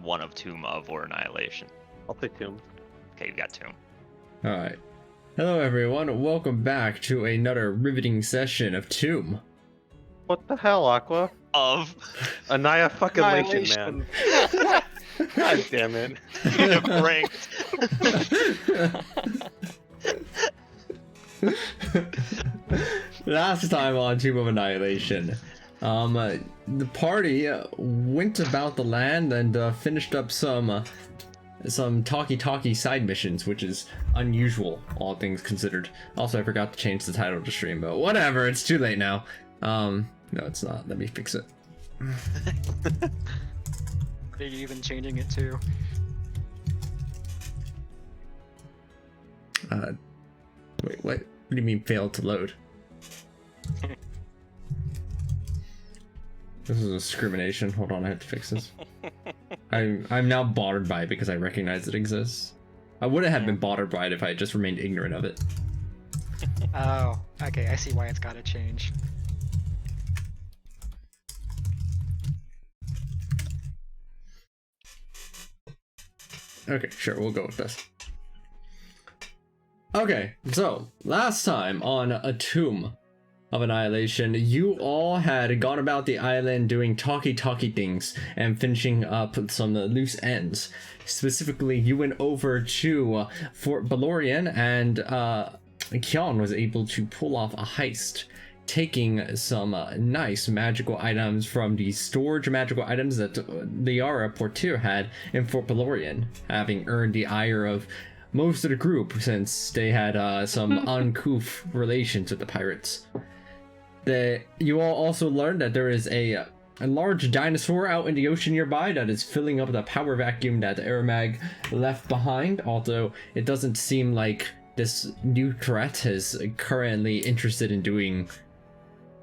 one of Tomb of or Annihilation. I'll pick Tomb. Okay, you got Tomb. Alright. Hello everyone, welcome back to another riveting session of Tomb. What the hell, Aqua? Of Annihilation, man. God damn it. Ranked. Last time on Tomb of Annihilation, the party went about the land and finished up some talkie side missions, which is unusual, all things considered. Also, I forgot to change the title to stream, but whatever, it's too late now. No, it's not. Let me fix it. Big even changing it too. Wait, what? What do you mean failed to load? This is discrimination. Hold on, I have to fix this. I'm now bothered by it because I recognize it exists. I wouldn't have been bothered by it if I had just remained ignorant of it. Oh, okay, I see why it's gotta change. Okay, sure, we'll go with this. Okay, so last time on A Tomb of Annihilation, you all had gone about the island doing talkie things and finishing up some loose ends. Specifically, you went over to Fort Balorian and Kion was able to pull off a heist, taking some nice magical items from the storage magical items that Liara Portier had in Fort Balorian, having earned the ire of most of the group since they had some uncouth relations with the pirates. You all also learned that there is a large dinosaur out in the ocean nearby that is filling up the power vacuum that Aramag left behind, although it doesn't seem like this new threat is currently interested in doing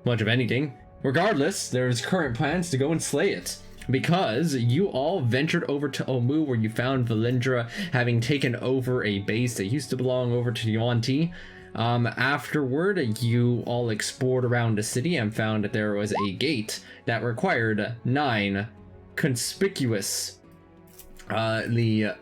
much of anything. Regardless, there's current plans to go and slay it, because you all ventured over to Omu, where you found Valindra having taken over a base that used to belong over to Yuan-Ti. Afterward, you all explored around the city and found that there was a gate that required 9 conspicuous 8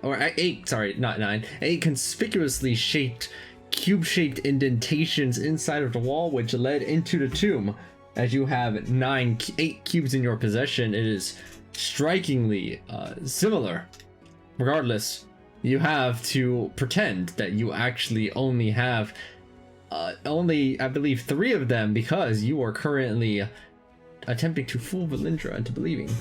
conspicuously shaped cube-shaped indentations inside of the wall, which led into the tomb. As you have 8 cubes in your possession, it is strikingly similar. Regardless, you have to pretend that you actually only have I believe 3 of them, because you are currently attempting to fool Valindra into believing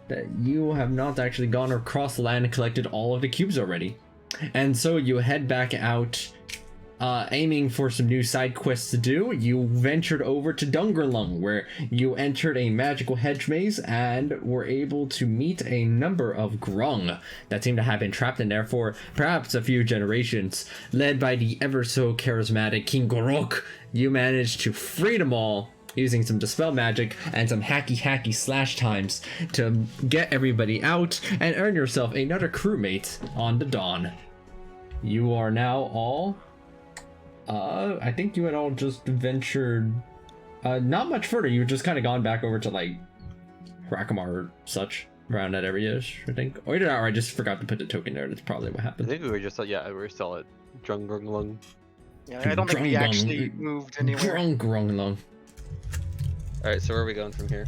that you have not actually gone across the land and collected all of the cubes already. And so you head back out, aiming for some new side quests to do. You ventured over to Dungerlung, where you entered a magical hedge maze and were able to meet a number of Grung that seem to have been trapped in there for perhaps a few generations. Led by the ever so charismatic King Gorok, you managed to free them all using some dispel magic and some hacky slash times to get everybody out and earn yourself another crewmate on the Dawn. You are now all I think you had all just ventured not much further. You just kind of gone back over to like Rakamar or such around that area, I think. Or either that, or I just forgot to put the token there. That's probably what I happened. think we were just we were still at Drungrunglung. Yeah, I don't think we actually moved anywhere. Drungrunglung. Alright, so where are we going from here?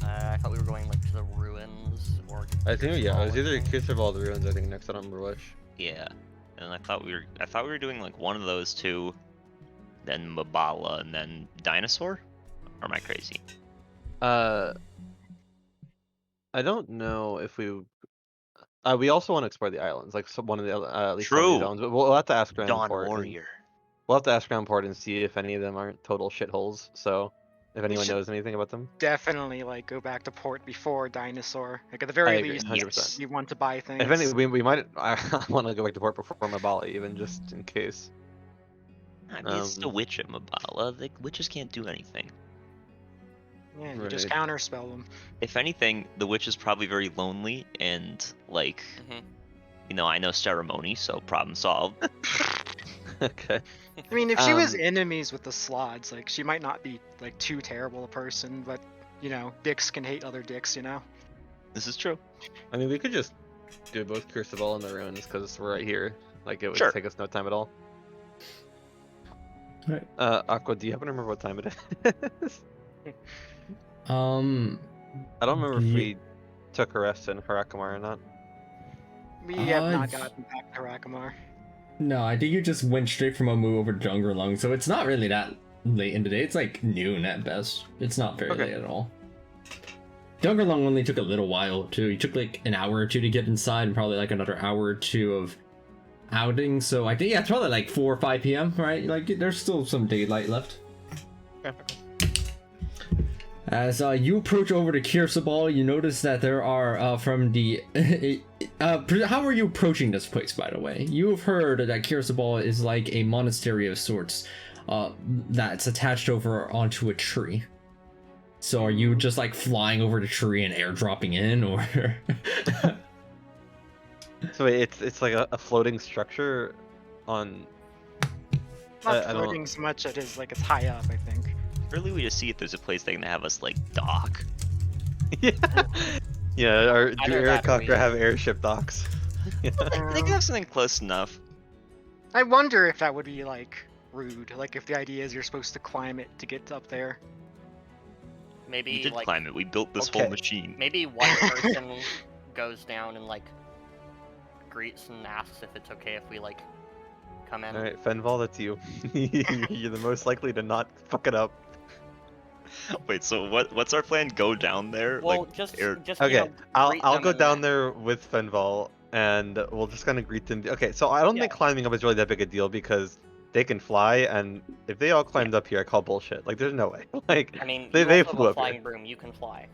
I thought we were going like to the ruins or. I think it was either Kiss of all the ruins. I think next on Rush. Yeah. And I thought we were doing like one of those 2, then Mambala, and then Dinosaur? Or am I crazy? I don't know if we also want to explore the islands, like one of the at least True. Some of the islands, but we'll have to ask around Dawn port. Warrior. We'll have to ask around port and see if any of them aren't total shitholes. So if anyone should knows anything about them. Definitely like go back to port before Dinosaur. Like at the very agree, least, 100%. you want to buy things. If any, we might. I want to go back to port before Mambala, even just in case. I mean, it's the witch at Mambala. The witches can't do anything. Yeah, you just counterspell them. If anything, the witch is probably very lonely and like, I know ceremony, so problem solved. Okay. I mean, if she was enemies with the slots, like she might not be like too terrible a person, but dicks can hate other dicks, This is true. I mean, we could just do both Crucible and the Ruins because we're right here. Like, it would Sure. take us no time at all. Right. Aqua, do you happen to remember what time it is? I don't remember if Ye- we took a rest in Harakamar or not. We have not y- gotten back to Rakamar. No, I think you just went straight from Omu over to Jungerlung, so it's not really that late in the day. It's like noon at best. It's not very Okay. late at all. Jungerlung only took a little while too. He took like an hour or two to get inside, and probably like another hour or two of outing. So I think it's probably like 4 or 5 p.m. Right? Like there's still some daylight left. As you approach over to Kirsabal, you notice that there are from the. How are you approaching this place, by the way? You have heard that Kirsabal is like a monastery of sorts, that's attached over onto a tree. So are you just like flying over the tree and airdropping in, or? So it's like a floating structure on. Not I don't- floating so much it is like it's high up, I think. Really, we just see if there's a place they can have us like dock. Yeah. Yeah. Or do Either that or Aircocker we- have airship docks? They can have something close enough. I wonder if that would be like rude. Like if the idea is you're supposed to climb it to get up there. We Maybe did like climb it. We built this Okay. whole machine. maybe one person goes down and like greets and asks if it's okay if we like come in. All right, Fenval, that's you. You're the most likely to not fuck it up. Wait, so what's our plan? Go down there? Well, like, just air- just Okay, you know, I'll greet I'll them go and down then- there with Fenval, and we'll just kind of greet them. Okay, so I don't think Yeah. climbing up is really that big a deal because they can fly, and if they all climbed up here, I call bullshit. Like, there's no way. Like, I mean, they- you they also have flew a up here. flying broom. You can fly.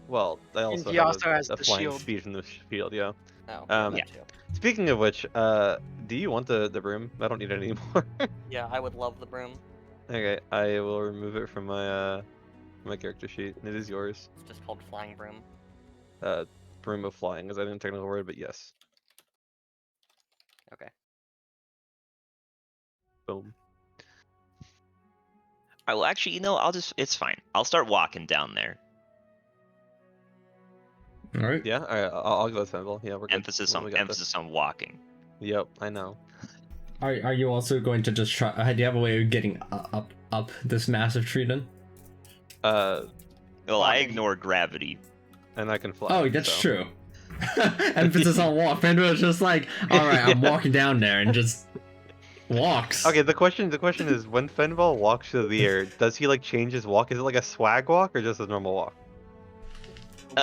well, I also he have also has a the flying shield. speed from the shield. Yeah. Oh, Um, that too. Speaking of which, do you want the broom? I don't need it anymore. Yeah, I would love the broom. Okay, I will remove it from my my character sheet. It is yours. It's just called flying broom. Broom of flying is that a technical word? But yes. Okay. Boom. Alright, well, actually, it's fine. I'll start walking down there. All right. Yeah. All right. I'll go with Fenval. Yeah, we're good. Emphasis We on got this. emphasis on walking. Yep, I know. Are you also going to just try? Do you have a way of getting up this massive tree then? Well, I Flying. ignore gravity. And I can fly. Oh, that's so. true. Emphasis on walk. Fender was just like, all right, I'm Yeah. walking down there and just walks. Okay, the question is when Fenval walks through the air, does he like change his walk? Is it like a swag walk or just a normal walk?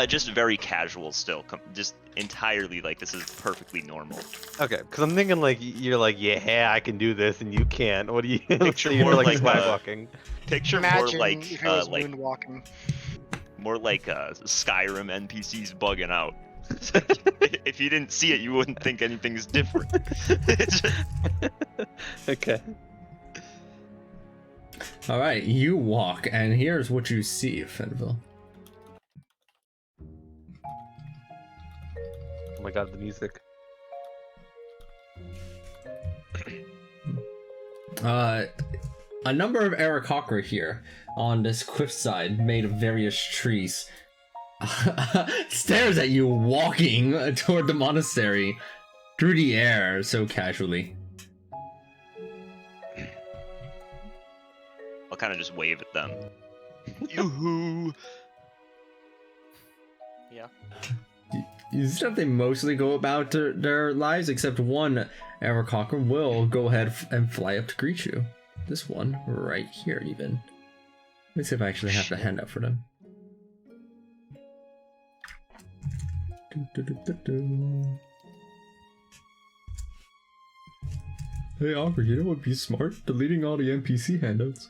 Just very casual still. Just entirely like this is perfectly normal. Okay, because I'm thinking like you're like, yeah, I can do this, and you can't. What do you? Picture so you're more like, like, swag uh, walking. Picture Imagine more like if it was like moonwalking. more like Skyrim NPCs bugging out. If you didn't see it, you wouldn't think anything's different. It's just- Okay. All right, you walk, and here's what you see, Fenville. Oh my god, the music. A number of Aarakocra here on this cliffside made of various trees stares at you walking toward the monastery through the air so casually. I'll kind of just wave at them. Yoo-hoo! Yeah. You see that they mostly go about their lives, except one Aarakocra will go ahead and fly up to greet you. This one right here, even. Let me see if I actually have the handout for them. Hey, Aubrey, you know what would be smart? Deleting all the NPC handouts.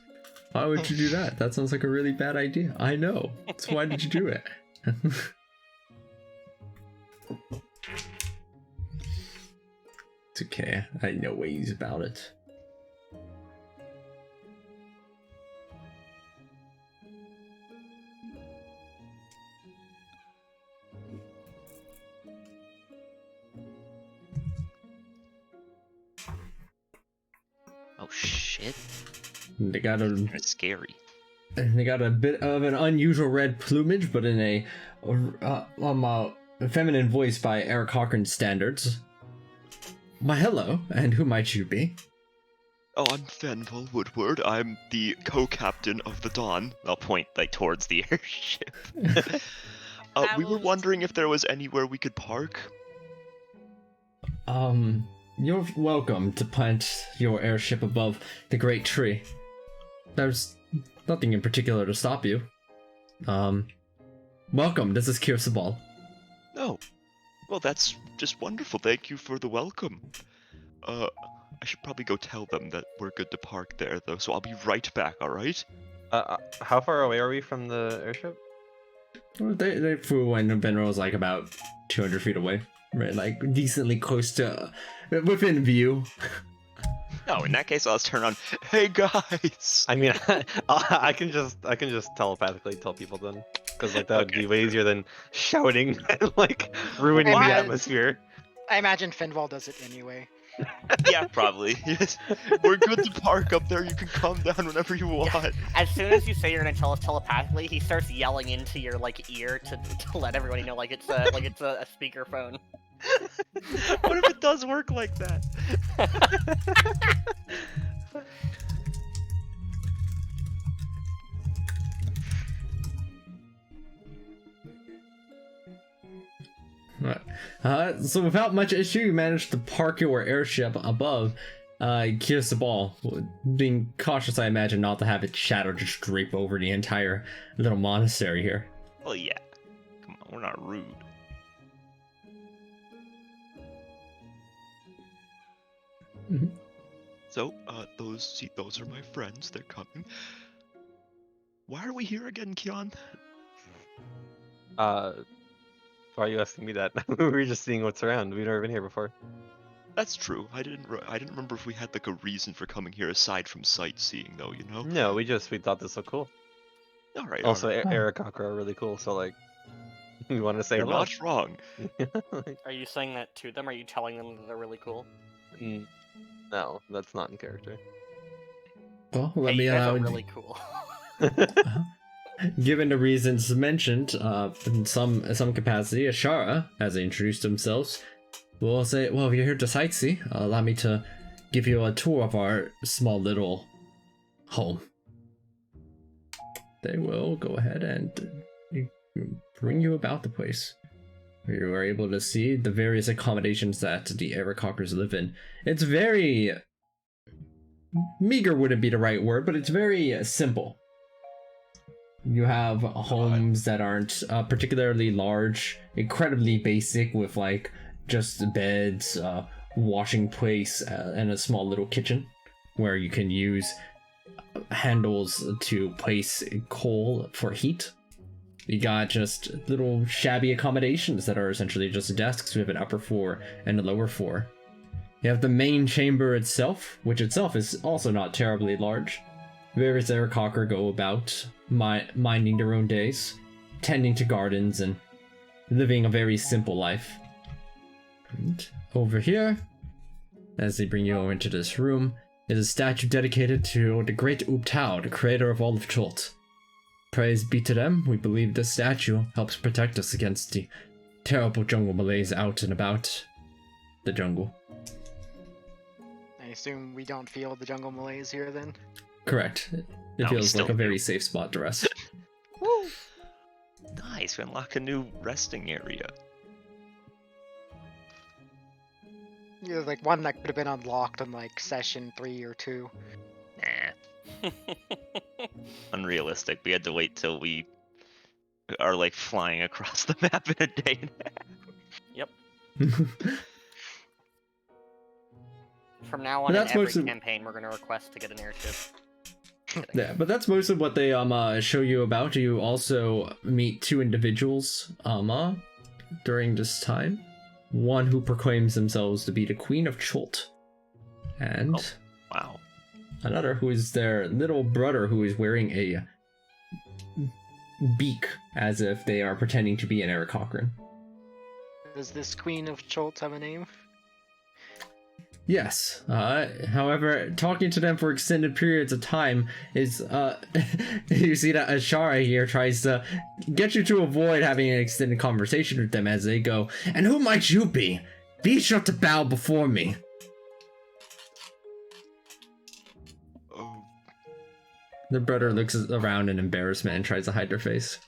Why would you do that? That sounds like a really bad idea. I know. So why did you do it? It's okay. I know ways about it. Oh shit! They got a Kind of scary. they got a bit of an unusual red plumage, but in a feminine voice by Eric Cochran standards. Why, hello, and who might you be? Oh, I'm Fenval Woodward. I'm the co-captain of the Dawn. I'll point like towards the airship. We were wondering if there was anywhere we could park. You're welcome to plant your airship above the great tree. There's nothing in particular to stop you. Welcome, this is Kirsabal. Oh, well, that's just wonderful. Thank you for the welcome. I should probably go tell them that we're good to park there, though, so I'll be right back, alright? How far away are we from the airship? They flew and Benro was like about 200 feet away. Right, like decently close to, within view. Oh, in that case, I'll just turn on, hey guys! I mean, I can just telepathically tell people then, because like that would be way easier than shouting and like ruining the atmosphere. I imagine Fenval does it anyway. Yeah, probably. Yes. We're good to park up there. You can come down whenever you want. Yeah. As soon as you say you're gonna tell us telepathically, he starts yelling into your like ear to let everybody know like it's a speakerphone. What if it does work like that? Right. So without much issue, you managed to park your airship above Kirsabal, being cautious, I imagine, not to have its shadow just drape over the entire little monastery here. Well, yeah. Come on, we're not rude. Mm-hmm. So, those are my friends. They're coming. Why are we here again, Kion? Why are you asking me that? We were just seeing what's around. We've never been here before. That's true. I didn't remember if we had like a reason for coming here aside from sightseeing, though. You know? No, we thought this looked cool. All right. Also, all right. Eric Cochran are really cool, so like, we want to say You're hello. not wrong. Are you saying that to them? Are you telling them that they're really cool? No, that's not in character. Well, let Hey, me you guys are really cool. Given the reasons mentioned, in some capacity, Ashara, as they introduced themselves, will say, well, if you're here to sightsee, allow me to give you a tour of our small little home. They will go ahead and bring you about the place. You are able to see the various accommodations that the Arakakers live in. It's very... meager wouldn't be the right word, but it's very simple. You have homes that aren't particularly large, incredibly basic with like just beds, washing place, and a small little kitchen where you can use handles to place coal for heat. You got just little shabby accommodations that are essentially just desks with an upper floor and a lower floor. You have the main chamber itself, which itself is also not terribly large. Various Arakakar go about minding their own days, tending to gardens, and living a very simple life. And over here, as they bring you over into this room, is a statue dedicated to the great Ubtao, the creator of all of Chult. Praise be to them, we believe this statue helps protect us against the terrible jungle malaise out and about the jungle. I assume we don't feel the jungle malaise here then? Correct. It No, we feels still like a very do. safe spot to rest. Woo! Nice, we unlock a new resting area. Yeah, like one that could have been unlocked in like session 3 or 2. Nah, unrealistic. We had to wait till we are like flying across the map in a day and a half. Yep. From now on, in That's every mostly- campaign, we're gonna request to get an airship. Kidding. Yeah, but that's most of what they show you about. You also meet two individuals during this time. One who proclaims themselves to be the Queen of Chult, and Wow. another who is their little brother who is wearing a beak as if they are pretending to be an Eric Cochran. Does this Queen of Chult have a name? Yes. However, talking to them for extended periods of time is, you see that Ashara here tries to get you to avoid having an extended conversation with them as they go, and who might you be? Be sure to bow before me. Oh, The brother looks around in embarrassment and tries to hide their face.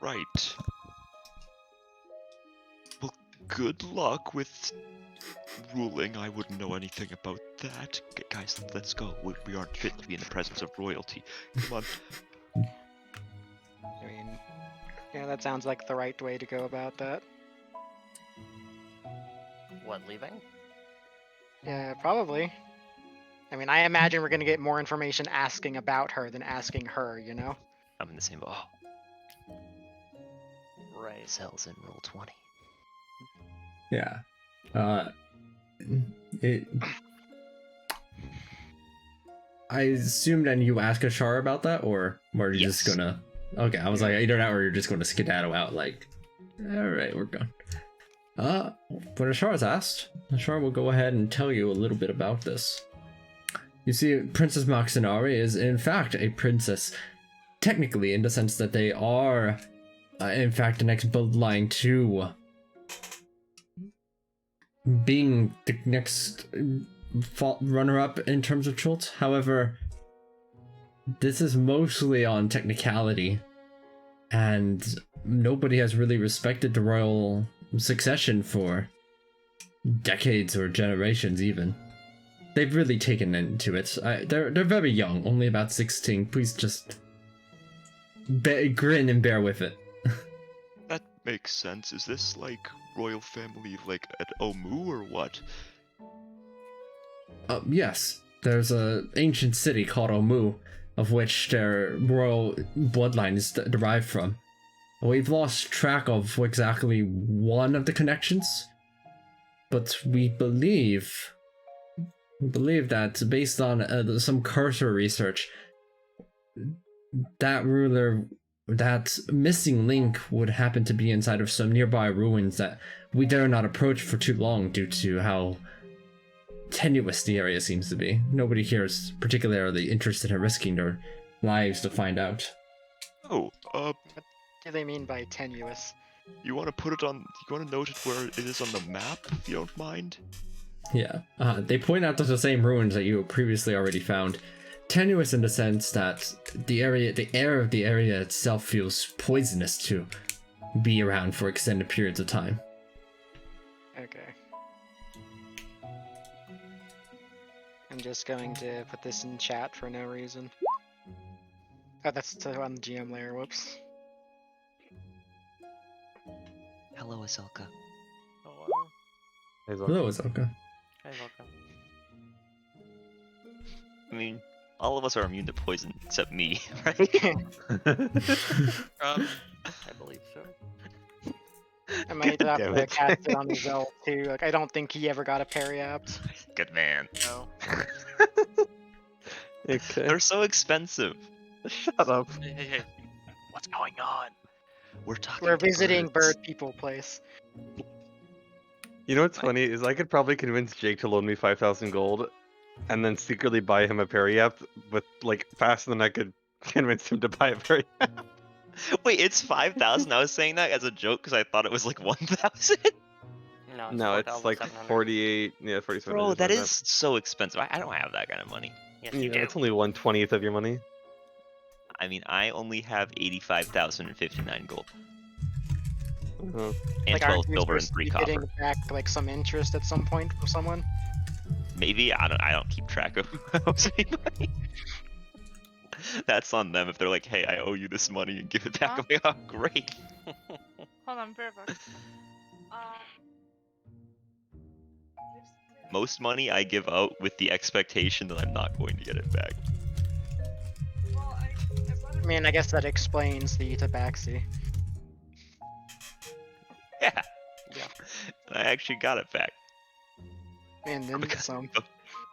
right. Well, good luck with ruling. I wouldn't know anything about that. Guys, let's go. We aren't fit to be in the presence of royalty. Come on. I mean, yeah, that sounds like the right way to go about that. What, leaving? Yeah, probably. I mean, I imagine we're gonna get more information asking about her than asking her, you know? I'm in the same. Oh, Right. cells in roll 20. Yeah. It. I assume then you ask Ashara about that, or are you just Yes. gonna? Okay, I was like either that or you're just gonna skedaddle out. Like, all right, we're gone. When Ashara's asked, Ashara will go ahead and tell you a little bit about this. You see, Princess Maxinari is in fact a princess, technically in the sense that they are, in fact, the next bloodline to being the next runner-up in terms of Chult. However, this is mostly on technicality, and nobody has really respected the royal succession for decades or generations even. They've really taken into it. They're very young, only about 16. Please just grin and bear with it. That makes sense. Is this like royal family like at Omu or what? Yes, there's a ancient city called Omu, of which their royal bloodline is derived from. We've lost track of exactly one of the connections, but we believe that based on some cursory research, that ruler, that missing link would happen to be inside of some nearby ruins that we dare not approach for too long due to how tenuous the area seems to be. Nobody here is particularly interested in risking their lives to find out. Oh, What do they mean by tenuous? you want to put it on? You want to note it where it is on the map, if you don't mind? Yeah, they point out to the same ruins that you previously already found. Tenuous in the sense that the air of the area itself feels poisonous to be around for extended periods of time. Okay. I'm just going to put this in chat for no reason. Oh, that's on the GM layer, whoops. Hello, Aselka. Hello. Hello, Azoka. Hey, welcome. I mean, all of us are immune to poison except me, right? I believe so. I might have damn to it. cast it on Zell too. Like, I don't think he ever got a periapt. Good man. No. Okay. They're so expensive. Shut up. Hey. What's going on? We're talking. We're to visiting birds. Bird People Place. You know what's funny is I could probably convince Jake to loan me 5,000 gold, and then secretly buy him a periapt, but like faster than I could convince him to buy a periapt. Wait, it's 5,000. I was saying that as a joke because I thought it was like 1,000. No, No, it's like 4,700. 48. Yeah, 47. Bro, that like is so expensive. I don't have that kind of money. Yes, Yeah, you do. it's only 1/20th of your money. I mean, I only have 85,059 gold Uh-huh. and Like, 12 aren't we silver and supposed to 3 be copper. getting back like some interest at some point from someone? Maybe I don't keep track of who owes me money. That's on them if they're like, hey, I owe you this money and give it back. Huh? I'm like, oh, great. Hold on, bear back. Most money I give out with the expectation that I'm not going to get it back. I mean, I guess that explains the tabaxi. Yeah. Yeah. And I actually got it back. And then Because- some.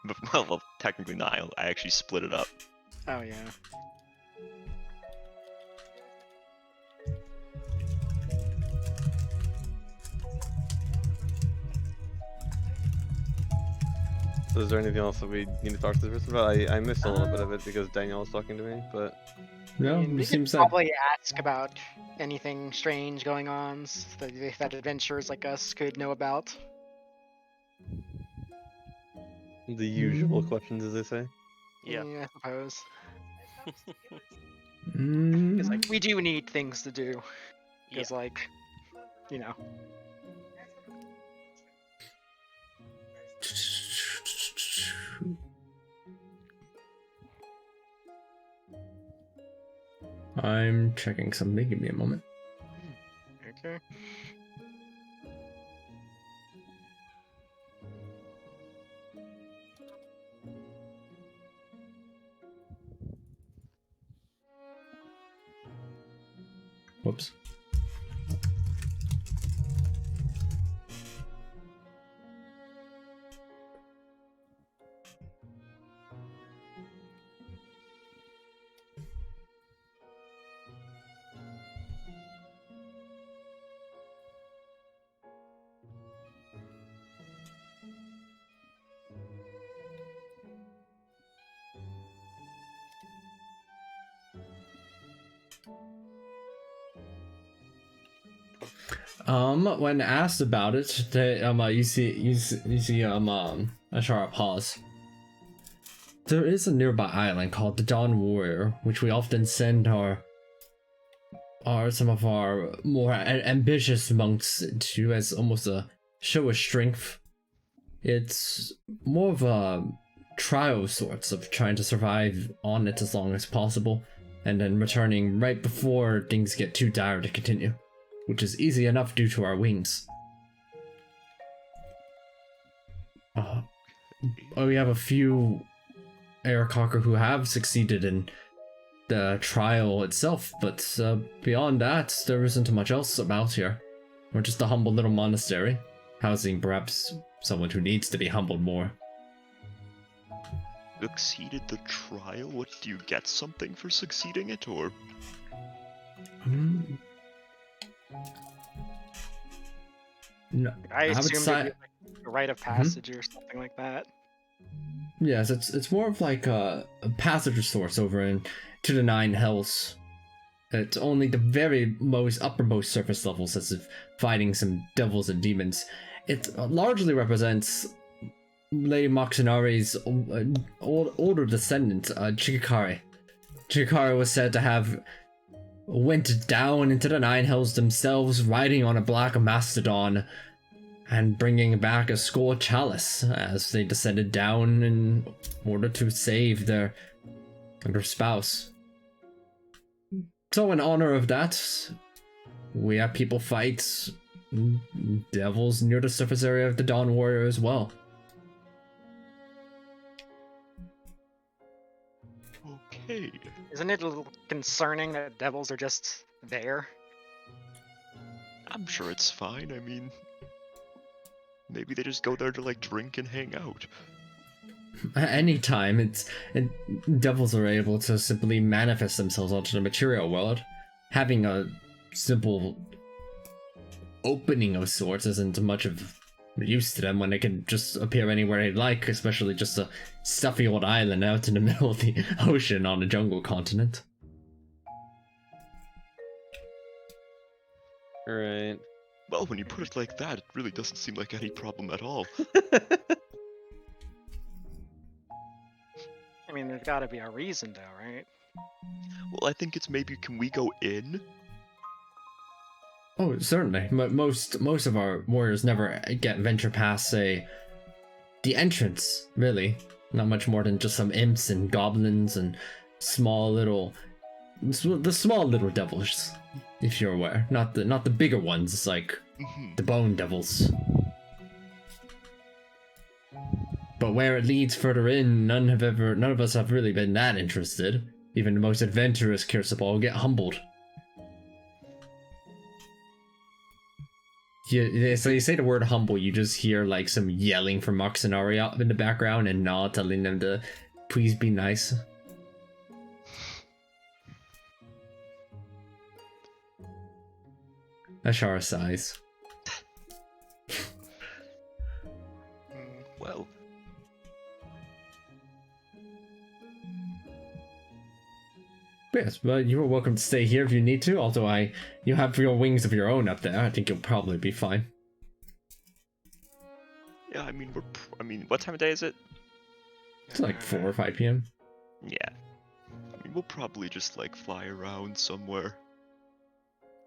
But, well, technically not. I actually split it up. Oh yeah. So is there anything else that we need to talk to this person about? I missed a little bit of it because Danielle was talking to me, but No, I mean, we it could seems like probably ask about anything strange going on that adventurers like us could know about. the usual questions, as they say. Yeah. I suppose. mm, Because like we do need things to do. Yeah. Because like, you know. I'm checking something. Give me a moment. Okay. Whoops. When asked about it, they, you see, Ashara pause. There is a nearby island called the Dawn Warrior, which we often send some of our more ambitious monks to as almost a show of strength. It's more of a trial of sorts of trying to survive on it as long as possible, and then returning right before things get too dire to continue, which is easy enough due to our wings. We have a few Aarakocra who have succeeded in the trial itself, but beyond that, there isn't much else about here. We're just a humble little monastery, housing perhaps someone who needs to be humbled more. Succeeded the trial? What, do you get something for succeeding it, or? No, I would assume say- it'd be like a rite of passage or something like that. Yes, it's more of like a passage of sorts over in to the Nine Hells. It's only the very most uppermost surface levels as if fighting some devils and demons. It largely represents Lady Moxinari's older descendant, Chikakari. Chikakari was said to have went down into the Nine Hells themselves, riding on a black mastodon, and bringing back a skull chalice as they descended down in order to save their spouse. So in honor of that, we have people fight devils near the surface area of the Dawn Warrior as well. Okay. Isn't it a little concerning that devils are just there? I'm sure it's fine, I mean... Maybe they just go there to, like, drink and hang out. Anytime, devils are able to simply manifest themselves onto the material world. Having a simple opening of sorts isn't much of use to them when they can just appear anywhere they like, especially just a stuffy old island out in the middle of the ocean on a jungle continent. Right. Well, when you put it like that, it really doesn't seem like any problem at all. I mean, there's gotta be a reason though, right? Well, I think it's maybe, can we go in? Oh, certainly. Most of our warriors never venture past, say, the entrance, really. Not much more than just some imps and goblins and the small little devils, if you're aware. Not the bigger ones, like the bone devils. But where it leads further in, none of us have really been that interested. Even the most adventurous Kirsabal get humbled. So you say the word humble, you just hear like some yelling from Moxinari up in the background and Nod telling them to please be nice. Ashara sighs. Well, Yes, but you are welcome to stay here if you need to. Although you have your wings of your own up there. I think you'll probably be fine. Yeah, I mean, what time of day is it? It's like 4 or 5 p.m. Yeah. I mean, we'll probably just like fly around somewhere.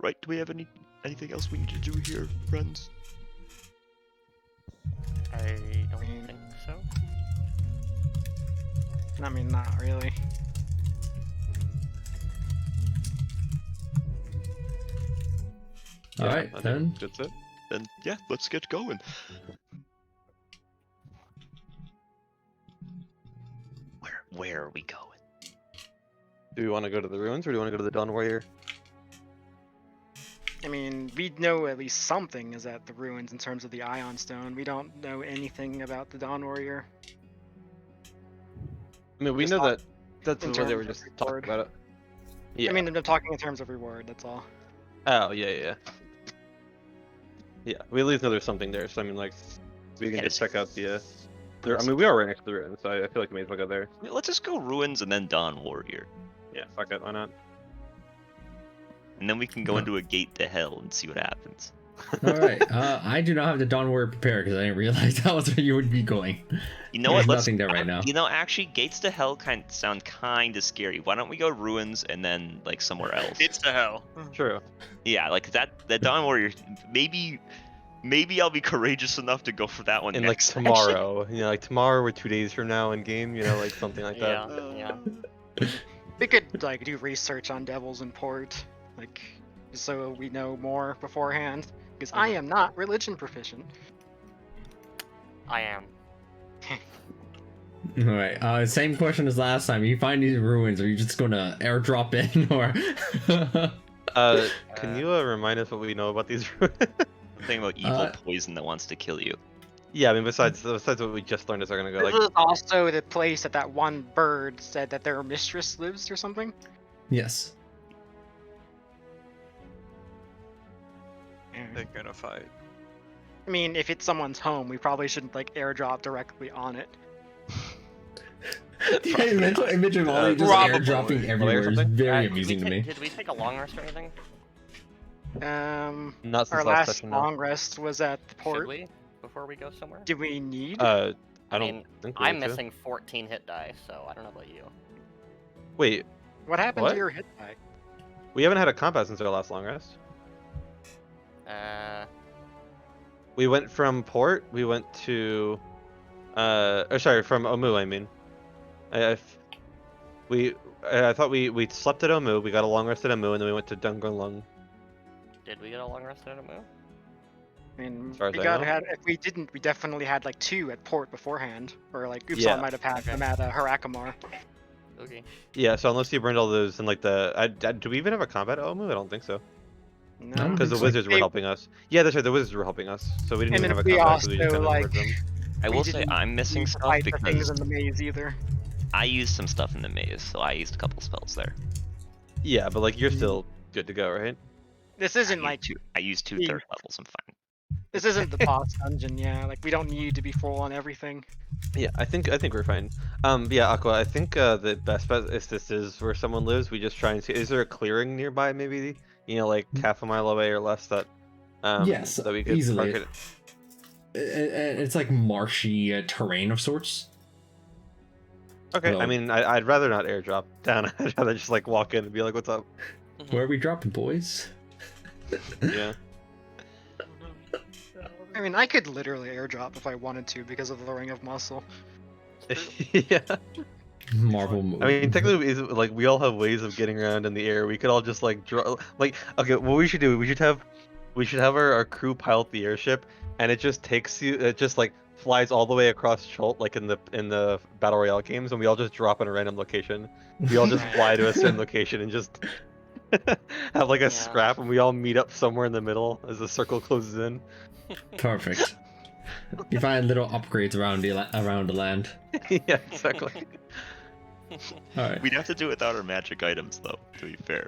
Right? Do we have anything else we need to do here, friends? I don't think so. I mean, not really. All right, I think then. that's it. Then yeah, let's get going. Where are we going? Do we want to go to the ruins or do we want to go to the Dawn Warrior? I mean, we know at least something is at the ruins in terms of the Ion Stone. We don't know anything about the Dawn Warrior. I mean, we Just know not that that's in where they were terms of just talking reward. about it. Yeah. I mean, I'm talking in terms of reward, that's all. Oh, yeah. Yeah, we at least know there's something there, so I mean, like, we can just check out the, I mean, we are right next to the ruins, so I feel like we may as well go there. Yeah, let's just go ruins and then Dawn Warrior. Yeah, fuck it, why not? And then we can go into a gate to hell and see what happens. All right. I do not have the Dawn Warrior prepared because I didn't realize that was where you would be going. You know There's what? nothing there right now. You know, actually, gates to hell sound kind of scary. Why don't we go ruins and then like somewhere else? It's to hell. True. Yeah, like that Dawn Warrior. Maybe I'll be courageous enough to go for that one And like next tomorrow, you know, like tomorrow or 2 days from now in game, you know, like something like that. Yeah. We could, like, do research on Devils in Port, like, so we know more beforehand. Because I am not religion proficient. I am. All right. Same question as last time. You find these ruins, are you just gonna airdrop in, or? Can you remind us what we know about these ruins? Something about evil poison that wants to kill you. Yeah, I mean, besides what we just learned is they're gonna go This like. is also the place that one bird said that their mistress lives or something. Yes. They're gonna fight. I mean, if it's someone's home, we probably shouldn't, like, airdrop directly on it. The mental image of Ollie just Probably. airdropping everywhere is something? very Did we amusing to take- me. Did we take a long rest or anything? Not since Our last last session, no. long rest was at the Should port. we? Before we go somewhere? Do we need? I don't mean, think we I'm need to. missing 14 hit die, so I don't know about you. Wait, What happened what? to your hit die? we haven't had a combat since our last long rest. We went from port. We went to, from Omu. I mean, I thought we slept at Omu. We got a long rest at Omu, and then we went to Dungunlung. Did we get a long rest at a move? I mean, As far as we I got know. had. If we didn't, we definitely had like 2 at port beforehand, or like Upsilon Yeah. might have had Okay. them at Harakamar. Okay. Yeah, so unless you burned all those in like do we even have a combat at Omu? I don't think so. No, Because the so. wizards were They- helping us. Yeah, that's right. The wizards were helping us, so we didn't And even then have a we combat. 'cause we just also, kind of like, ignored them. I we will say didn't I'm missing need to stuff fight the things because in the maze either. I used some stuff in the maze, so I used a couple spells there. Yeah, but like you're still good to go, right? This isn't like I used two the- third levels. I'm fine. this isn't the boss dungeon. Yeah, like we don't need to be full on everything. Yeah, I think we're fine. Yeah, Aqua. I think the best bet is this is where someone lives. We just try and see. Is there a clearing nearby? Maybe like half a mile away or less that. Yes, that we could easily. park it. It's like marshy terrain of sorts. Okay, Well- I mean, I'd rather not airdrop down. I'd rather just like walk in and be like, "What's up?" Where are we dropping, boys? Yeah. I mean, I could literally airdrop if I wanted to because of the Ring of Muscle. Yeah. Marvel move. I mean, technically, is like we all have ways of getting around in the air. We could all just like draw. Like, okay, what we should do? We should have our crew pilot the airship, and it just takes you. It just like flies all the way across Chult, like in the battle royale games, and we all just drop in a random location. We all just fly to a certain location and just have like a Yeah. scrap, and we all meet up somewhere in the middle as the circle closes in. Perfect. You find little upgrades around the land. Yeah, exactly. All right. We'd have to do it without our magic items, though. To be fair,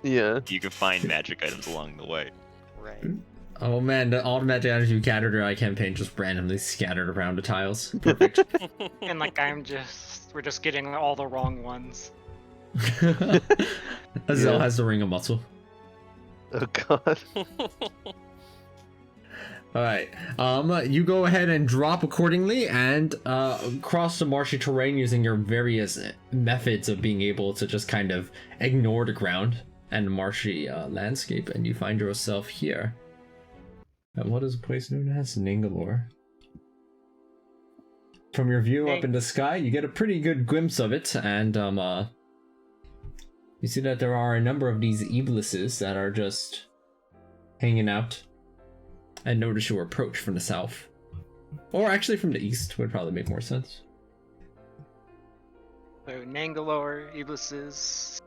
Yeah. you can find magic items along the way. Right. Oh man, all the magic items you gathered in my campaign just randomly scattered around the tiles. Perfect. And like we're just getting all the wrong ones. Azel Yeah. has the ring of muscle. Oh god. Alright. You go ahead and drop accordingly and cross the marshy terrain using your various methods of being able to just kind of ignore the ground and the marshy landscape, and you find yourself here. And what is a place known as Nangalore? From your view up in the sky, you get a pretty good glimpse of it, and you see that there are a number of these iblises that are just hanging out. And notice your approach from the south. Or actually from the east would probably make more sense. So Nangalore, Iblises.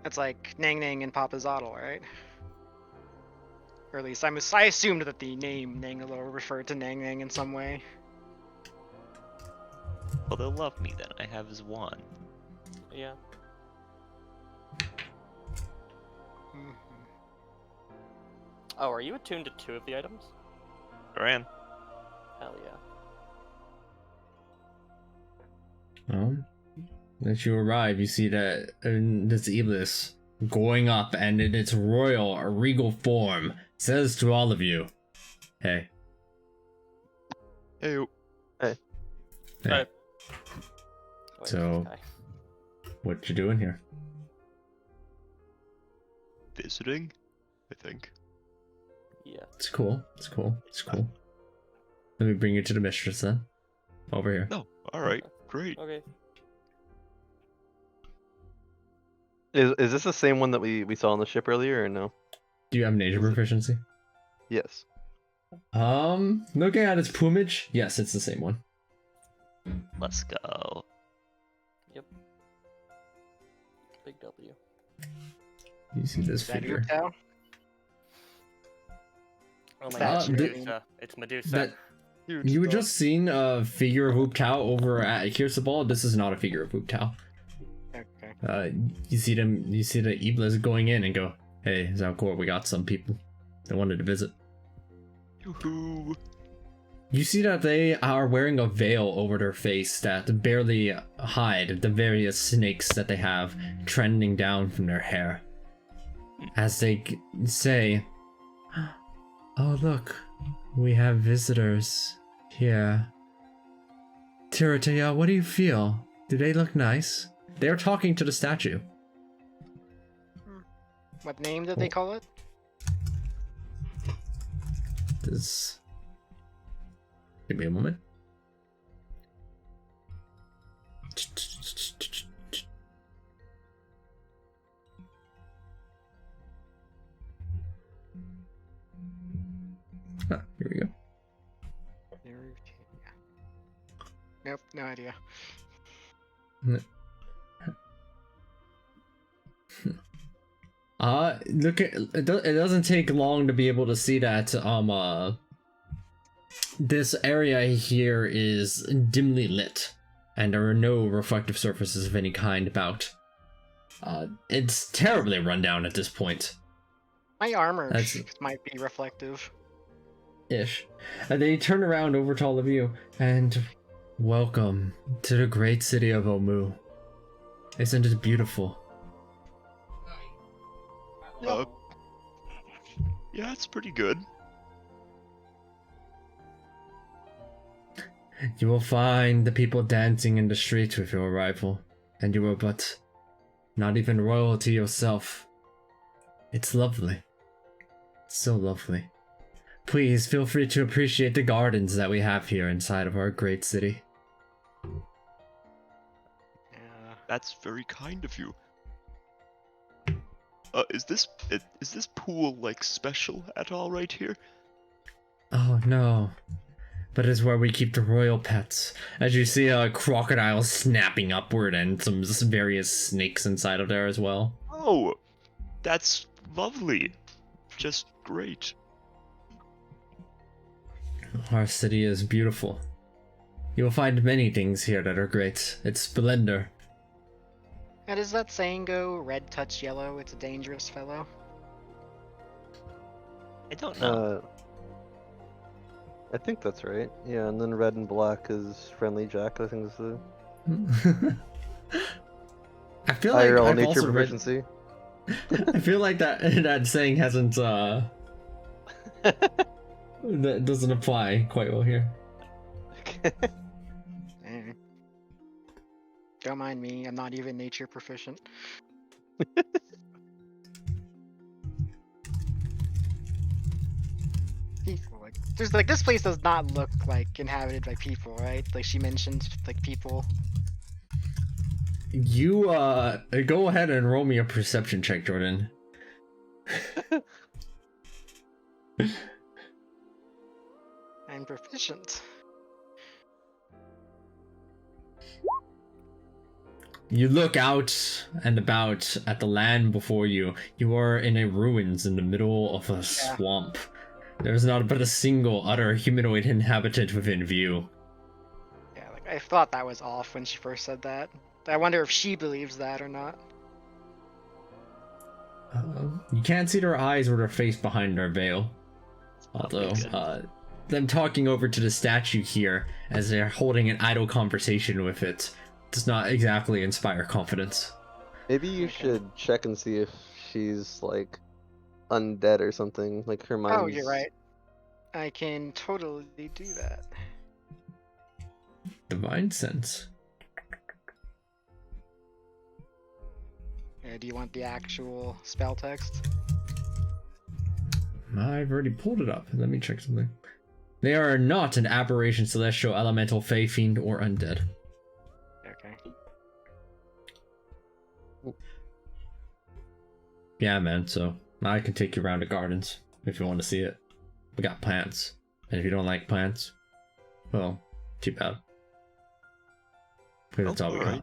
That's like Nang Nang and Papa Zottle, right? Or at least I assumed that the name Nangalore referred to Nang Nang in some way. Well, they'll love me then. I have his wand. Yeah. Mhm. Oh, are you attuned to 2 of the items? Ran. Hell yeah. As you arrive, you see that this Iblis going up, and in its royal or regal form, says to all of you, "Hey, Hey, hey, Wait, So- this guy. what you doing here?" visiting? I think. Yeah. It's cool. It's cool. It's cool. Let me bring you to the mistress then. Over here. No. All right. Great. Okay. Is this the same one that we saw on the ship earlier or no? Do you have nature Is it- proficiency? Yes. Looking at its plumage, yes, it's the same one. Let's go. Big W. You see this Is that figure. Utah? Oh my That- god, the- Medusa. It's Medusa. That Huge you had stuff. just seen a figure of Whoop Tao over at Kirsabal. This is not a figure of Whoop Tao. Okay. You see the Iblis going in and go, "Hey, Zalcor, we got some people that wanted to visit." Yoo-hoo. You see that they are wearing a veil over their face that barely hide the various snakes that they have trending down from their hair. As they say, "Oh look, we have visitors here. Tirataya, what do you feel? Do they look nice?" They're talking to the statue. What name did they call it? This. Give me a moment. Ah, here we go. Nope, no idea. Look at it doesn't take long to be able to see that this area here is dimly lit and there are no reflective surfaces of any kind about. It's terribly run down at this point. My armor That's- might be reflective. Ish. And they turn around over to all of you and welcome to the great city of Omu. Isn't it beautiful? Yeah, it's pretty good. You will find the people dancing in the streets with your arrival, and you are but not even royalty yourself. It's lovely. So lovely. Please feel free to appreciate the gardens that we have here inside of our great city. Yeah. That's very kind of you. Is this pool like special at all right here? Oh no. But it's where we keep the royal pets. As you see a crocodile snapping upward and some various snakes inside of there as well. Oh, that's lovely. Just great. Our city is beautiful. You will find many things here that are great. It's splendor. Now, does that saying go, red touch yellow, it's a dangerous fellow? I don't know. I think that's right. Yeah, and then red and black is friendly Jack. I think is the. I feel like IRL I've nature also read. proficiency. I feel like that saying hasn't that doesn't apply quite well here. Eh. Don't mind me, I'm not even nature proficient. People, like, there's like this place does not look like inhabited by people, right? Like she mentioned, like people. You go ahead and roll me a perception check, Jordan. I'm proficient. You look out and about at the land before you. You are in a ruins in the middle of a swamp. There's not but a single other humanoid inhabitant within view. Yeah, like I thought that was off when she first said that. I wonder if she believes that or not. You can't see their eyes or their face behind their veil. Although, them talking over to the statue here as they're holding an idle conversation with it does not exactly inspire confidence. Maybe you should check and see if she's like undead or something. Like her mind's... Oh, you're right. I can totally do that. Divine sense. Do you want the actual spell text? I've already pulled it up. Let me check something. They are not an aberration, celestial, elemental, fey, fiend, or undead. Okay. Yeah, man, so I can take you around the gardens if you want to see it. We got plants. And if you don't like plants, well, too bad. Because that's all we got. Alright.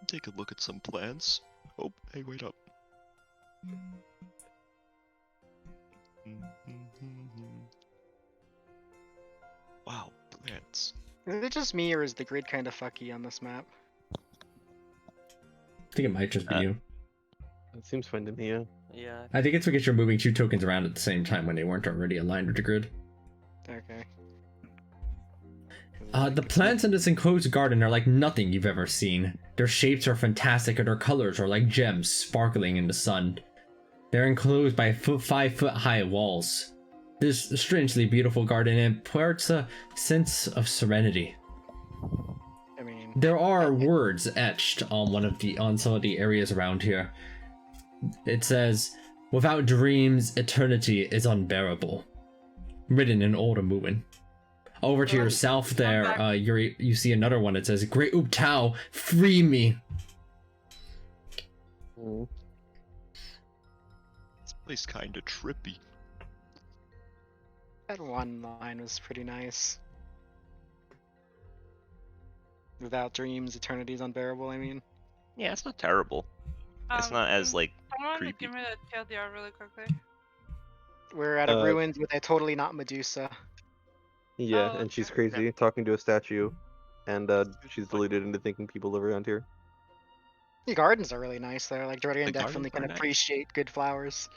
Take a look at some plants. Oh, hey, wait up. Wow, plants. Is it just me, or is the grid kind of fucky on this map? I think it might just be you. It seems fine to me, yeah. Yeah. I think it's because you're moving two tokens around at the same time when they weren't already aligned with the grid. Okay. The plants in this enclosed garden are like nothing you've ever seen. Their shapes are fantastic and their colors are like gems sparkling in the sun. They're enclosed by 5 foot high walls. This strangely beautiful garden imparts a sense of serenity. I mean, There are words etched on some of the areas around here. It says, "Without dreams, eternity is unbearable." Written in Old Amuan. Over to your south there, you see another one that says, "Great Uptao, free me." Mm. This place kinda trippy. that one line was pretty nice. Without dreams, eternity is unbearable, I mean. Yeah, it's not terrible. It's not as, like, Someone creepy. give me the TLDR really quickly. We're at a ruins with a totally not Medusa. Yeah, Oh, and she's okay. crazy, talking to a statue, and she's deluded into thinking people live around here. The gardens are really nice though. Like Jordan The definitely gardens are can nice. appreciate good flowers.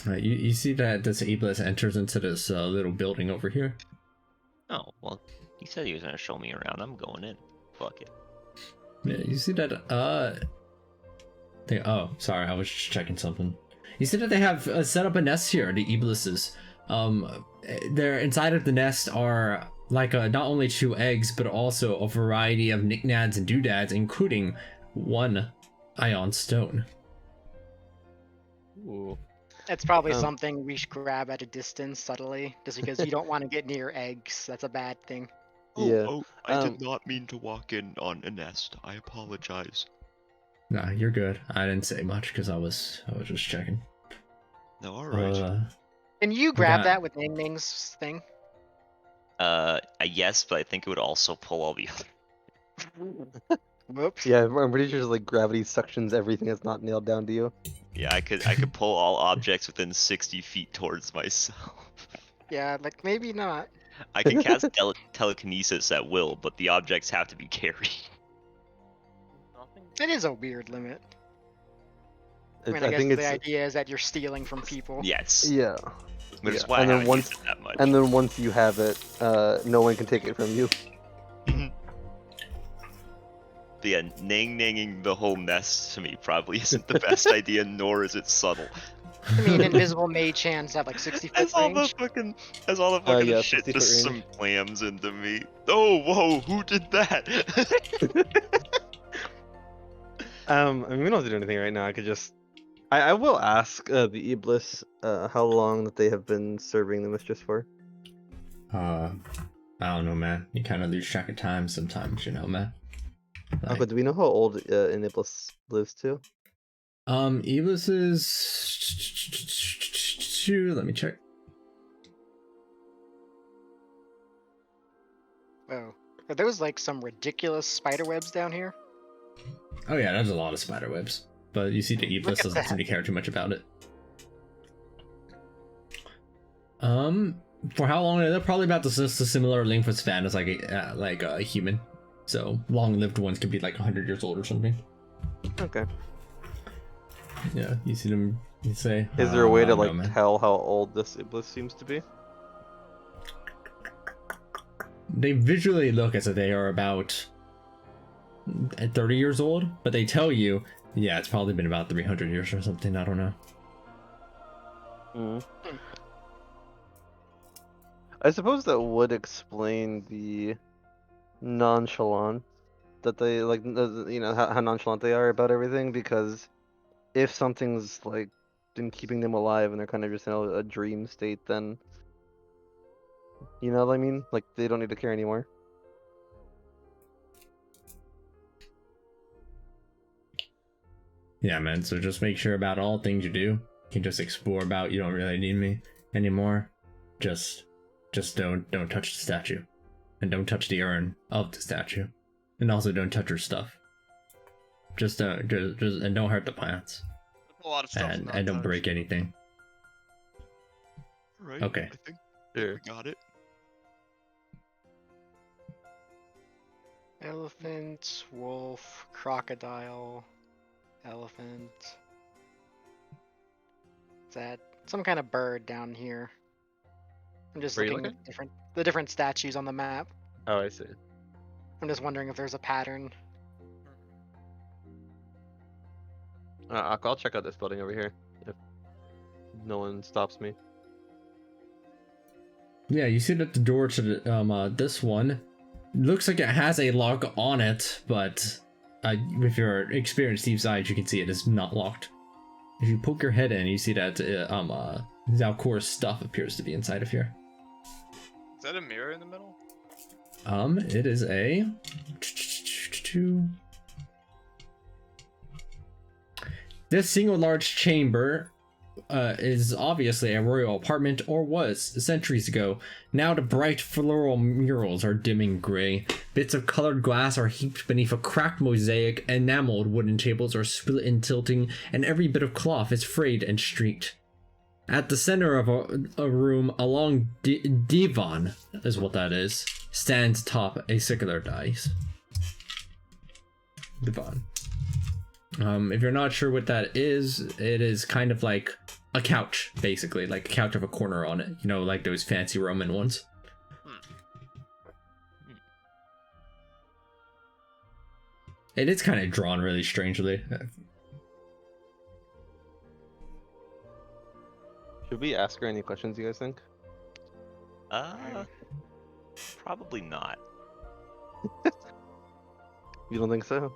You see that this Iblis enters into this little building over here. Oh, well, he said he was gonna show me around. I'm going in. Fuck it. Yeah, you see that, oh, sorry, I was just checking something. You see that they have set up a nest here, the Iblises. They're inside of the nest are like not only 2 eggs, but also a variety of knickknacks and doodads, including 1 Ion Stone. Ooh. It's probably something we should grab at a distance subtly, just because you don't want to get near eggs. That's a bad thing. Oh, Yeah, I did not mean to walk in on a nest. I apologize. Nah, you're good. I didn't say much because I was just checking. No, alright. Can you grab got- that with Ning Ning's thing? Yes, but I think it would also pull all the other. Whoops. Yeah, I'm pretty sure like gravity suctions everything that's not nailed down to you. Yeah, I could pull all objects within 60 feet towards myself. Yeah, like maybe not. I can cast telekinesis at will, but the objects have to be carried. It is a weird limit. I mean, I I guess think the it's idea is that you're stealing from people. Yes. yeah. Which is Yeah, why and I then haven't once- used it that much. And then once you have it, no one can take it from you. But yeah, nang-nanging the whole nest to me probably isn't the best idea, nor is it subtle. I mean, invisible mage hands have like 60 foot As all the range. fucking yeah, shit 60 foot just range. some clams into me. Oh, whoa, who did that? I mean, we don't have to do anything right now. I could just. I will ask the Iblis how long that they have been serving the mistress for. I don't know, man. You kind of lose track of time sometimes, you know, man. Like, Aqua, do we know how old an Iblis lives to? Iblis is. Let me check. Oh, are those like some ridiculous spider webs down here? Oh yeah, there's a lot of spider webs, but you see the Iblis at doesn't that. seem to care too much about it. For how long? They're probably about the similar length of span as like a human. So long-lived ones could be like 100 years old or something. Okay. Yeah, you see them. You say. Is there a way to no, like man. tell how old this Iblis seems to be? They visually look as if they are about 30 years old, but they tell you, yeah, it's probably been about 300 years or something. I don't know. Mm. I suppose that would explain the nonchalant that they like. You know how nonchalant they are about everything, because if something's like been keeping them alive and they're kind of just in a dream state, then you know what I mean. Like they don't need to care anymore. Yeah, man. So just make sure about all things you do. You can just explore about. You don't really need me anymore. Just don't touch the statue, and don't touch the urn of the statue, and also don't touch her stuff. Just and don't hurt the plants, A lot of stuff. and don't break anything. Right. Okay. I think Sure. we got it. Elephant, wolf, crocodile, elephant. Is that some kind of bird down here? I'm just Where are you looking at the different statues on the map. Oh, I see. I'm just wondering if there's a pattern. I'll check out this building over here if no one stops me. Yeah, you see that the door to the, this one looks like it has a lock on it, but with your experienced Steve's eyes, you can see it is not locked. If you poke your head in, you see that Zalcor's stuff appears to be inside of here. Is that a mirror in the middle? It is a. This single large chamber is obviously a royal apartment, or was centuries ago. Now the bright floral murals are dimming gray. Bits of colored glass are heaped beneath a cracked mosaic. Enameled wooden tables are split and tilting, and every bit of cloth is frayed and streaked. At the center of a room, a long divan is what that is, stands atop a circular dais. Divan. If you're not sure what that is, it is kind of like a couch, basically, like a couch of a corner on it. You know, like those fancy Roman ones. It is kind of drawn really strangely. Should we ask her any questions, you guys think? Probably not. You don't think so?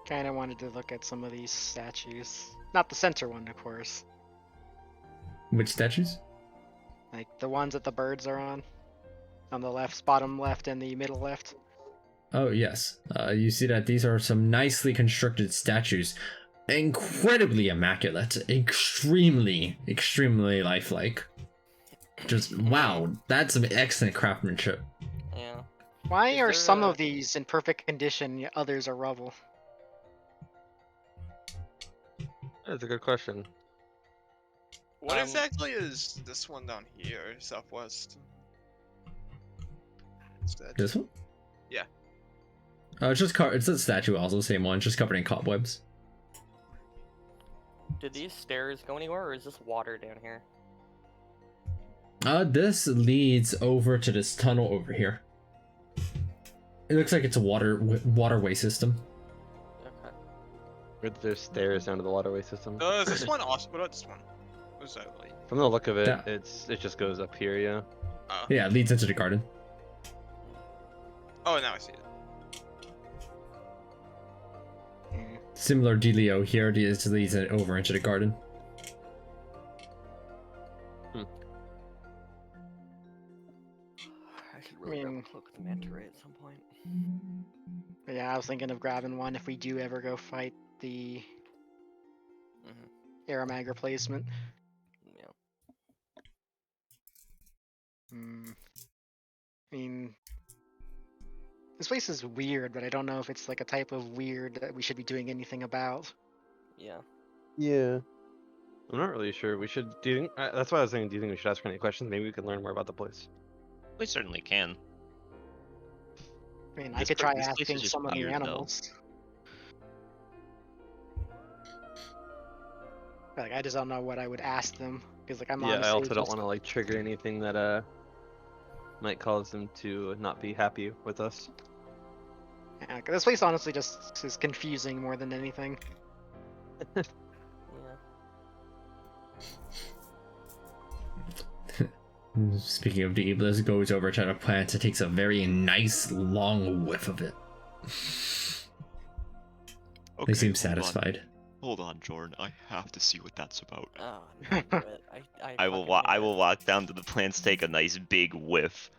Kinda wanted to look at some of these statues. Not the center one, of course. Which statues? Like the ones that the birds are on. On the left, bottom left, and the middle left. Oh, yes. You see that these are some nicely constructed statues. Incredibly immaculate. Extremely lifelike. Just, wow. That's some excellent craftsmanship. Yeah. Why Is are there some a- of these in perfect condition, yet others are rubble? That's a good question. What Um, exactly is this one down here, southwest? Instead. This one? Yeah. It's just it's a statue, also the same one, just covered in cobwebs. Did these stairs go anywhere, or is this water down here? This leads over to this tunnel over here. It looks like it's a waterway system. There's stairs down to the waterway system. Is this one awesome? What about this one? What is that like? From the look of it, That- it just goes up here, yeah. Yeah, it leads into the garden. Oh, now I see it. Similar dealio here, it leads it over into the garden. I should really grab a cloak of the manta ray at some point. But yeah, I was thinking of grabbing one if we do ever go fight the Aramag replacement. Yeah. I mean, this place is weird, but I don't know if it's like a type of weird that we should be doing anything about. Yeah. Yeah. I'm not really sure. We should. Do you think? That's why I was saying. Do you think we should ask her any questions? Maybe we can learn more about the place. We certainly can. I mean, I This could pla- try this place is asking just some of the weird, though. animals. Like, I just don't know what I would ask them because, like, I'm Yeah, I honestly also don't just- want to like trigger anything that might cause them to not be happy with us. Yeah, 'cause this place honestly just is confusing more than anything. Yeah. Speaking of the Iblis, goes over to the plant and takes a very nice long whiff of it. Okay, They seem hold on. satisfied. Hold on, Jordan. I have to see what that's about. Oh, no, do it. I will. fucking hate I it. will walk down to the plants, take a nice big whiff.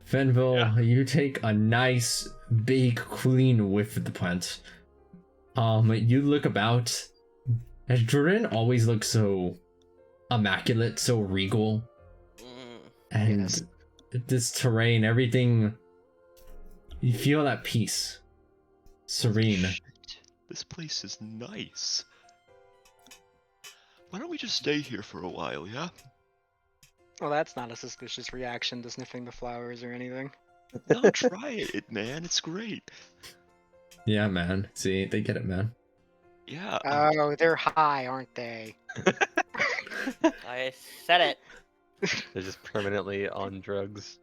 Fenville, you take a nice, big, clean whiff of the plant. You look about. As Jordan always looks so immaculate, so regal, and Yes. this terrain, everything. You feel at peace, serene. Shit, this place is nice. Why don't we just stay here for a while, yeah? Well, that's not a suspicious reaction to sniffing the flowers or anything. No, try it, man. It's great. Yeah, man. See, they get it, man. Yeah. Oh, they're high, aren't they? I said it. They're just permanently on drugs.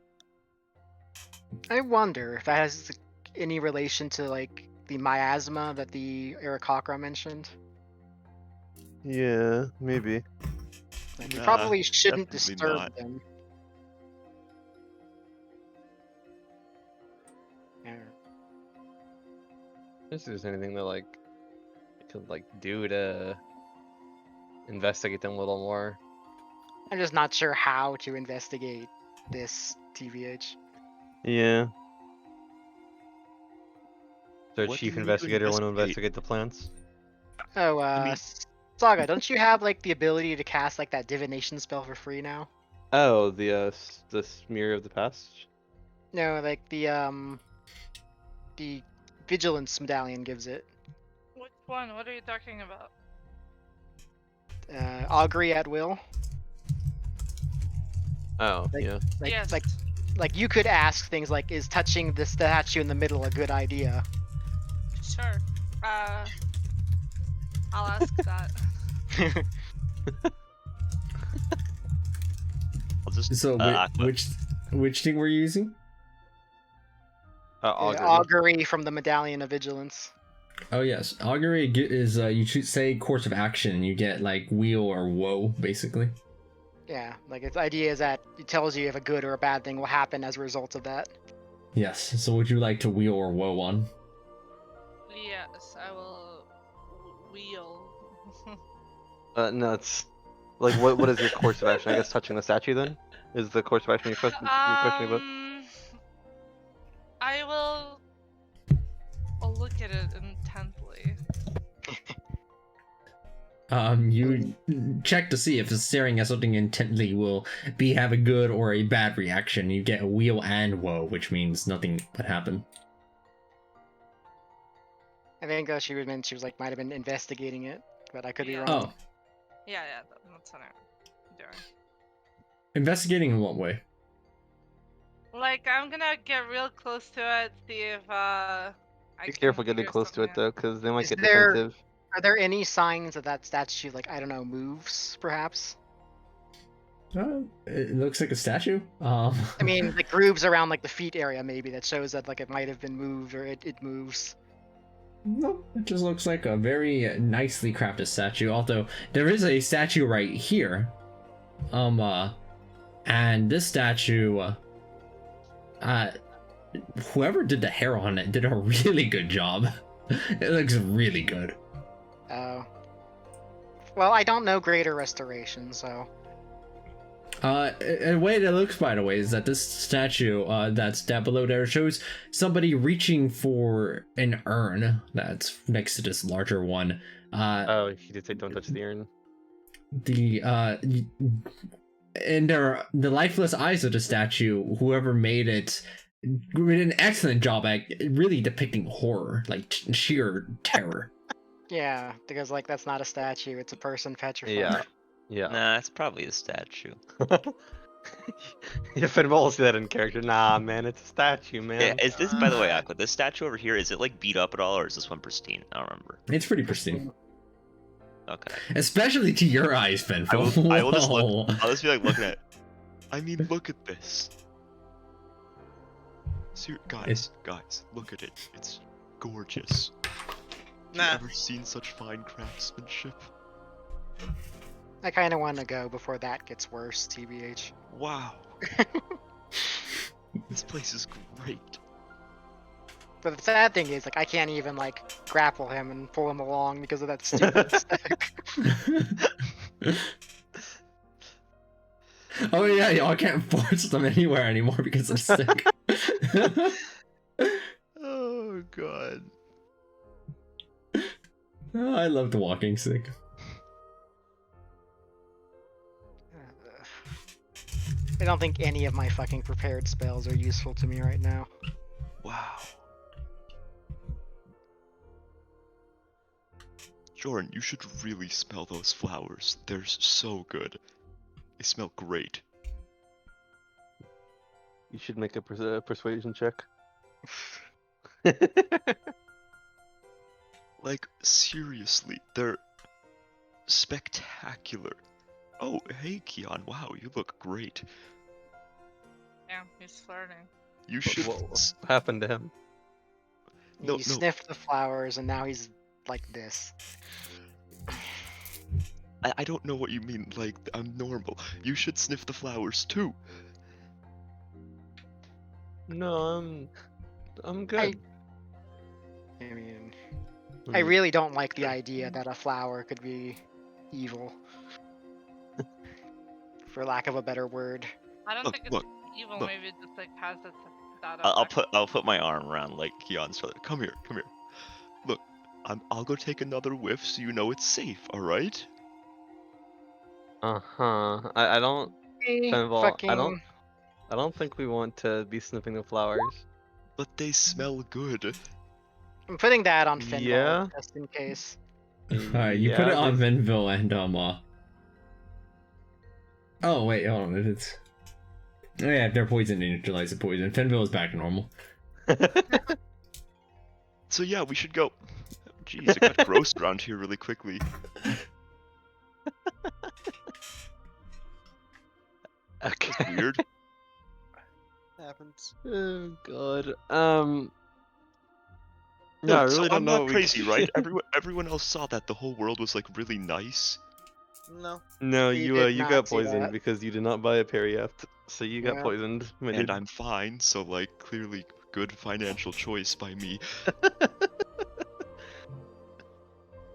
I wonder if that has any relation to like the miasma that the Aarakocra mentioned. Yeah, maybe. Like, we Nah, probably shouldn't definitely disturb not. them. Yeah. If there's anything that like we could like do to investigate them a little more. I'm just not sure how to investigate this TVH. Yeah. So What do chief you need to investigator want to investigate? investigate the plants? Oh, mean- Saga, don't you have like the ability to cast like that divination spell for free now? Oh, the smear of the past. No, like the vigilance medallion gives it. Which one? What are you talking about? Augury at will. Oh, Like- yeah. Like, Yes. like you could ask things like, is touching the statue in the middle a good idea? Sure. I'll ask that. I'll just. So, which thing were you using? Augury. Augury from the medallion of vigilance. Oh yes, augury is you should say course of action. You get like wheel or woe, basically. Yeah, like its idea is that it tells you if a good or a bad thing will happen as a result of that. Yes. So, would you like to wheel or woe on? Yes, I will wheel. No, it's like what is your course of action? I guess touching the statue then is the course of action you're questioning about. I will. I'll look at it intently. You check to see if staring at something intently will have a good or a bad reaction. You get a wheel and woe, which means nothing would happen. I think she was like might have been investigating it, but I could be Yeah. wrong. Oh, Yeah, that's what I'm doing. investigating in what way? Like, I'm gonna get real close to it, see if I Be can careful getting figure close to it something though, because they might Is get there- defensive. Are there any signs that that statue, like I don't know, moves perhaps? It looks like a statue. I mean, like grooves around like the feet area maybe that shows that like it might have been moved or it moves. No, it just looks like a very nicely crafted statue. Although there is a statue right here. And this statue, whoever did the hair on it did a really good job. It looks really good. Oh. Well, I don't know greater restoration, so. The way it looks, by the way, is that this statue that's down below there shows somebody reaching for an urn that's next to this larger one. Oh, he did say don't touch the urn. And the lifeless eyes of the statue, whoever made it did an excellent job at really depicting horror, like sheer terror. Yeah, because like that's not a statue, it's a person petrified. Yeah. Yeah. Nah, it's probably a statue. Yeah, Finn will see that in character. Nah, man, it's a statue, man. Yeah, is this, by the way, Aqua, this statue over here, is it like beat up at all, or is this one pristine? I don't remember. It's pretty pristine. Okay. Especially to your eyes, Ben. I will just look. I'll just be like looking at. I mean, look at this. Guys, look at it. It's gorgeous. Nah. Have you ever seen such fine craftsmanship? I kind of want to go before that gets worse, TBH. Wow. This place is great. But the sad thing is, like, I can't even like grapple him and pull him along because of that stupid stick. Oh yeah, y'all can't force them anywhere anymore because of stick. Oh god. Oh, I love the walking stick. I don't think any of my fucking prepared spells are useful to me right now. Wow. Jordan, you should really smell those flowers. They're so good. They smell great. You should make a persuasion check. Like, seriously, they're spectacular. Oh, hey, Keon. Wow, you look great. Yeah, he's flirting. You should. What happened to him? No, He no. sniffed the flowers and now he's like this. I don't know what you mean. Like, I'm normal. You should sniff the flowers too. No, I'm good. I mean, I really don't like the idea that a flower could be evil. For lack of a better word. I don't Look, think it's look, evil. look. Maybe it just like has its that I'll put my arm around like Keon's shoulder. Come here. Look, I'll go take another whiff so you know it's safe. All right? I don't. Fenval, Fucking... I don't think we want to be sniffing the flowers. But they smell good. I'm putting that on Finval, Yeah? just in case. Alright, you put it on Venville and Oh wait, hold on, it's. Oh yeah, if they're poisoned, they neutralize the poison. Fenville is back to normal. So yeah, we should go. Jeez, it got gross around here really quickly. Okay. That's weird. Happens. Oh god. No, I so really don't I'm know. not what we crazy, can- right? Everyone else saw that the whole world was like really nice. No. No, We you did you not got see poisoned that. because you did not buy a Periapt, so you got Yeah. poisoned. my And dude. I'm fine, so like clearly good financial choice by me.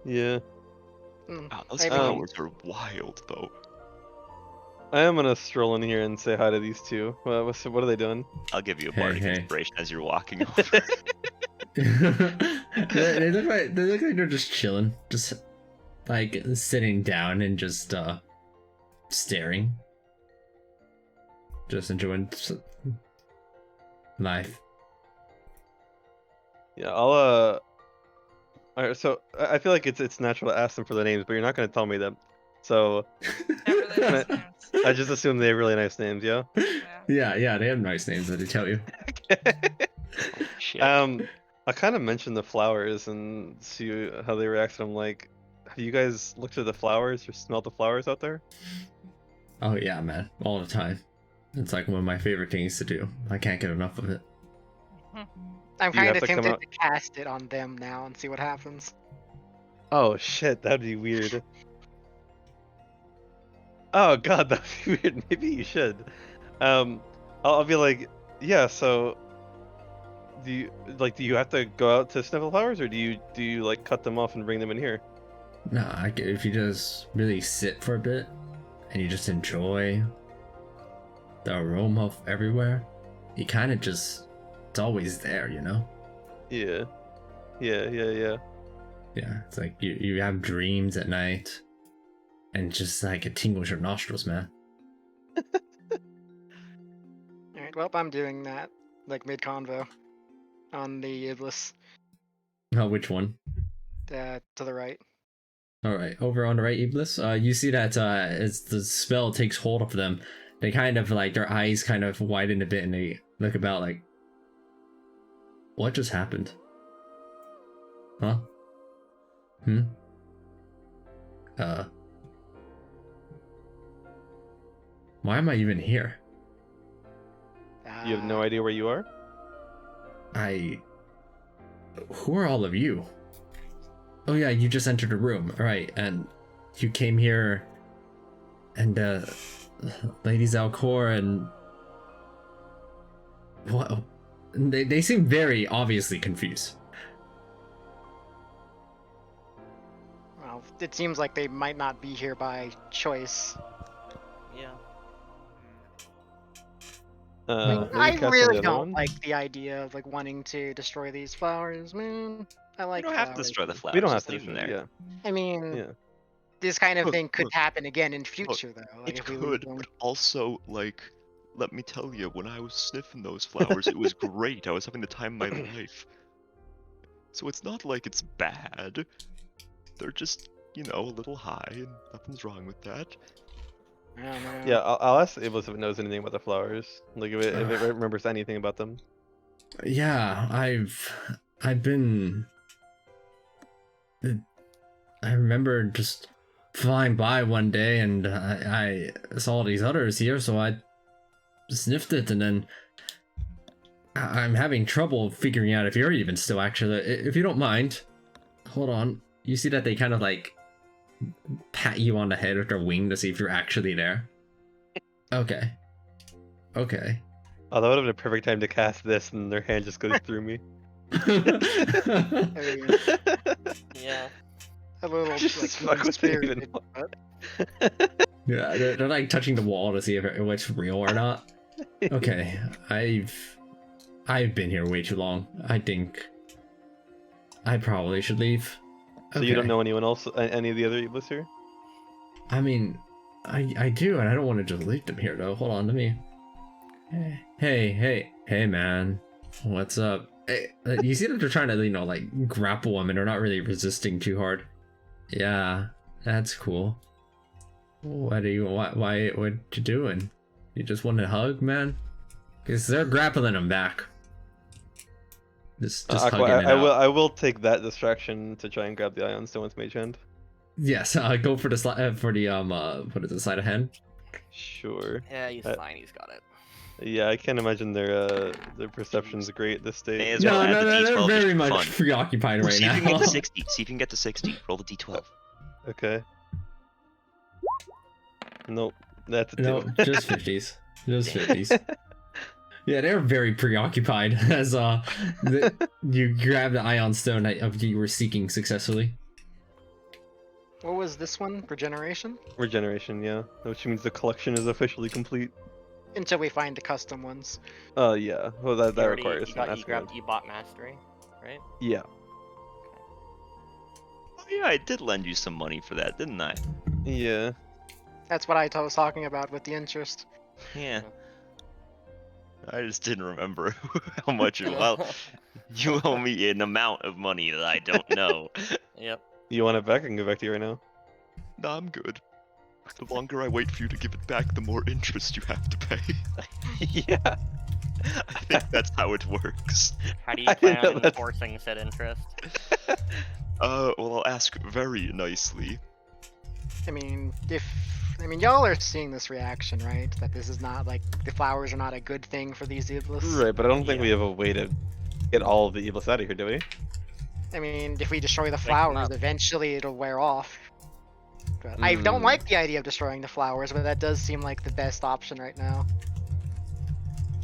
Yeah, Wow, those I mean- flowers are wild though. I am gonna stroll in here and say hi to these two. What are they doing? I'll give you a Hey, bardic hey. inspiration as you're walking over. they look like they're just chilling, just like sitting down and just staring, just enjoying life. Yeah, I'll Alright, so I feel like it's natural to ask them for their names, but you're not gonna tell me them. So They're really nice names. I just assume they have really nice names, yeah? Yeah, they have nice names that they tell you. Shit. I kind of mentioned the flowers and see how they react. I'm like, have you guys looked at the flowers or smelled the flowers out there? Oh yeah, man, all the time. It's like one of my favorite things to do. I can't get enough of it. I'm Do you kind have of to come tempted out- to cast it on them now and see what happens. Oh shit, that'd be weird. Oh god, that'd be weird. Maybe you should. I'll be like, yeah. So, do you have to go out to sniff the flowers, or do you like cut them off and bring them in here? Nah, if you just really sit for a bit and you just enjoy the aroma of everywhere, you kind of just, it's always there, you know? Yeah. Yeah, it's like you have dreams at night and just like it tingles your nostrils, man. Alright, well, I'm doing that, like mid-convo, on the Iblis, Oh, which one? to the right. All right, over on the right, Iblis. You see that as the spell takes hold of them, they kind of like their eyes kind of widen a bit and they look about like, what just happened? Huh? Why am I even here? You have no idea where you are? Who are all of you? Oh yeah, you just entered a room, right? And you came here, and Lady Zalcor and what? They seem very obviously confused. Well, it seems like they might not be here by choice. Yeah. Maybe I cast on really the other don't one? like the idea of like wanting to destroy these flowers, man. I You like don't have to flowers. destroy the flowers. We don't have just to leave them destroy there. it, I mean, Yeah. this kind of Look, thing could look. happen again in future, though. Like It if we could, leave them. but also, like, let me tell you, when I was sniffing those flowers, it was great. I was having the time of my life. So it's not like it's bad. They're just, you know, a little high, and nothing's wrong with that. I don't know. Yeah, I'll ask Iblis if it knows anything about the flowers. Like if it remembers anything about them. Yeah, I've been. I remember just flying by one day and I saw these others here, so I sniffed it, and then I'm having trouble figuring out if you're even still actually. If you don't mind, hold on. You see that they kind of like pat you on the head with their wing to see if you're actually there. Okay. Okay. Oh, that would have been a perfect time to cast this, and their hand just goes through me. I mean, Yeah. a little Just like fuck with it even spirited, more. but Yeah, they're like touching the wall to see if it's real or not. Okay, I've been here way too long. I think I probably should leave. So you don't know anyone else, any of the other Iblis here? I mean, I do, and I don't want to just leave them here though. Hold on, let me. Hey, man, what's up? Hey, you see that they're trying to, you know, like grapple them, and they're not really resisting too hard. Yeah, that's cool. What are you? Why? What you doing? You just want a hug, man? Because they're grappling them back. Just Aqua, hugging it out. I will take that distraction to try and grab the Ion Stone with Mage Hand. Yes, go for the what is it, sleight of hand? Sure. Yeah, he's fine. He's got it. Yeah, I can't imagine their perception's great at this May stage. as well add the They're D12 just very for much fun. preoccupied Ooh, right see if you can now. get to 60. See if you can get to 60. Roll the D12. Okay. Nope. That's a 2. No, just 50s. Just 50s. Yeah, they're very preoccupied as you grab the Ion Stone that you were seeking successfully. what was this one? Regeneration? Regeneration, yeah. Which means the collection is officially complete. Until we find the custom ones. Yeah. Well, that You already- requires you, an got, you estimate. grabbed. You bought mastery, right? Yeah. Oh yeah, I did lend you some money for that, didn't I? Yeah. That's what I was talking about with the interest. Yeah. I just didn't remember how much it was. You owe me an amount of money that I don't know. Yep. You want it back? I can go back to you right now. No, I'm good. The longer I wait for you to give it back, the more interest you have to pay. Yeah. I think that's how it works. How do you I plan know on that's- enforcing said interest? Well, I'll ask very nicely. I mean, if I mean, y'all are seeing this reaction, right? That this is not like the flowers are not a good thing for these Iblis. Right, but I don't think Yeah. we have a way to get all of the Iblis out of here, do we? I mean, if we destroy the them flowers, up. eventually it'll wear off. But I don't Hmm. like the idea of destroying the flowers, but that does seem like the best option right now.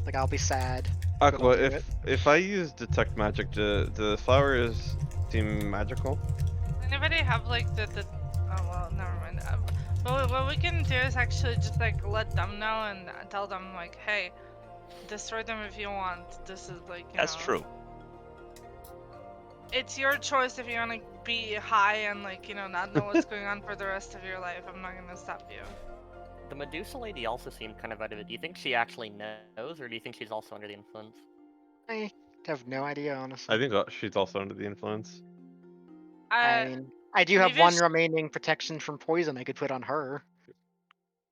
Like, I'll be sad. but I'll Aqua, do it. if I use detect magic, do the flowers seem magical? Anybody have like the oh well, never mind. But what we can do is actually just like let them know and tell them like, hey, destroy them if you want. This is like, you That's know, true. it's your choice if you want to be high and like, you know, not know what's going on for the rest of your life. I'm not gonna stop you. The Medusa lady also seemed kind of out of it. Do you think she actually knows, or do you think she's also under the influence? I have no idea, honestly. I think she's also under the influence. I mean, I do have maybe one she- remaining protection from poison I could put on her.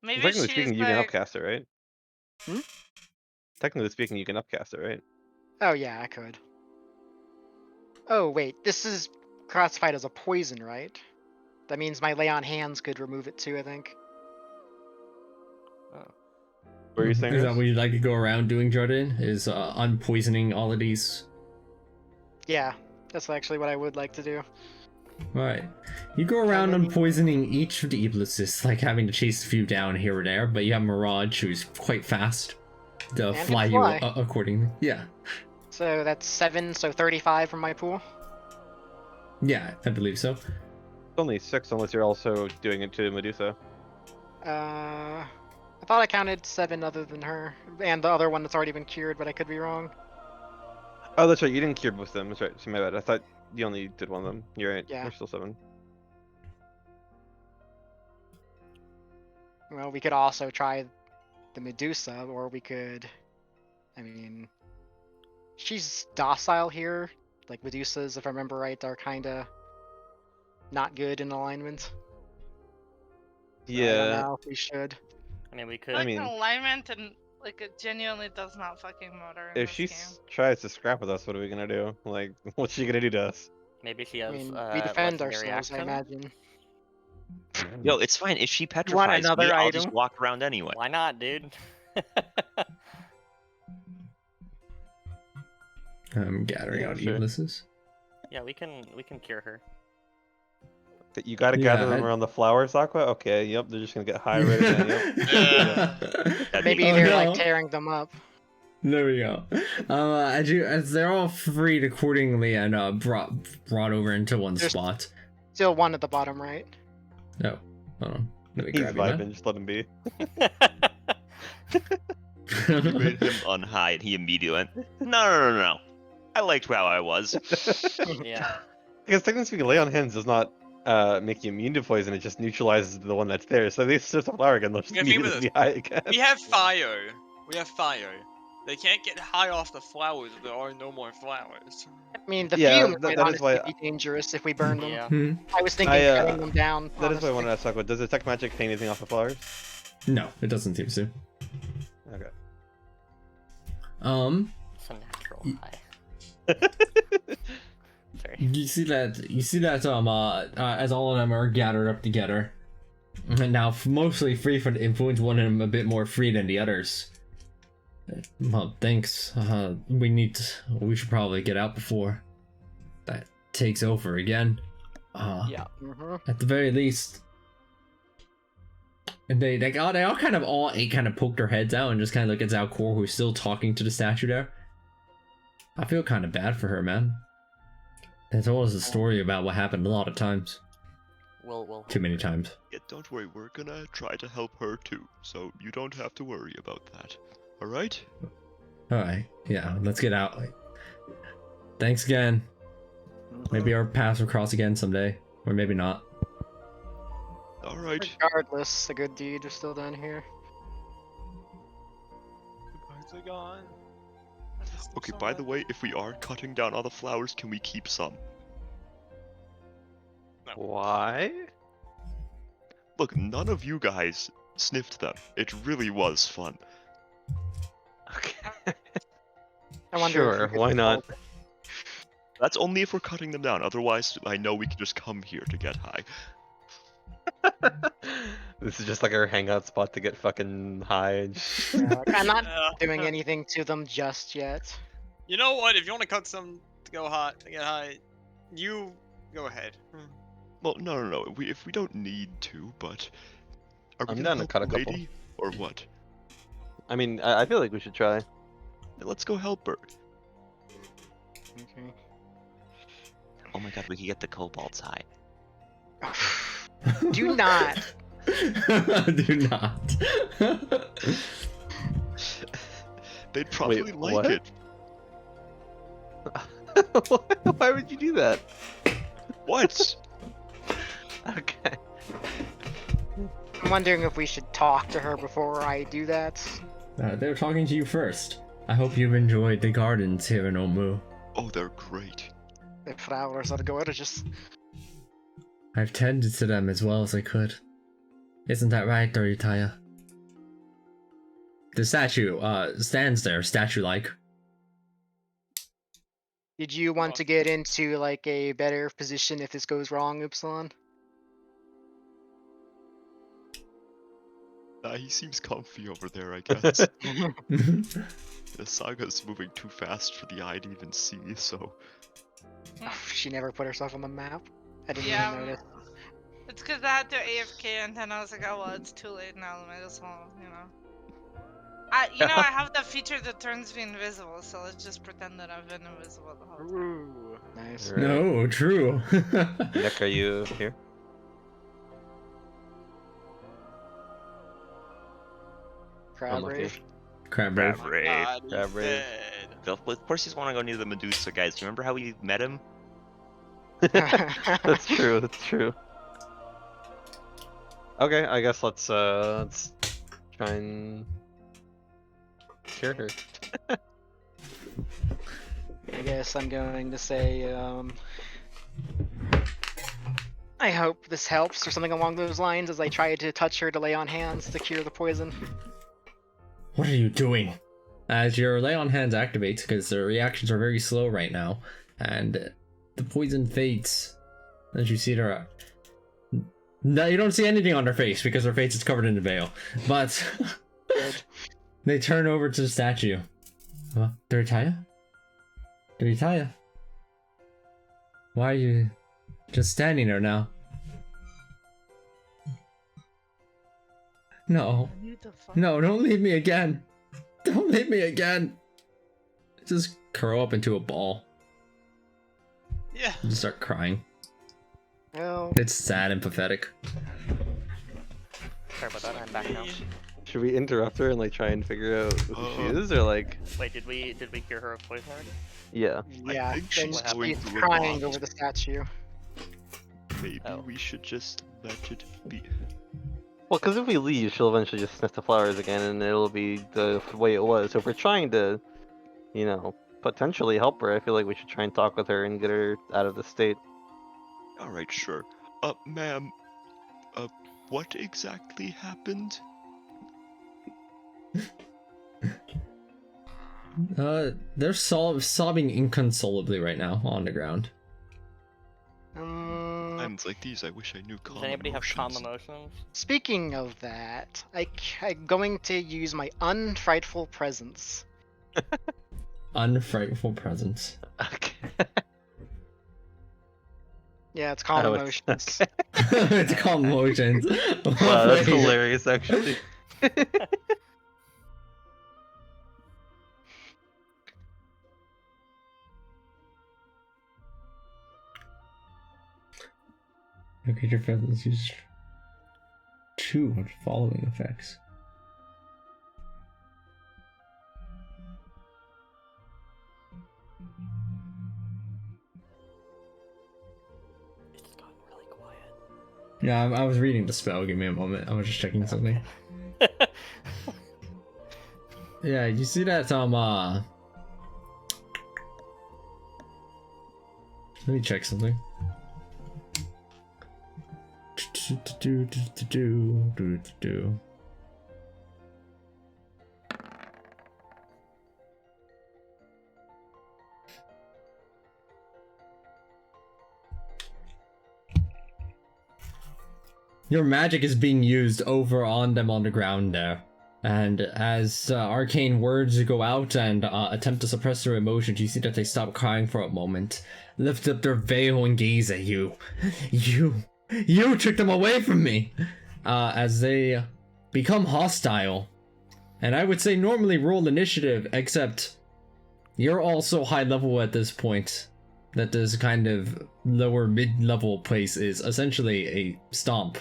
maybe Technically she's speaking, you can like, upcast it, right? Hmm? Technically speaking, you can upcast it, right? Oh yeah, I could. Oh wait, this is classified as a poison, right? That means my lay on hands could remove it too, I think. What are you saying? Is that Chris? what you'd like to go around doing, Jordan? Is unpoisoning all of these? Yeah, that's actually what I would like to do. Right. You go around I mean- unpoisoning each of the Iblises, like having to chase a few down here or there, but you have Mirage, who's quite fast to And can fly you fly. accordingly. Yeah. So that's 7, so 35 from my pool. Yeah, I believe so. It's only 6 unless you're also doing it to Medusa. I thought I counted 7 other than her, and the other one that's already been cured, but I could be wrong. Oh, that's right. You didn't cure both of them. That's right. So my bad. I thought you only did one of them. You're right. Yeah. There's still 7. Well, we could also try the Medusa, or we could... I mean... She's docile here. Like, Medusas, if I remember right, are kinda... not good in alignment. So I don't Yeah. know if we should. I mean, we could. like mean- alignment and like it genuinely does not fucking matter in If this she game. tries to scrap with us, what are we gonna do? Like, what's she gonna do to us? Maybe she I has. mean, we defend legendary ourselves, I action? imagine. Yo, it's fine. If she petrifies me, another I'll just item? walk around anyway. Why not, dude? I'm gathering Yeah, out sure. Iblises. Yeah, we can cure her. That you gotta Yeah, gather them I- around the flowers, Aqua? Okay, yep, they're just gonna get high right again, yep. That'd Maybe be- Oh, they're no. like tearing them up. There we go. As they're all freed accordingly and brought over into one There's- spot. Still one at the bottom right. No, hold on. Let me He's grab you vibing, just let him be. You that. made him unhide, and he immediately went, no. I liked how I was. Yeah. Because technically speaking, lay on hands does not make you immune to poison, it just neutralizes the one that's there. So they just a flower again, they'll just Yeah, think about immediately be high again. We have fire. We have fire. They can't get high off the flowers if there are no more flowers. I mean, the Yeah, fumes that- might that is honestly why- be dangerous if we burn them. Yeah. Hmm. I was thinking cutting them down. That is why I honestly. wanted to ask Aqua, does detect magic take anything off the flowers? No, it doesn't seem to. Okay. It's a natural high. Sorry. You see that as all of them are gathered up together, and now mostly free from the influence, one of them a bit more free than the others. Well, thanks. We should probably get out before that takes over again. Yeah. Mhm. At the very least. And they all kind of poke their heads out and just kind of look at Zalcor, who's still talking to the statue there. I feel kind of bad for her, man. They told us a story about what happened a lot of times. We'll Too many times. Yeah, don't worry, we're gonna try to help her too, so you don't have to worry about that. Alright? Alright, yeah, let's get out. Thanks again. Maybe our paths will cross again someday. Or maybe not. Alright. Regardless, a good deed is still done here. The birds are gone. Okay, by the way, if we are cutting down all the flowers, can we keep some? Why? Look, none of you guys sniffed them. It really was fun. Okay. I wonder if Sure, you could why not? That's only if we're cutting them down, otherwise I know we can just come here to get high. This is just like our hangout spot to get fucking high. And Yeah, like, I'm not Yeah. doing anything to them just yet. You know what? If you want to cook some to get high, you go ahead. Well, no. If we don't need to, but are we I'm gonna down to help cut a the couple. lady or what? I mean, I feel like we should try. Let's go help her. Okay. Oh my god, we could get the kobolds high. Do not. Do not. They'd probably like what? it. Why would you do that? What? Okay. I'm wondering if we should talk to her before I do that. They're talking to you first. I hope you've enjoyed the gardens here in Omu. Oh, they're great. The flowers are gorgeous. I've tended to them as well as I could. Isn't that right, Doritaya? The statue, stands there, statue-like. Did you want to get into like a better position if this goes wrong, Upsilon? He seems comfy over there, I guess. The saga's moving too fast for the eye to even see, so... Oh, she never put herself on the map. I didn't Yeah, even notice. It's because I had to AFK and then I was like, oh well, it's too late now. I just want, I have the feature that turns me invisible, so let's just pretend that I've been invisible the whole time. Ooh, nice. Right. No, true. Nick, are you here? Crab lucky. rave. Crab brave. Brave. God, he's Crab rave. dead. Of course, he's want to go near the Medusa guys. Do you remember how we met him? That's true. That's true. Okay, I guess let's try and cure her. I guess I'm going to say, I hope this helps or something along those lines as I try to touch her to lay on hands to cure the poison. What are you doing? As your lay on hands activates, because the reactions are very slow right now, and the poison fades as you see her. No, you don't see anything on her face because her face is covered in the veil. But they turn over to the statue. Doritaya? Doritaya? Why are you just standing there now? No. I need to find No, don't leave me again. Don't leave me again. Just curl up into a ball Yeah. and start crying. Well, It's sad and pathetic. Sorry about that, I'm back now. Should we interrupt her and like try and figure out who she Uh, is, or like? Wait, did we cure her of poison already? Yeah. yeah, think then she's going she's through a crying lot. over the statue. Maybe Oh. we should just let it be. Well, because if we leave, she'll eventually just sniff the flowers again, and it'll be the way it was. So if we're trying to, potentially help her, I feel like we should try and talk with her and get her out of the state. Alright, sure. Ma'am, what exactly happened? They're sobbing inconsolably right now on the ground. Times like these, I wish I knew calm Does anybody have calm emotions. emotions? Speaking of that, I'm going to use my unfrightful presence. Unfrightful presence. Okay. Yeah, it's calm Oh, it's- emotions. It's called emotions. Wow, that's hilarious, actually. Okay, your presence use 2 of the following effects. It's just gotten really quiet. Yeah, I was reading the spell. Give me a moment. I was just checking something. Yeah, you see that, let me check something. Your magic is being used over on them on the ground there. And as arcane words go out and attempt to suppress their emotions, you see that they stop crying for a moment, lift up their veil and gaze at you. You took them away from me! As they become hostile. And I would say normally roll initiative, except you're all so high level at this point that this kind of lower mid-level place is essentially a stomp.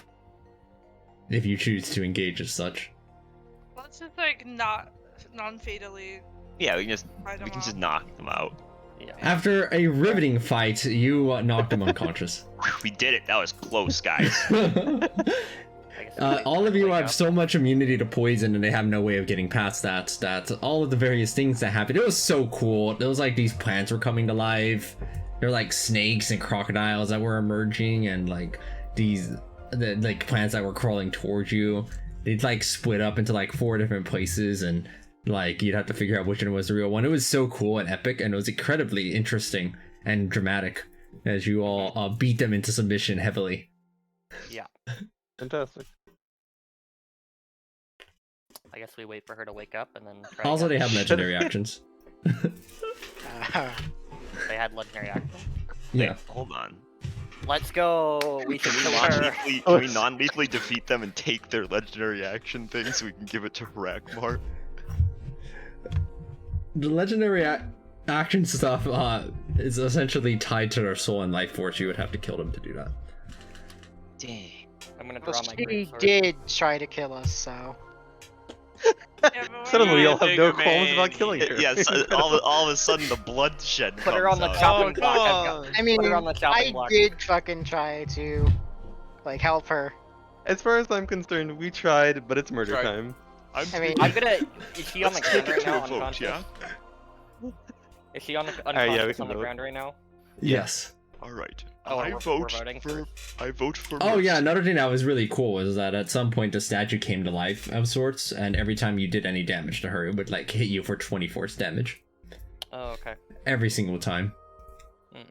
If you choose to engage as such. Let's just like not non-fatally. Yeah, we can fight them just off. knock them out. Yeah. After a riveting fight, you knocked him unconscious. We did it. That was close, guys. I guess it's All of wake you have up. so much immunity to poison, and they have no way of getting past that all of the various things that happened, it was so cool. It was like these plants were coming to life. There were like snakes and crocodiles that were emerging, and like like plants that were crawling towards you. They'd like split up into like 4 different places, and like you'd have to figure out which one was the real one. It was so cool and epic, and it was incredibly interesting and dramatic as you all beat them into submission heavily. Yeah. Fantastic. I guess we wait for her to wake up and then try Also, they again. have legendary actions. They had legendary action. Yeah. Hold on. Let's go. We should kill her. Can we non-lethally defeat them and take their legendary action thing so we can give it to Harakmar? The legendary action stuff is essentially tied to their soul and life force. You would have to kill them to do that. Dang. I'm gonna Well, draw my she great sword. did try to kill us, so. Yeah, but Suddenly we all have no Bigger qualms about man. killing her. Yes, all of a sudden the bloodshed Put her on comes the out. chopping Oh, block. come I've on. got. I mean, Put her on the chopping I block. did fucking try to, like, help her. As far as I'm concerned, we tried, but it's murder Tried. time. I mean, I'm gonna. Is she on the Let's ground take right it to now? a vote, Unconscious? yeah? Is she on the yeah, we unconscious can on the vote. ground right now? Yes. All right. Oh, I we're vote voting for. I vote for. Oh yeah, Mercy. another thing that was really cool was that at some point the statue came to life of sorts, and every time you did any damage to her, it would like hit you for 20 force damage. Oh, okay. Every single time. Hmm.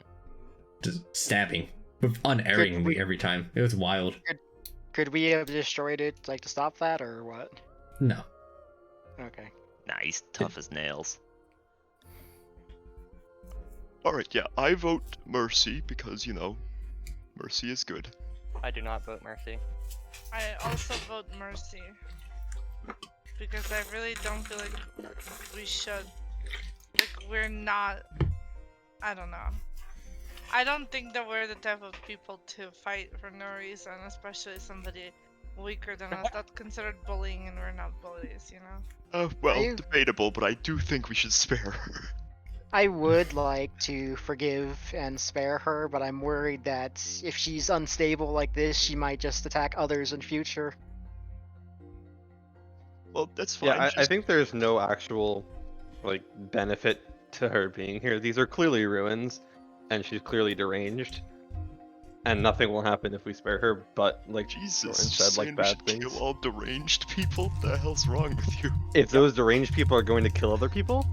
Just stabbing. Unerringly we- every time. It was wild. could we have destroyed it, like, to stop that, or what? No. Okay. Nah, he's tough as nails. All right. Yeah, I vote Mercy because Mercy is good. I do not vote Mercy. I also vote Mercy. Because I really don't feel like we should. Like, we're not. I don't know. I don't think that we're the type of people to fight for no reason, especially somebody weaker than us. That's considered bullying, and we're not bullies, you know? Well, I- debatable, but I do think we should spare her. I would like to forgive and spare her, but I'm worried that if she's unstable like this, she might just attack others in future. Well, that's fine. Yeah, I just- think there's no actual like benefit to her being here. These are clearly ruins, and she's clearly deranged, and nothing will happen if we spare her. But like Jesus, Jordan just said, like saying we bad should things. kill all deranged people? What the hell's wrong with you? If those deranged people are going to kill other people,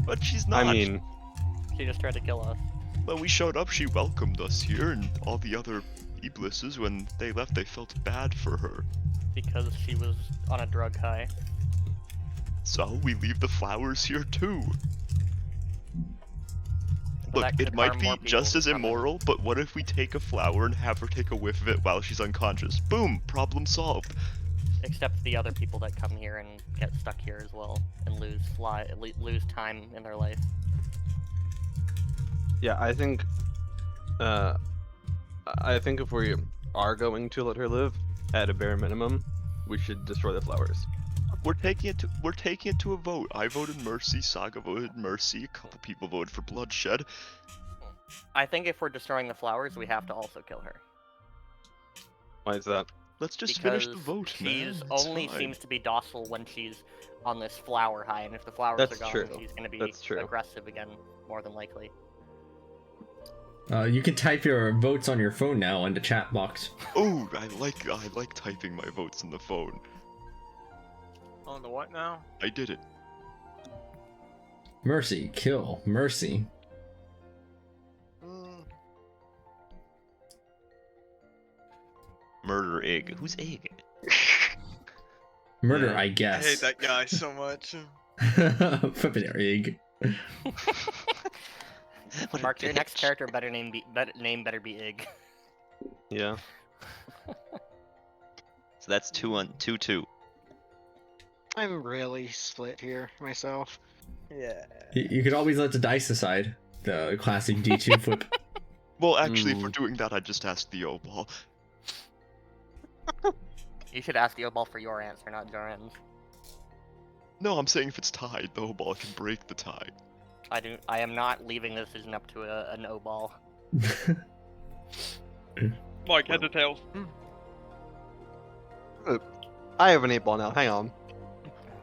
But she's not. I mean, She just tried to kill us. When we showed up, she welcomed us here, and all the other Iblisses, when they left, they felt bad for her. Because she was on a drug high. So we leave the flowers here too. But Look, that could it might harm be more people just as from it. immoral, but what if we take a flower and have her take a whiff of it while she's unconscious? Boom! Problem solved. Except the other people that come here and get stuck here as well and lose time in their life. yeah, I think if we are going to let her live, at a bare minimum, we should destroy the flowers. We're taking it to a vote. I voted Mercy, Saga voted Mercy, a couple people voted for Bloodshed. I think if we're destroying the flowers, we have to also kill her. Why is that? Let's just Because finish the vote, she's man. It's only fine. seems to be docile when she's on this flower high, and if the flowers That's are gone, true. she's going to be That's true. aggressive again, more than likely. You can type your votes on your phone now in the chat box. Oh, I like typing my votes on the phone. On the what now? I did it. Mercy, kill, Mercy. murder Ig. Who's Ig? Murder, Yeah. I I guess. hate that guy so much. Flipping egg. What a Mark, your next bitch. character better better be Ig. Yeah. So that's 2-2. I'm really split here myself. Yeah. You could always let the dice decide. The classic D2 flip. Well, actually, if we're doing that, I just asked the O-Ball. You should ask the O-Ball for your answer, not Joran's. No, I'm saying if it's tied, the O-Ball can break the tie. I am not leaving the decision up to an O-Ball. Mike, head to tails. I have an 8-ball now. Hang on.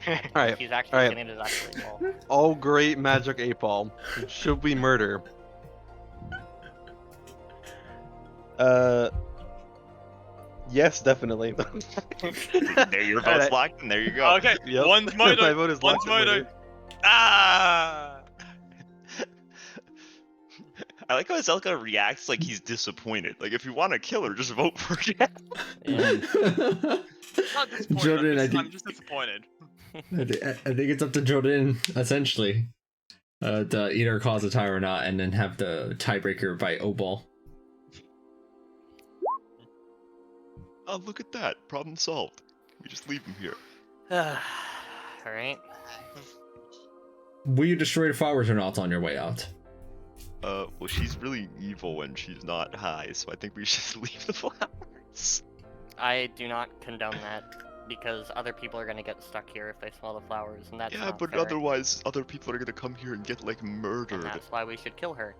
Alright. He's actually alright. getting his actual ball. Oh, great magic 8-ball. Should we murder? Yes, definitely. There, your vote's Alright. locked, and there you go. Okay, Yep. one's My murder. vote is One's locked at murder. Ah! I like how Zelka reacts like he's disappointed. Like, if you want to kill her, just vote for it. Not disappointed. Jordan, I'm just disappointed. I think it's up to Jordan, essentially, to either cause a tie or not, and then have the tiebreaker by O-Ball. Oh, look at that. Problem solved. We just leave him here. Alright. Will you destroy the flowers or not on your way out? Well, she's really evil when she's not high, so I think we should just leave the flowers. I do not condone that, because other people are gonna get stuck here if they smell the flowers, and that's Yeah, not but fair. otherwise, other people are gonna come here and get, like, And murdered. that's why we should kill her.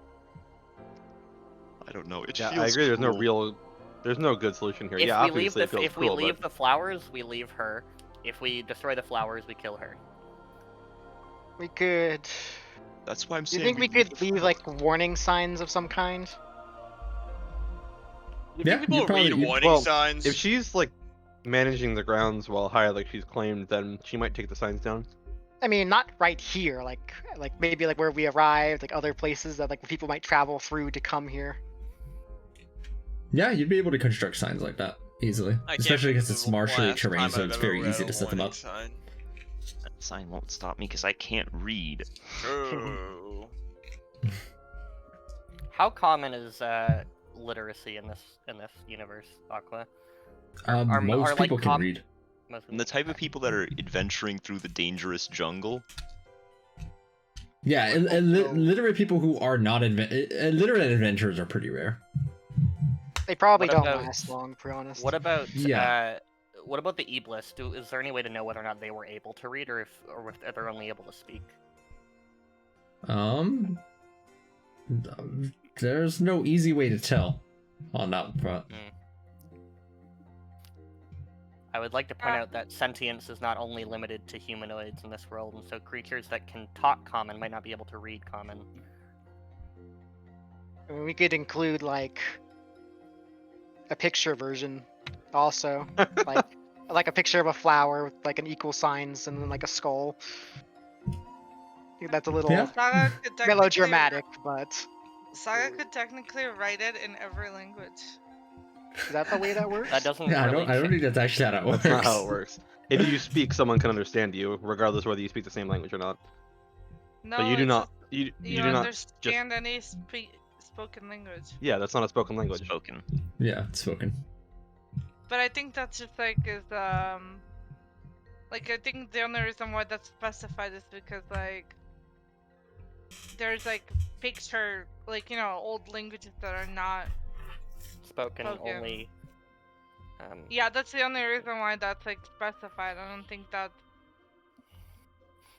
I don't know. It Yeah, feels I agree. There's no cruel. there's no good solution here. If Yeah, we leave obviously the it feels if we cruel, leave but the flowers, we leave her. If we destroy the flowers, we kill her. We could. That's why I'm Do you saying think we leave could the leave flowers. like warning signs of some kind? You Yeah, think people you probably- read you- warning well, signs? if she's like managing the grounds while high, like she's claimed, then she might take the signs down. I mean, not right here. Like maybe like where we arrived, like other places that like people might travel through to come here. Yeah, you'd be able to construct signs like that easily, I can't especially think because of it's the marshy last terrain, time so I've it's ever very read easy a to set them warning up. sign. That sign won't stop me because I can't read. Oh. How common is literacy in this universe, Aqua? Most like, people can read. Most And the people- type of people that are adventuring through the dangerous jungle. Yeah, and literate people who are not literate adventurers are pretty rare. They probably What don't about- last long, to be honest. What about Yeah. what about the Iblis? Is there any way to know whether or not they were able to read, or if they're only able to speak? There's no easy way to tell on that front. I would like to point out that sentience is not only limited to humanoids in this world, and so creatures that can talk common might not be able to read common. I mean, we could include like a picture version, also, like a picture of a flower with like an equal signs and then like a skull. I think that's a little Yeah. Saga could technically- melodramatic, but Saga could technically write it in every language. is that the way that works? That doesn't. Yeah, really I don't think that's actually how that works. That's not how it works. If you speak, someone can understand you, regardless whether you speak the same language or not. No, But you do it's not. just You you do not. understand any spoken language. Yeah, that's not a spoken language. Spoken. Yeah, it's spoken. But I think that's just like like I think the only reason why that's specified is because like there's like picture like old languages that are not spoken spoken. only. Yeah, that's the only reason why that's like specified. I don't think that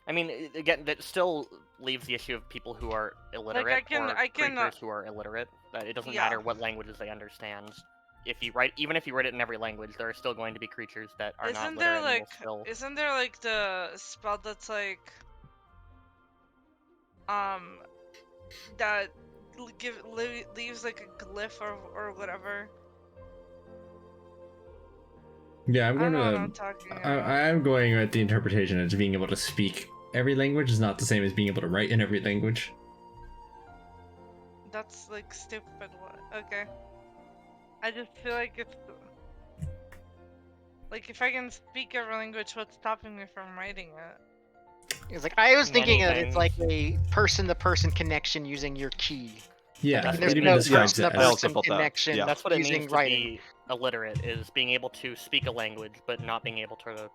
I mean, again, that still leaves the issue of people who are illiterate or I can, creatures who are illiterate. That it doesn't Yeah. matter what languages they understand. Even if you write it in every language, there are still going to be creatures that are not isn't literate there and will like still. isn't there like the spell that's like that leaves like a glyph or whatever. Yeah, I'm I don't going know what to. I'm talking about. I'm going with the interpretation as being able to speak every language is not the same as being able to write in every language. That's like stupid. What? Okay. I just feel like it's Like, if I can speak every language, what's stopping me from writing it? It's like I was thinking that it's things. like a person-to-person connection using your key. Yeah, That's it There's what it even no means. describes it I as. also person-to-person felt that. connection Yeah. That's what it using means to writing. be illiterate, is being able to speak a language but not being able to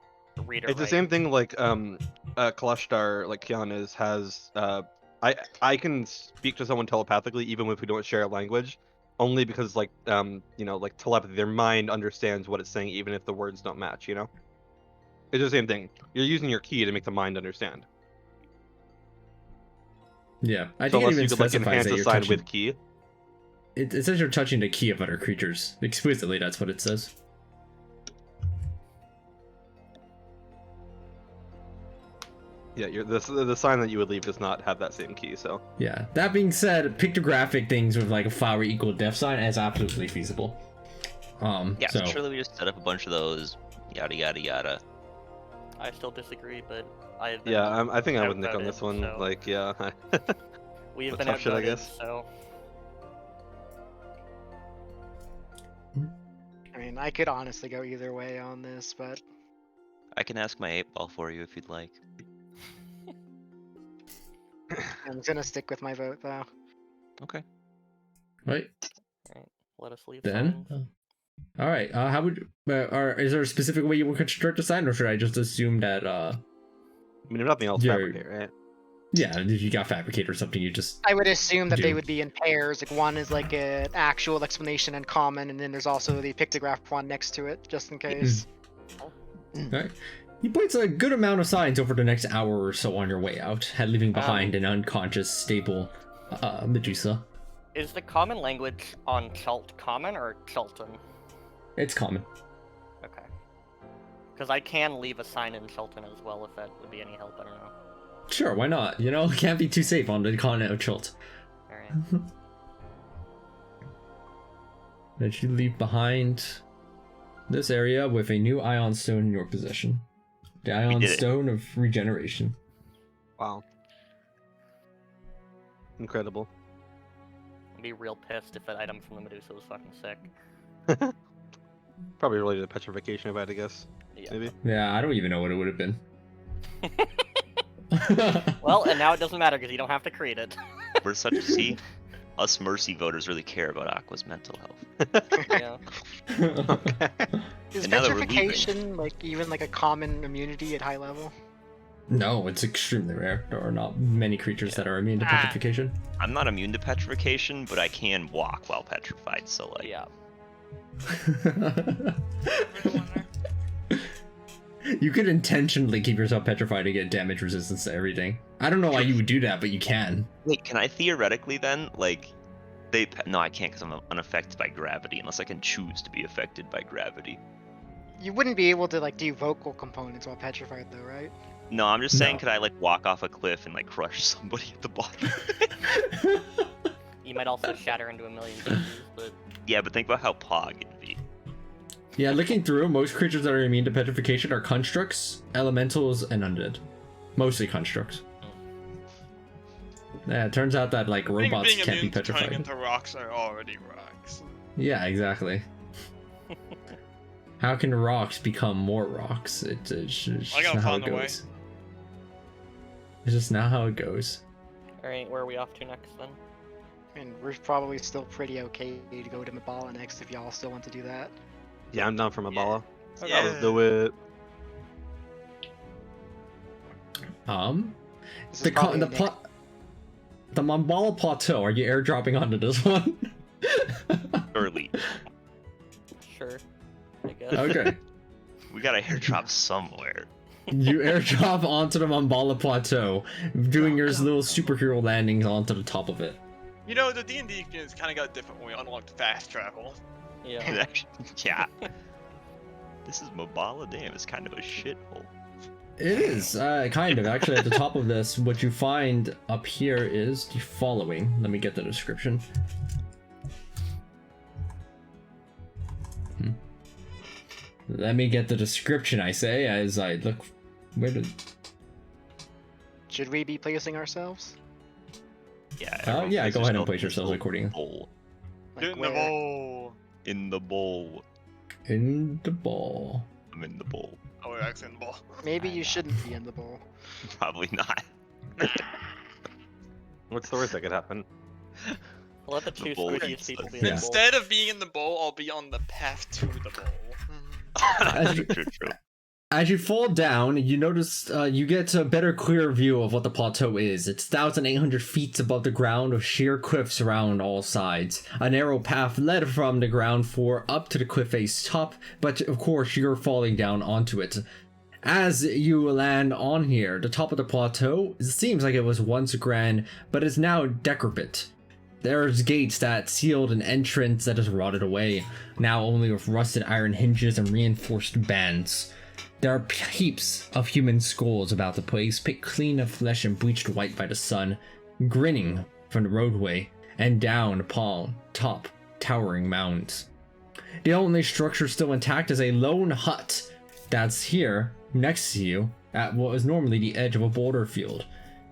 read or It's the write. same thing like Kalashtar, like Kian has I can speak to someone telepathically even if we don't share a language, only because like like telepathy, their mind understands what it's saying even if the words don't match, you know? It's the same thing. You're using your key to make the mind understand. Yeah, I So think it unless even you could like specifies enhance that a you're sign touching. with key. It says you're touching the key of other creatures. Explicitly, that's what it says. Yeah, the sign that you would leave does not have that same key, so Yeah. That being said, pictographic things with like a flower equal death sign is absolutely feasible. Yeah, So surely we just set up a bunch of those, yada yada yada. I still disagree, but I have been yeah, I think I'm with Nick on outvoted, this one. so Like, yeah, we have that's been tough shit, I outvoted, guess. so I mean, I could honestly go either way on this, but I can ask my 8-ball for you if you'd like. I'm gonna stick with my vote though. Okay. right let us leave. then. signs. All right. How would is there a specific way you would construct a sign, or should I just assume that I mean, if nothing else, Yeah. fabricate, right? yeah, if you got fabricate or something, you just I would assume that they Do. would be in pairs. Like one is like an actual explanation in common, and then there's also the pictograph one next to it, just in case. Alright. He points a good amount of signs over the next hour or so on your way out, leaving behind an unconscious, stable Medusa. Is the common language on Chult common or Chultan? It's common. Okay. Because I can leave a sign in Chultan as well if that would be any help. I don't know. Sure, why not? You know, can't be too safe on the continent of Chult. All right. That you leave behind this area with a new Ion Stone in your possession. The Ion did it. Stone of Regeneration. Wow. Incredible. I'd be real pissed if that item from the Medusa was fucking sick. Probably related to petrification, if I had to guess. Yeah. Maybe. Yeah, I don't even know what it would have been. Well, and now it doesn't matter because you don't have to create it. We're such see, us mercy voters really care about Aqua's mental health. Yeah. Is And now that we're leaving- petrification like even like a common immunity at high level? No, it's extremely rare. There are not many creatures that are immune to petrification. I'm not immune to petrification, but I can walk while petrified, so like Yeah. You could intentionally keep yourself petrified to get damage resistance to everything. I don't know why you would do that, but you can. Wait, can I theoretically then, like, no, I can't because I'm unaffected by gravity unless I can choose to be affected by gravity. You wouldn't be able to like do vocal components while petrified though, right? No, I'm just saying, No. could I like walk off a cliff and like crush somebody at the bottom? You might also shatter into a million pieces, but Yeah, but think about how pog it'd be. Yeah, looking through, most creatures that are immune to petrification are constructs, elementals, and undead. Mostly constructs. Yeah, it turns out that like robots being can't be immune to turning petrified. into rocks are already rocks. Yeah, exactly. How can rocks become more rocks? It's just I gotta not how it find a way. goes. It's just not how it goes. alright, where are we off to next then? And we're probably still pretty okay to go to Mambala next if y'all still want to do that. Yeah, I'm down for Mambala. Yeah. Let's do it. This is The probably the a Nick- the Mambala Plateau. Are you airdropping onto this one? Early. Sure. I guess. Okay. We gotta airdrop somewhere. You airdrop onto the Mambala Plateau, doing your little superhero landings onto the top of it. You know, the D&D games kind of got different when we unlocked fast travel. Yeah. Actually, yeah. This is Mambala. Damn, it's kind of a shithole. It is, kind of. Actually, at the top of this, what you find up here is the following. Let me get the description. Let me get the description, I say, as I look... Where did... Should we be placing ourselves? Yeah. Oh, everyone yeah, places go ahead and themselves place yourselves in the accordingly. bowl. Get in the where? bowl. In the bowl. In the ball. I'm in the bowl. Oh, we're actually in the ball. Maybe I you know. shouldn't be in the bowl. Probably not. What's the worst that could happen? Let the two bowl squishiest eats people the- be in the bowl. Instead of being in the bowl, I'll be on the path to the bowl. True, true, true. As you fall down, you notice you get a better, clearer view of what the plateau is. It's 1,800 feet above the ground with sheer cliffs around all sides. A narrow path led from the ground floor up to the cliff face top, but of course you're falling down onto it. As you land on here, the top of the plateau seems like it was once grand, but is now decrepit. There's gates that sealed an entrance that is rotted away, now only with rusted iron hinges and reinforced bands. There are heaps of human skulls about the place, picked clean of flesh and bleached white by the sun, grinning from the roadway and down upon top towering mounds. The only structure still intact is a lone hut that's here next to you at what is normally the edge of a boulder field.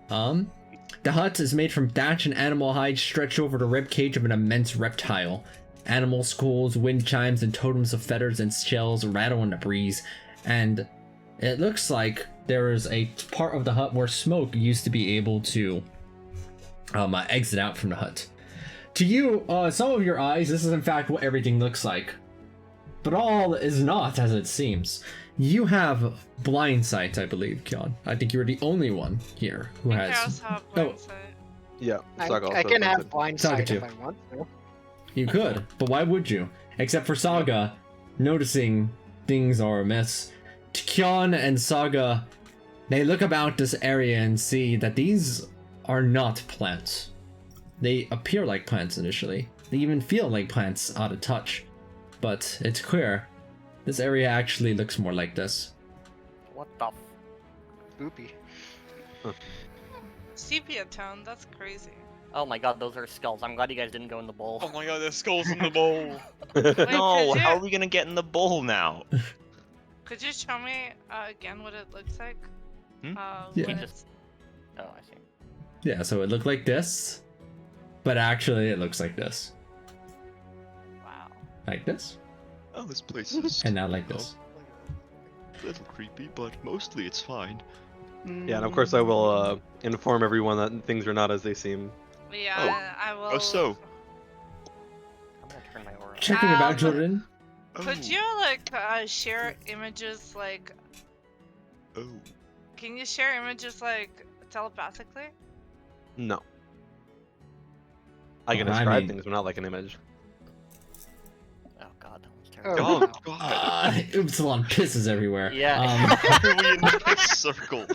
The hut is made from thatch and animal hide stretched over the ribcage of an immense reptile. Animal skulls, wind chimes, and totems of feathers and shells rattle in the breeze, and it looks like there is a part of the hut where smoke used to be able to exit out from the hut. To you, some of your eyes, this is in fact what everything looks like. But all is not as it seems. You have blind sight, I believe, Kyon. I think you're the only one here who I has. also have blind sight. Yeah, Saga also I can has have blind Saga sight too. if I want to. You could, but why would you? Except for Saga, noticing things are amiss. Kyon and Saga, they look about this area and see that these are not plants. They appear like plants initially. They even feel like plants out of touch. But it's clear, this area actually looks more like this. What the f- Boopy. Sepia tone, that's crazy. Oh my god, those are skulls. I'm glad you guys didn't go in the bowl. Oh my god, there's skulls in the bowl. Wait, No, could how you- are we gonna get in the bowl now? Could you show me again what it looks like? Hmm? Yeah. When Just- it's... Oh, I see. Yeah, so it looked like this, but actually it looks like this. Wow. Like this, Oh, this place is and now like this. a little creepy, but mostly it's fine. Yeah, and of course I will inform everyone that things are not as they seem. Yeah, I will. Oh, so. I'm gonna turn my aura on. Checking about Jordan. Could Oh, you like share images like? Oh, Can you share images like telepathically? No. I can Well, I describe mean- things, but not like an image. Oh god, that was Oh, terrible. oh God! Upsilon pisses everywhere. Yeah. Why are we in this circle?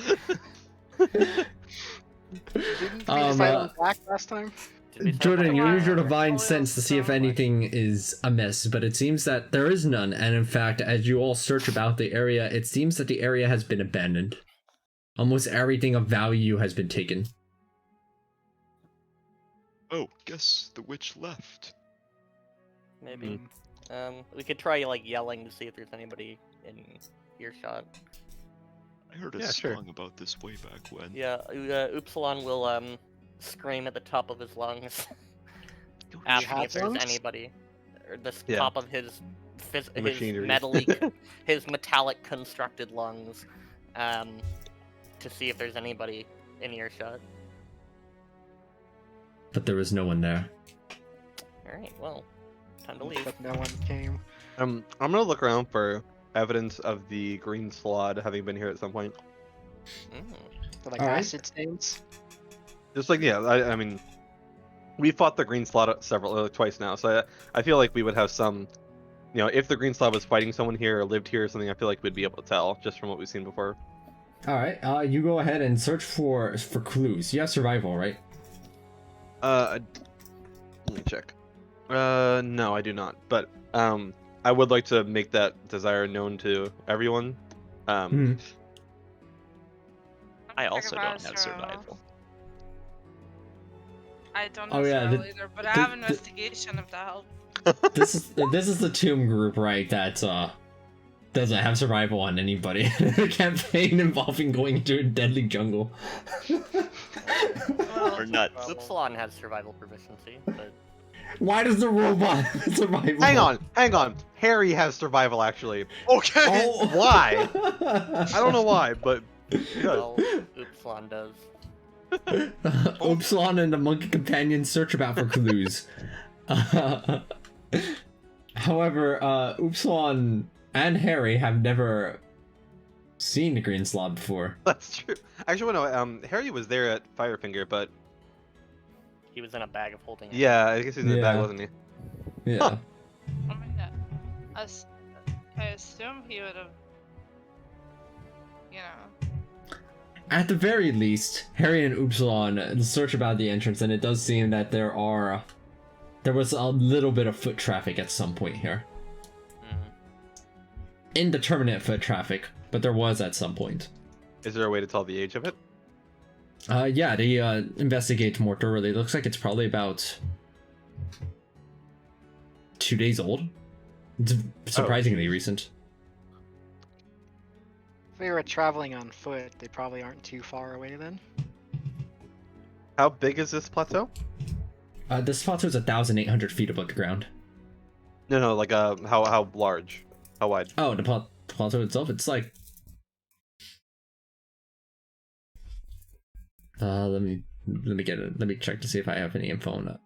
Didn't we Um, decide on black last time? Did we say Jordan, about you the use your wire? divine Oh, sense to see if so much. anything is amiss, but it seems that there is none, and in fact, as you all search about the area, it seems that the area has been abandoned. Almost everything of value has been taken. Oh, guess the witch left. Maybe. We could try like yelling to see if there's anybody in earshot. I heard a Yeah, sure. song about this way back when. Yeah, Upsilon will scream at the top of his lungs, asking have if there's lungs? anybody, or the Yeah. top of his his Machinery. his metallic constructed lungs, to see if there's anybody in earshot. But there was no one there. All right, well, time to leave. But no one came. I'm gonna look around for evidence of the green slod having been here at some point. Mm. For like Alright. acid stains. Just like I mean, we fought the green slot twice now, so I feel like we would have some, you know, if the green slot was fighting someone here or lived here or something, I feel like we'd be able to tell just from what we've seen before. All right, you go ahead and search for clues. You have survival, right? Let me check. No, I do not. But I would like to make that desire known to everyone. Hmm. I Check also if don't have have survival. I don't Oh, know yeah, survival either, but I the- have the- investigation if that helps. This is the tomb group, right? That doesn't have survival on anybody. A campaign involving going into a deadly jungle. Or nuts. Upsilon has survival proficiency, but Why does the robot have survival? Hang on. Harry has survival actually. Okay. Oh. Why? I don't know why, but he does. Well, Oopsilon does. Upsilon and the monkey companion search about for clues. However, Upsilon and Harry have never seen the green slob before. That's true. Actually, no. Harry was there at Firefinger, but He was in a bag of holding. yeah, I guess he was in the bag, Yeah. wasn't he? Yeah. I mean, I assume he would have, you know. At the very least, Harry and Upsilon search about the entrance, and it does seem that there was a little bit of foot traffic at some point here. Indeterminate foot traffic, but there was at some point. Is there a way to tell the age of it? Yeah, they investigate more thoroughly. It looks like it's probably about 2 days old. It's surprisingly recent. If we were traveling on foot, they probably aren't too far away then. How big is this plateau? This plateau is 1,800 feet above the ground. No, like how large? How wide? Oh, the plateau itself, it's like... let me get it. Let me check to see if I have any info on that.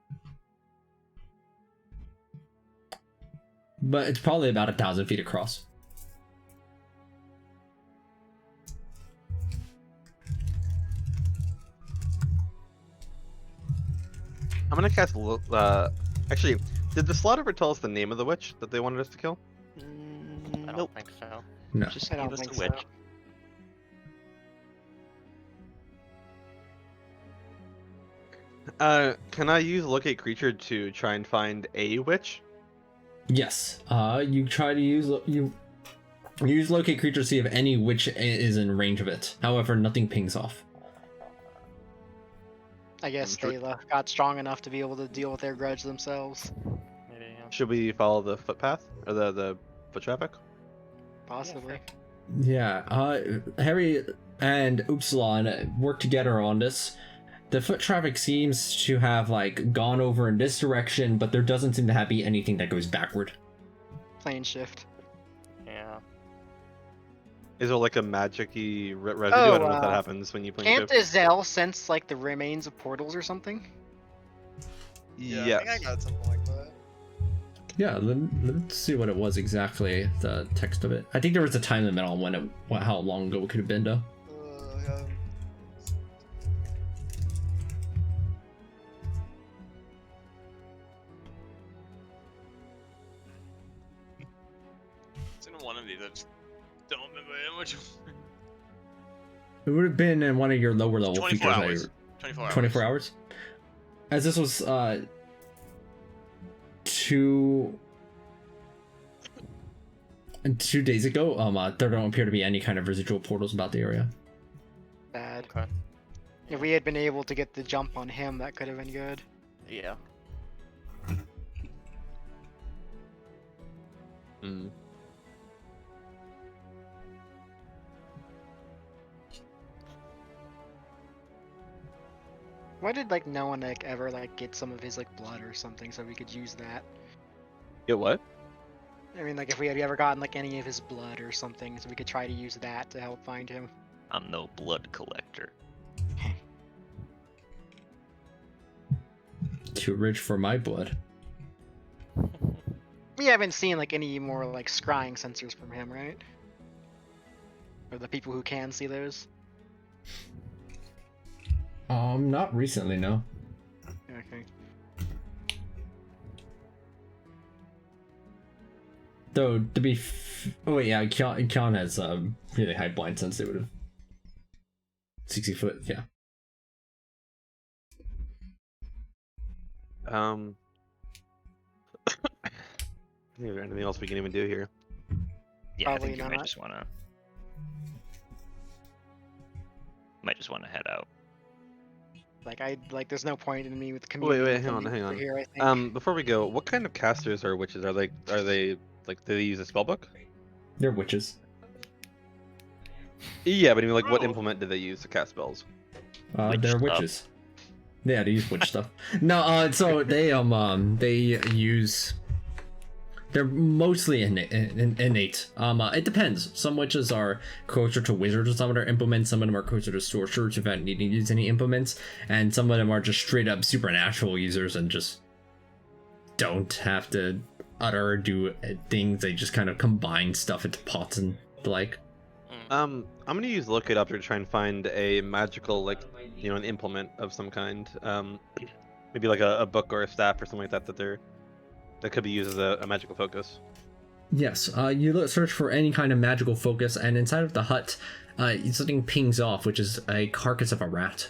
But it's probably about 1,000 feet across. I'm gonna cast. Actually, did the slot ever tell us the name of the witch that they wanted us to kill? I don't Nope. think so. No. Just I don't give us think the so. witch. Can I use locate creature to try and find a witch? Yes. You try to use locate creature to see if any witch is in range of it. However, nothing pings off. I guess I'm sure- they got strong enough to be able to deal with their grudge themselves. Maybe. Yeah. Should we follow the footpath or the foot traffic? Possibly. Yeah. Harry and Upsilon work together on this. The foot traffic seems to have like gone over in this direction, but there doesn't seem to have be anything that goes backward. Plane shift. Yeah. Is there like a magic-y residue? I don't know if that happens when you play Can't shift. Azelle sense like the remains of portals or something? Yeah, I Yes. think I got something like that. Yeah, let's see what it was exactly, the text of it. I think there was a time limit on how long ago it could have been, though. Yeah. It's in one of these. I just don't remember how much. It would have been in one of your lower level 24 features. hours. 24 hours. 24 hours? As this was, 2 days ago, there don't appear to be any kind of residual portals about the area. Bad. Okay. If we had been able to get the jump on him, that could have been good. Yeah. Mm. Why did like no one like ever like get some of his like blood or something so we could use that? Get what? I mean, like if we had ever gotten like any of his blood or something, so we could try to use that to help find him. I'm no blood collector. Too rich for my blood. We haven't seen like any more like scrying sensors from him, right? Or the people who can see those. Not recently, no. Okay. Though, to be oh wait, yeah, Kion has really high blind sense. They would have 60 foot, yeah. Is there anything else we can even do here? Yeah, I Probably think you might not. just wanna head out. Like there's no point in me with Wait, community. hang on, coming hang over on. Here, I think. Before we go, what kind of casters are witches? Are they like do they use a spellbook? They're witches. Yeah, but I mean, like, what Oh. implement do they use to cast spells? They're Witched up. witches. Yeah, they use witch stuff. No, so they use. They're mostly innate. It depends. Some witches are closer to wizards, or some of them are implements. Some of them are closer to sorcerers without needing to use any implements, and some of them are just straight up supernatural users and just don't have to utter or do things. They just kind of combine stuff into pots and the like. I'm gonna use look it up to try and find a magical, like, an implement of some kind. Maybe like a book or a staff or something like that could be used as a magical focus. Yes, you search for any kind of magical focus, and inside of the hut, something pings off, which is a carcass of a rat.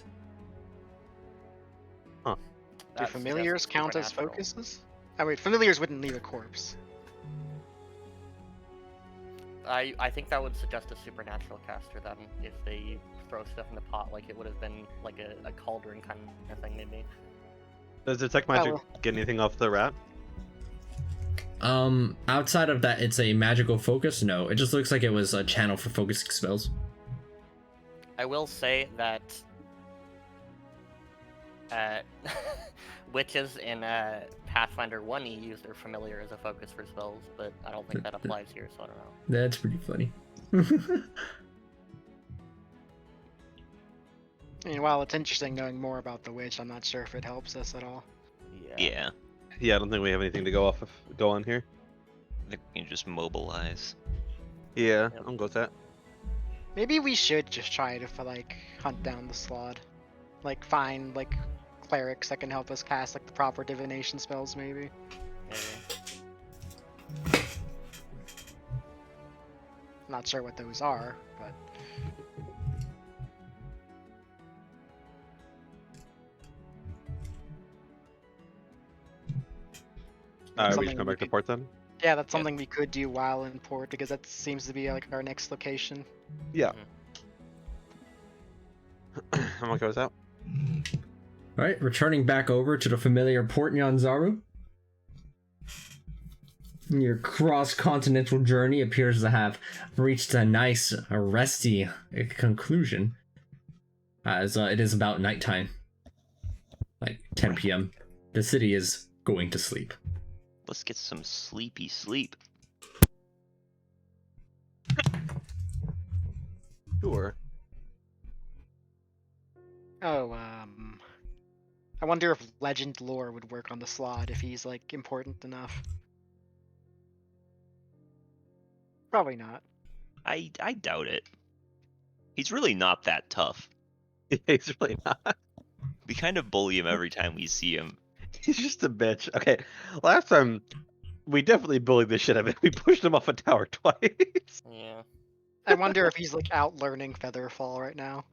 Do That familiars suggests count as supernatural. focuses? Oh wait, familiars wouldn't leave a corpse. I think that would suggest a supernatural caster then, if they throw stuff in the pot, like it would have been like a cauldron kind of thing, maybe. Does detect magic well. get anything off the rat? Outside of that, it's a magical focus. No, it just looks like it was a channel for focusing spells. I will say that witches in Pathfinder 1e use their familiar as a focus for spells, but I don't think that applies here, so I don't know. That's pretty funny. And while it's interesting knowing more about the witch, I'm not sure if it helps us at all. Yeah. Yeah, I don't think we have anything to go on here. I think we can just mobilize. Yeah, Yep. I'll go with that. Maybe we should just try to hunt down the slod. Like find clerics that can help us cast the proper divination spells maybe. Maybe. Not sure what those are, but We something should come we back to could- port then? yeah, that's Yeah. something we could do while in port because that seems to be our next location. Yeah. I'm okay with that. Alright, returning back over to the familiar Port Nyanzaru. Your cross-continental journey appears to have reached a nice, resty conclusion, as it is about nighttime. Like 10 p.m. The city is going to sleep. Let's get some sleepy sleep. Sure. Oh, I wonder if legend lore would work on the slot if he's important enough. Probably not. I doubt it. He's really not that tough. He's really not. We kind of bully him every time we see him. He's just a bitch. Okay, last time we definitely bullied the shit out of him. We pushed him off a tower twice. Yeah. I wonder if he's out learning Featherfall right now.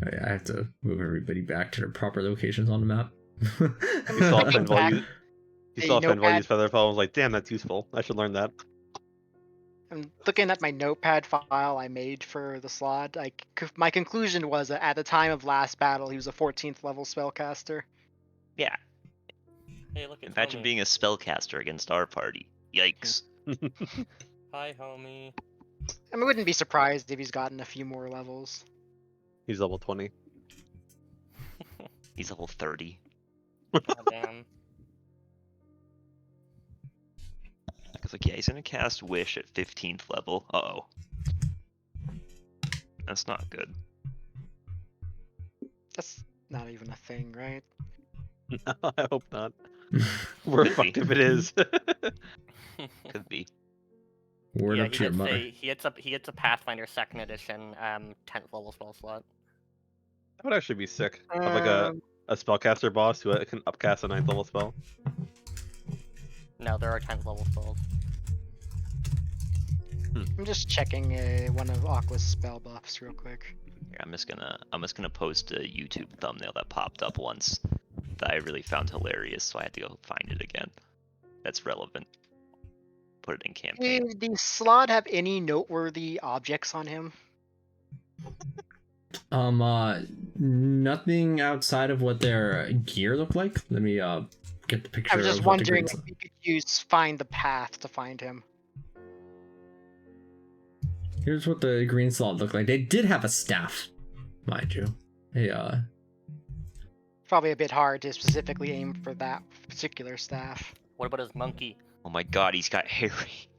Alright, I have to move everybody back to their proper locations on the map. You saw Fenval use, Hey, you saw Fenval notepad. use Featherfall. I was like, damn, that's useful. I should learn that. I'm looking at my notepad file I made for the slot. My conclusion was that at the time of last battle, he was a 14th level spellcaster. Yeah. Hey, look at Imagine homie. being a spellcaster against our party. Yikes. Hi, homie. I wouldn't be surprised if he's gotten a few more levels. He's level 20. He's level 30. Goddamn. I was like, yeah, he's gonna cast Wish at 15th level. Uh-oh. That's not good. That's not even a thing, right? No, I hope not. We're Could fucked be. if it is. Could be. Word Yeah, up to your mother. he gets a Pathfinder 2nd edition 10th level spell slot. That would actually be sick. Have like a spellcaster boss who can upcast a 9th level spell. No, there are 10th level spells. I'm just checking one of Aqua's spell buffs real quick. Here, I'm just gonna post a YouTube thumbnail that popped up once that I really found hilarious, so I had to go find it again. That's relevant. Put it in campaign. Did the slot have any noteworthy objects on him? Nothing outside of what their gear looked like. Let me get the picture. I was just of what the wondering greats- if we could use find the path to find him. Here's what the green slot looked like. They did have a staff, mind you. Probably a bit hard to specifically aim for that particular staff. What about his monkey? Oh my god, he's got Harry.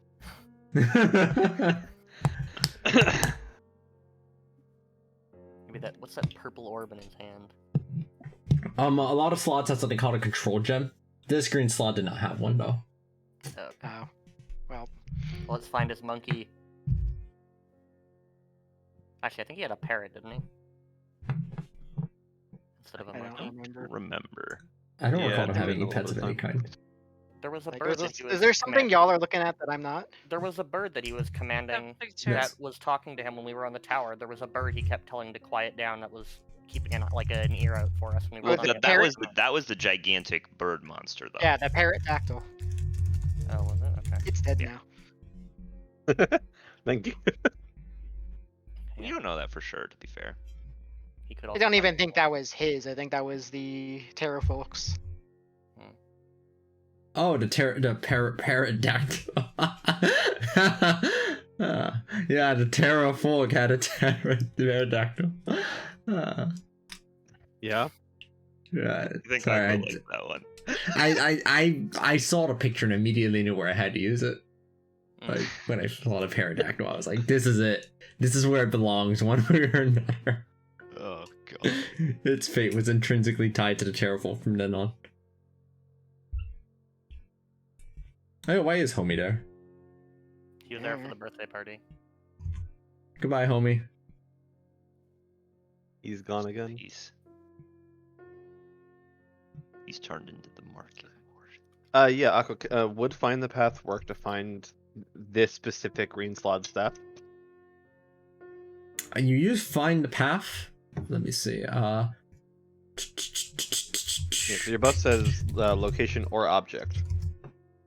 Maybe that. What's that purple orb in his hand? A lot of slots have something called a control gem. This green slot did not have one though. Oh, Oh, well, let's find his monkey. Actually, I think he had a parrot, didn't he? Instead of a I monkey. don't remember. Remember. I don't Yeah, recall I them think having we any pets of know all any the kind. There was a Like, bird that he was is there something command- y'all are looking at that I'm not? There was a bird that he was commanding pictures. that was talking to him when we were on the tower. There was a bird he kept telling to quiet down that was keeping an ear out for us when we were Well, on the the parrot- That was the gigantic bird monster though. Yeah, the parrot dactyl. Oh, was it? Okay. It's dead Yeah. now. Thank you. You don't know that for sure, to be fair. He could I also don't find even it. think that was his. I think that was the Terra folks. Oh, the pterodactyl. Yeah, the Terra folk had a pterodactyl. Yeah. Yeah, I think sorry, I like that one. I saw the picture and immediately knew where I had to use it. Mm. Like when I saw the pterodactyl, I was like, "This is it. This is where it belongs, one way or another." Oh god. Its fate was intrinsically tied to the Terrafolk from then on. Oh, why is homie there? He was there for the birthday party. Goodbye, homie. He's gone again. He's turned into the market. Yeah, Aqua, would find the path work to find this specific green slot staff? You use find the path. Let me see. Yeah, so your buff says location or object.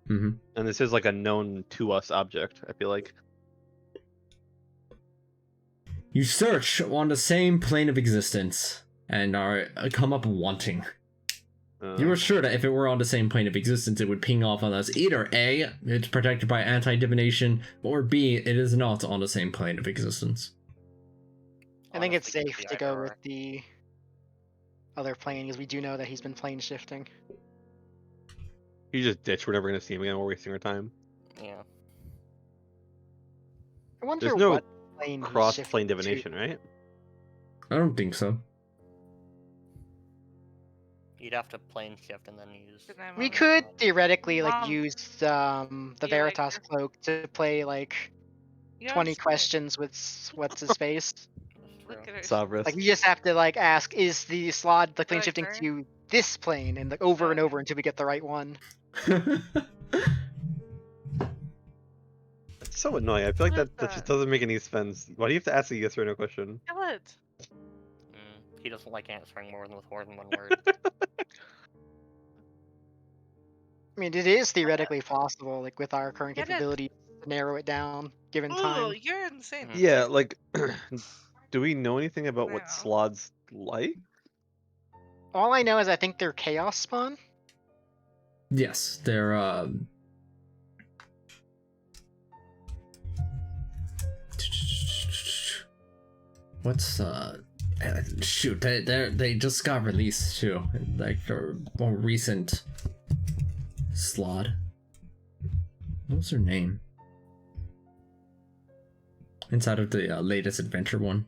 Mhm. And this is like a known to us object, I feel like. You search on the same plane of existence and are come up wanting. You were sure that if it were on the same plane of existence, it would ping off on us. Either A, it's protected by anti-divination, or B, it is not on the same plane of existence. I think it's Honestly, could safe be to either go or. with the other plane because we do know that he's been plane shifting. You just ditch. We're never gonna see him again. We're wasting our time. Yeah. I wonder There's no what plane he's Cross shifting plane to. divination, right? I don't think so. You'd have to plane shift and then use. Good night, We Mom. could theoretically like Mom. use the You like Veritas this? cloak to play like You don't 20 have to- questions with what's his face. Look at her. Savras. Like we just have to like ask, is the slot the plane like shifting her? to this plane and like over and Okay. over until we get the right one. It's so annoying. I feel like What is that just that? doesn't make any sense. Why do you have to ask a yes or no question? Kill it. He doesn't like answering more than one word. I mean, it is theoretically possible, like with our current Get it. capability, to narrow it down given Oh, time. you're insane. Mhm. Yeah, like, do we know anything about what Wow. slots like? All I know is I think they're chaos spawn. Yes, they're what's shoot, they just got released too, like a more recent slot. What was her name? Inside of the latest adventure one.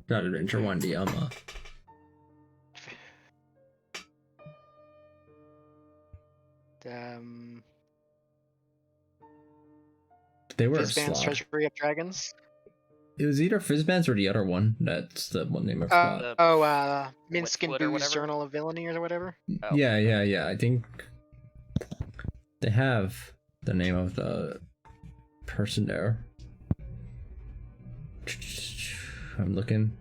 Not adventure one, the they were a Fizban's slot. Treasury of Dragons. It was either Fizzbands or the other one. That's the one name I forgot. Minsk and Witchwood or Boo's whatever? Journal of Villainy or whatever. Oh. Yeah. I think they have the name of the person there. I'm looking.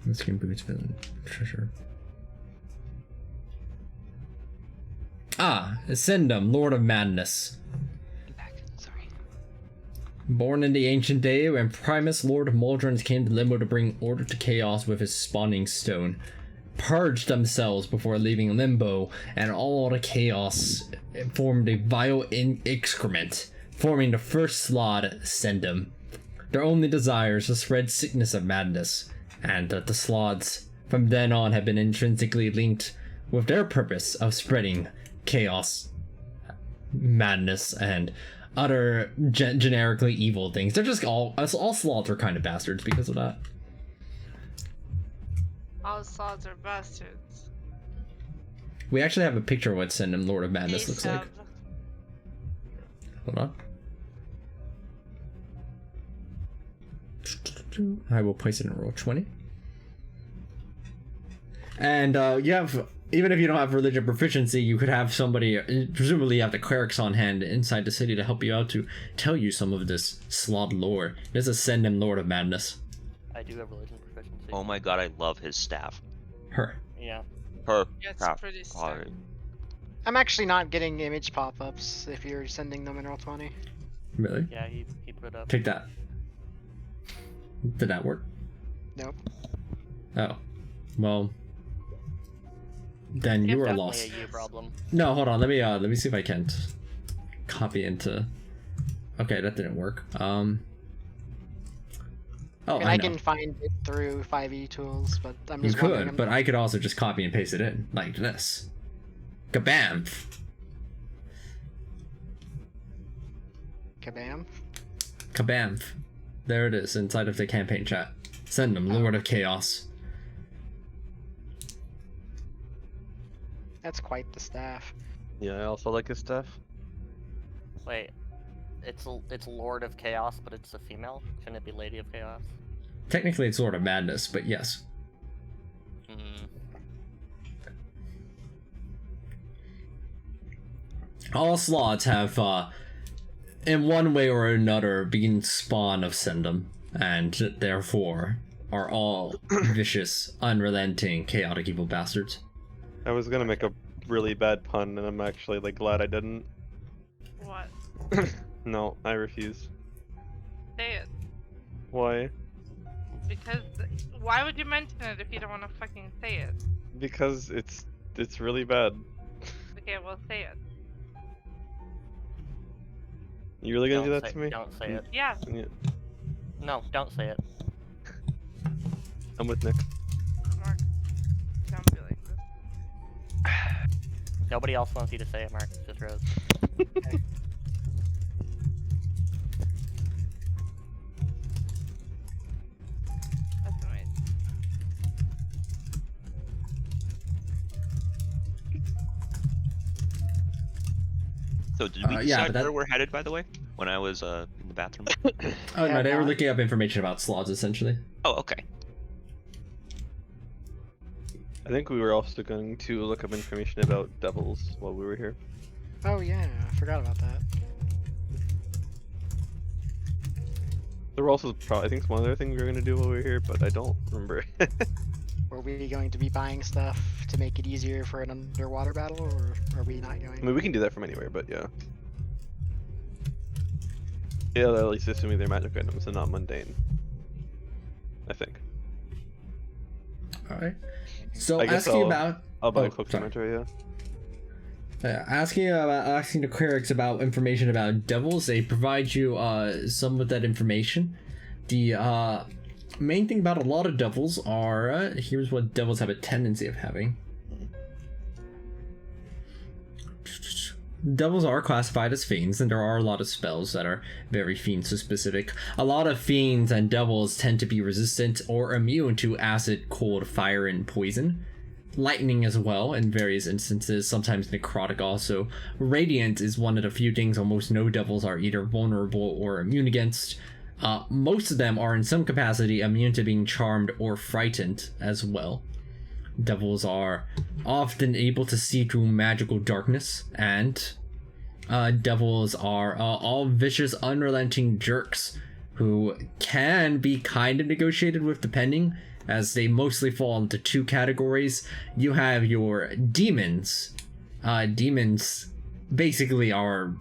Minsk and Boo's villain treasure. Ah, Ascendum, Lord of Madness. Sorry. Born in the ancient day when Primus, Lord of Maldrons, came to Limbo to bring order to chaos with his spawning stone. purged themselves before leaving limbo, and all the chaos formed a vile excrement, forming the first Slod Sendum. Their only desire is to spread sickness of madness, and that the Slods from then on have been intrinsically linked with their purpose of spreading chaos, madness, and other generically evil things. They're just all Slods are kind of bastards because of that. All Slods are bastards. We actually have a picture of what Sendum Lord of Madness looks like. Hold on. I will place it in roll 20. And you have, even if you don't have religion proficiency, you could have somebody, presumably you have the clerics on hand inside the city to help you out to tell you some of this Slod lore. There's a Sendum Lord of Madness. I do have religion proficiency. Oh my god, I love his staff. Her. Yeah. Her. Yeah, it's crap. pretty sick. Alright. I'm actually not getting image pop-ups if you're sending them in roll 20. Really? Yeah, he put it up. Take that. Did that work? Nope. Oh. Well. Then you It's are definitely lost. a you problem. No, hold on. Let me see if I can copy into. Okay, that didn't work. Oh, I mean, I I know. can find it through 5e tools, but I'm You just wondering. could, but I could also just copy and paste it in like this. Kabam! Kabam. Kabam! There it is inside of the campaign chat. Send them, Lord of Chaos. That's quite the staff. Yeah, I also like his stuff. Wait, it's Lord of Chaos, but it's a female. Shouldn't it be Lady of Chaos? Technically, it's Lord of Madness, but yes. Hmm. All slots have, in one way or another, been spawn of Sendum, and therefore are all vicious, unrelenting, chaotic evil bastards. I was gonna make a really bad pun, and I'm actually like glad I didn't. What? No, I refuse. Say it. Why? Because why would you mention it if you don't want to fucking say it? Because it's really bad. Okay, well say it. You really gonna do Don't that say- to me? Don't say it. Yeah. Yeah, No, don't say it. I'm with Nick. Mark. Don't be like this. Nobody else wants you to say it, Mark. Just Rose. That's amazing. So did we Yeah, decide but that- where we're headed, by the way? When I was in the bathroom? Oh Yeah, no, they were no. looking up information about slots, essentially. Oh, okay. I think we were also going to look up information about devils while we were here. Oh yeah, I forgot about that. There were also I think one other thing we were gonna do while we were here, but I don't remember. Were we going to be buying stuff to make it easier for an underwater battle, or are we not I going? mean, we can do that from anywhere, but yeah. Yeah, at least assuming they're magic items and not mundane. I think. Alright. So I guess asking I'll- about I'll buy Oh, a cloak sorry. cemetery, yeah. asking the clerics about information about devils, they provide you some of that information. The main thing about a lot of devils are here's what devils have a tendency of having. Devils are classified as fiends, and there are a lot of spells that are very fiend specific. A lot of fiends and devils tend to be resistant or immune to acid, cold, fire, and poison. Lightning as well in various instances, sometimes necrotic also. Radiant is one of the few things almost no devils are either vulnerable or immune against. Most of them are in some capacity immune to being charmed or frightened as well. Devils are often able to see through magical darkness, and devils are all vicious, unrelenting jerks who can be kind of negotiated with depending, as they mostly fall into two categories. You have your demons. Demons basically are,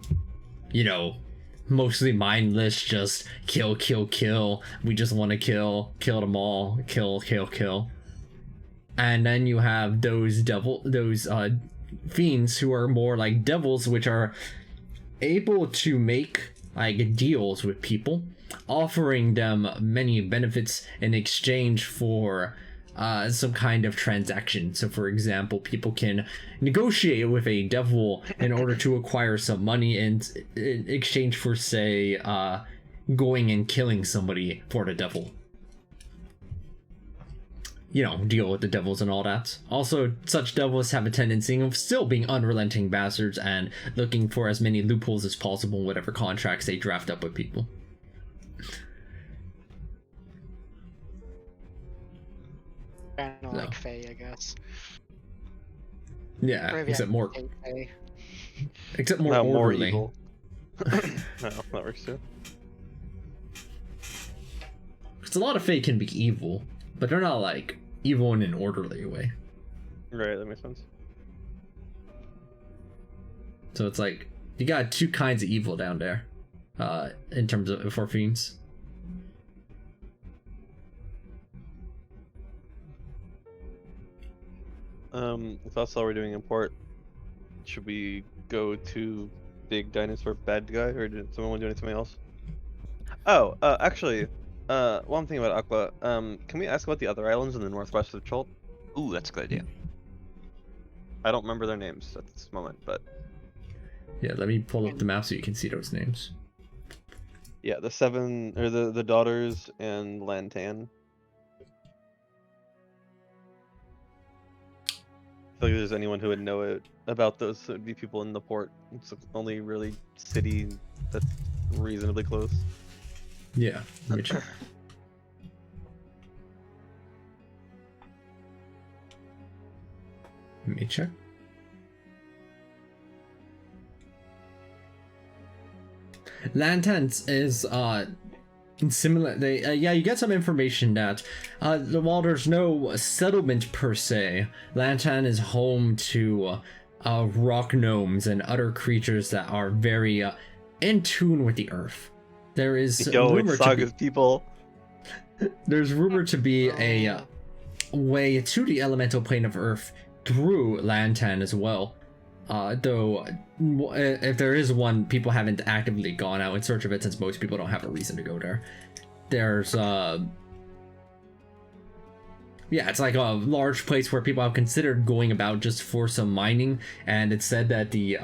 mostly mindless, just kill, kill, kill. We just want to kill them all. Kill, kill, kill. and then you have those fiends who are more like devils, which are able to make like deals with people, offering them many benefits in exchange for some kind of transaction. So for example, people can negotiate with a devil in order to acquire some money in exchange for, say, going and killing somebody for the devil. You know, deal with the devils and all that. Also, such devils have a tendency of still being unrelenting bastards and looking for as many loopholes as possible in whatever contracts they draft up with people. Kind of No. like Faye, I guess. Yeah, Or maybe except I more, hate Faye. except more Not more orderly. evil. No, that works too. Because a lot of Fae can be evil, but they're not like evil in an orderly way. Right, that makes sense. So it's like you got two kinds of evil down there, in terms of for fiends. If that's all we're doing in port, should we go to big dinosaur bad guy, or did someone want to do anything else? Oh, actually, one thing about Aqua, can we ask about the other islands in the northwest of Chult? Ooh, that's a good idea. I don't remember their names at this moment, but Yeah, let me pull up the map so you can see those names. yeah, the seven, or the daughters and Lantan. I feel like if there's anyone who would know it about those, it would be people in the port. It's the only really city that's reasonably close. Yeah, let me check. Let me check. Lantans is similar. They yeah, you get some information that while there's no settlement per se, Lantan is home to rock gnomes and other creatures that are very in tune with the earth. There is Yo, rumored it's to Saga's people. there's rumored to be a way to the elemental plane of Earth through Lantan as well. Though, if there is one, people haven't actively gone out in search of it since most people don't have a reason to go there. There's, yeah, it's like a large place where people have considered going about just for some mining, and it's said that the,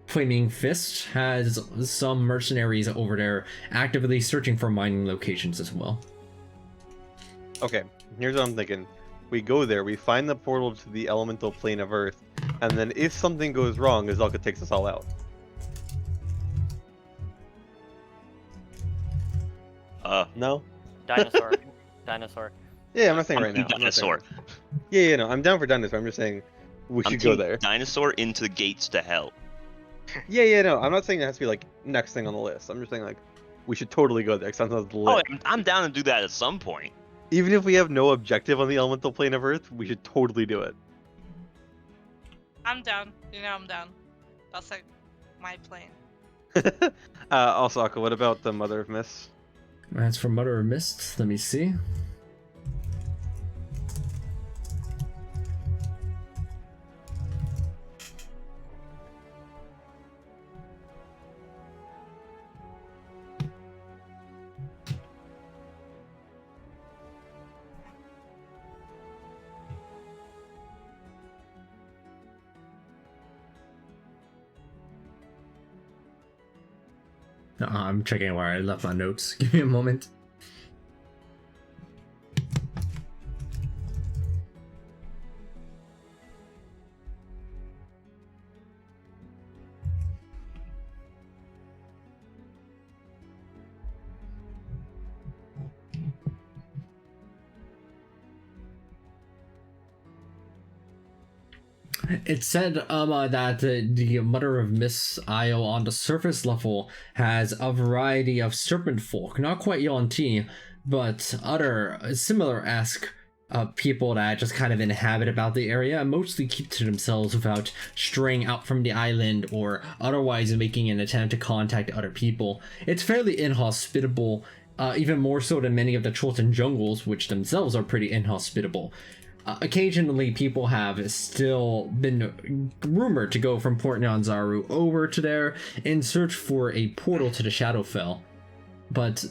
Flaming Fist has some mercenaries over there actively searching for mining locations as well. Okay, here's what I'm thinking. We go there, we find the portal to the elemental plane of Earth, and then if something goes wrong, Azalka takes us all out. No? Dinosaur. Dinosaur. Yeah, I'm not saying I'm right now. team I'm not saying dinosaur. right now. Yeah, no, I'm down for dinosaur. I'm just saying we I'm should go team there. Dinosaur into the gates to hell. Yeah, no, I'm not saying it has to be like next thing on the list. I'm just saying like we should totally go there. 'Cause sounds Oh, lit. I'm down to do that at some point. Even if we have no objective on the elemental plane of Earth, we should totally do it. I'm down. You know I'm down. That's like my plane. Also, Akka, what about the Mother of Mists? As for Mother of Mist, let me see. I'm checking where I left my notes. Give me a moment. It said that the Mother of Mists Isle on the surface level has a variety of serpent folk, not quite Yuan-Ti, but other similar-esque people that just kind of inhabit about the area and mostly keep to themselves without straying out from the island or otherwise making an attempt to contact other people. It's fairly inhospitable, even more so than many of the Chultan jungles, which themselves are pretty inhospitable. occasionally people have still been rumored to go from Port Nyanzaru over to there in search for a portal to the Shadowfell, but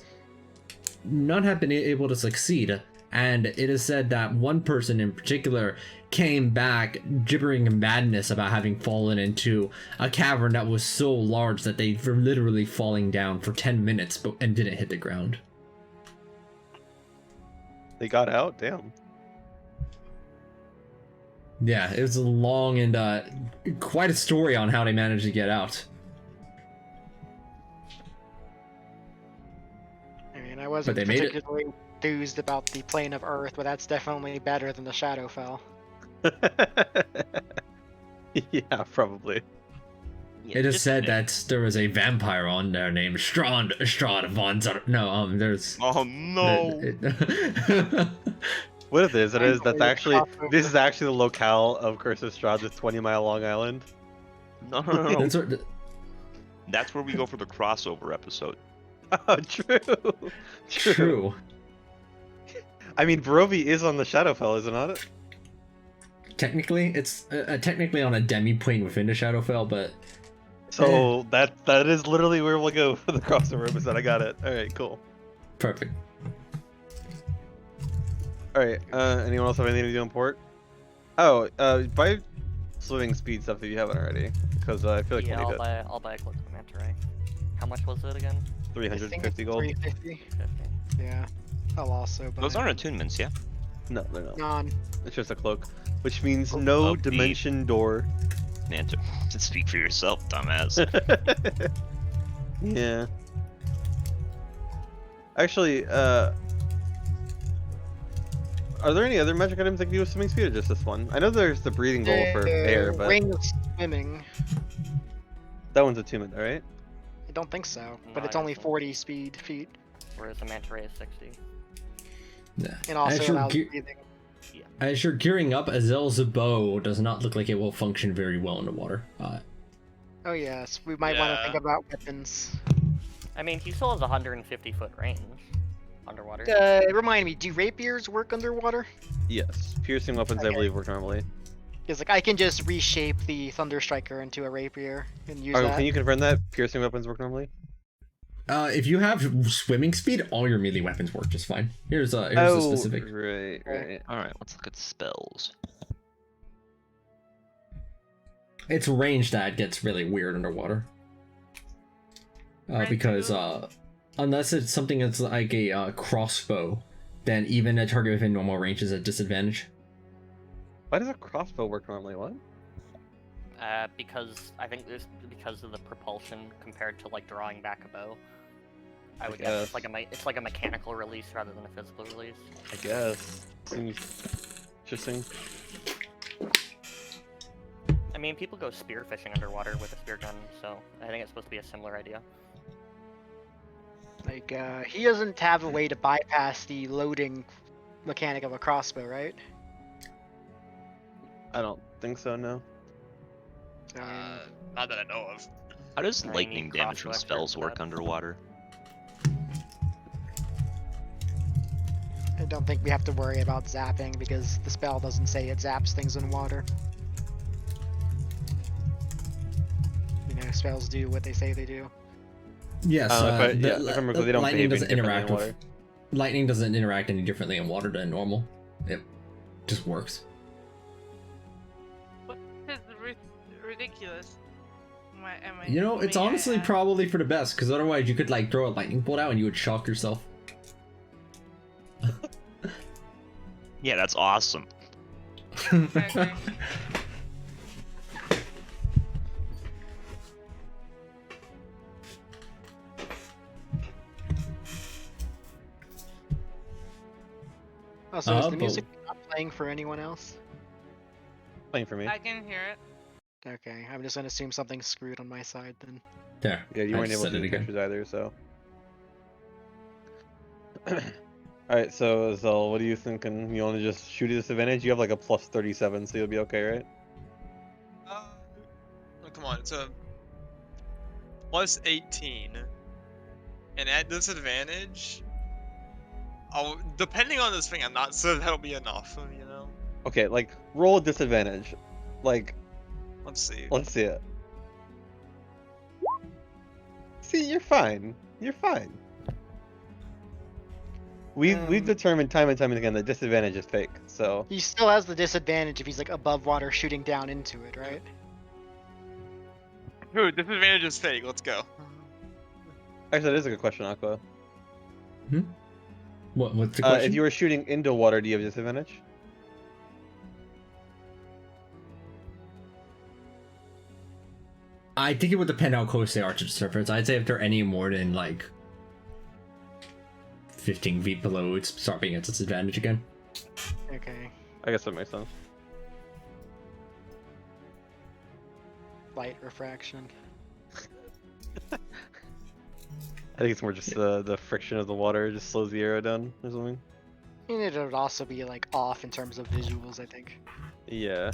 none have been able to succeed. And it is said that one person in particular came back gibbering in madness about having fallen into a cavern that was so large that they were literally falling down for 10 minutes and didn't hit the ground. They got out? Damn. Yeah, it was a long and quite a story on how they managed to get out. I mean, I wasn't they made it. particularly enthused about the plane of Earth, but that's definitely better than the Shadowfell. Yeah, probably. Yeah, It is just said a- that there was a vampire on there named Strand von Zar. No, there's. Oh no! What it is, that's Finally, actually, crossover. this is actually the locale of Curse of Strahd, this 20-mile long island. No, no, no, no. That's what- That's where we go for the crossover episode. Oh, true. True. I mean, Barovia is on the Shadowfell, is it not? Technically, it's technically on a demi-plane within the Shadowfell, but So that is literally where we'll go for the crossover episode. I got it. All right, cool. perfect. All right. Anyone else have anything to do in port? Oh, buy swimming speed stuff if you haven't already, because I feel like Yeah, we'll need it. I'll buy a cloak of manta ray. How much was it again? I think 350 it's gold. 350. 50. Yeah. I'll also buy Those aren't attunements, yeah? No, they're not. none. It's just a cloak, which means Oh, no neat. dimension door. Man, to speak for yourself, dumbass. Yeah. Actually, are there any other magic items that give you a swimming speed, or just this one? I know there's the breathing bowl for air, but Ring of swimming. that one's attunement, right? I don't think so, but No, it's I only don't. 40 speed feet, Whereas the manta ray is 60. Yeah. and also As you're, allows ge- breathing. as you're gearing up, Azel's bow does not look like it will function very well underwater. Oh yes, we might want to Yeah. think about weapons. I mean, he still has 150 foot range underwater. Remind me, do rapiers work underwater? Yes. Piercing weapons, I Okay. believe, work normally. Because like I can just reshape the Thunder Striker into a rapier and use Argo, that. can you confirm that piercing weapons work normally? If you have swimming speed, all your melee weapons work just fine. Here's a specific. right. Alright, let's look at spells. It's range that gets really weird underwater. Right. Because unless it's something that's like a crossbow, then even a target within normal range is a disadvantage. Why does a crossbow work normally? What? Because I think this because of the propulsion compared to like drawing back a bow. I would guess guess. it's like a mechanical release rather than a physical release. I guess. Seems interesting. I mean, people go spearfishing underwater with a spear gun, so I think it's supposed to be a similar idea. Like he doesn't have a way to bypass the loading mechanic of a crossbow, right? I don't think so, no. Not that I know of. How does I lightning need damage from crossbow spells for work that. underwater? I don't think we have to worry about zapping because the spell doesn't say it zaps things in water. You know, spells do what they say they do. Yes, if I remember, they don't lightning behave doesn't any differently interact in with. water. Lightning doesn't interact any differently in water than normal. It just works. It's ridiculous. You know, it's honestly probably for the best, because otherwise you could like throw a lightning bolt out and you would shock yourself. Yeah, that's awesome. Okay. Also, is the but- music not playing for anyone else? Playing for me. I can hear it. Okay, I'm just gonna assume something's screwed on my side then. There. Yeah, you I weren't able to said do it the again. pictures either, so. Alright, so Zell, what are you thinking? You want to just shoot at disadvantage? You have like a plus 37, so you'll be okay, right? Oh, come on, it's a plus 18, and at disadvantage, depending on this thing, I'm not sure that'll be enough. You know. Okay, like roll a disadvantage. Like, Let's see. let's see it. See, you're fine. You're fine. We've determined time and time again that disadvantage is fake. So He still has the disadvantage if he's like above water shooting down into it, right? Ooh, disadvantage is fake. Let's go. actually, that is a good question, Aqua. What's the question? If you were shooting into water, do you have disadvantage? I think it would depend how close they are to the surface. I'd say if they're any more than like 15 feet below, it's start being a disadvantage again. Okay. I guess that makes sense. Light refraction. I think it's more just the friction of the water just slows the arrow down or something. And it would also be like off in terms of visuals, I think. Yeah.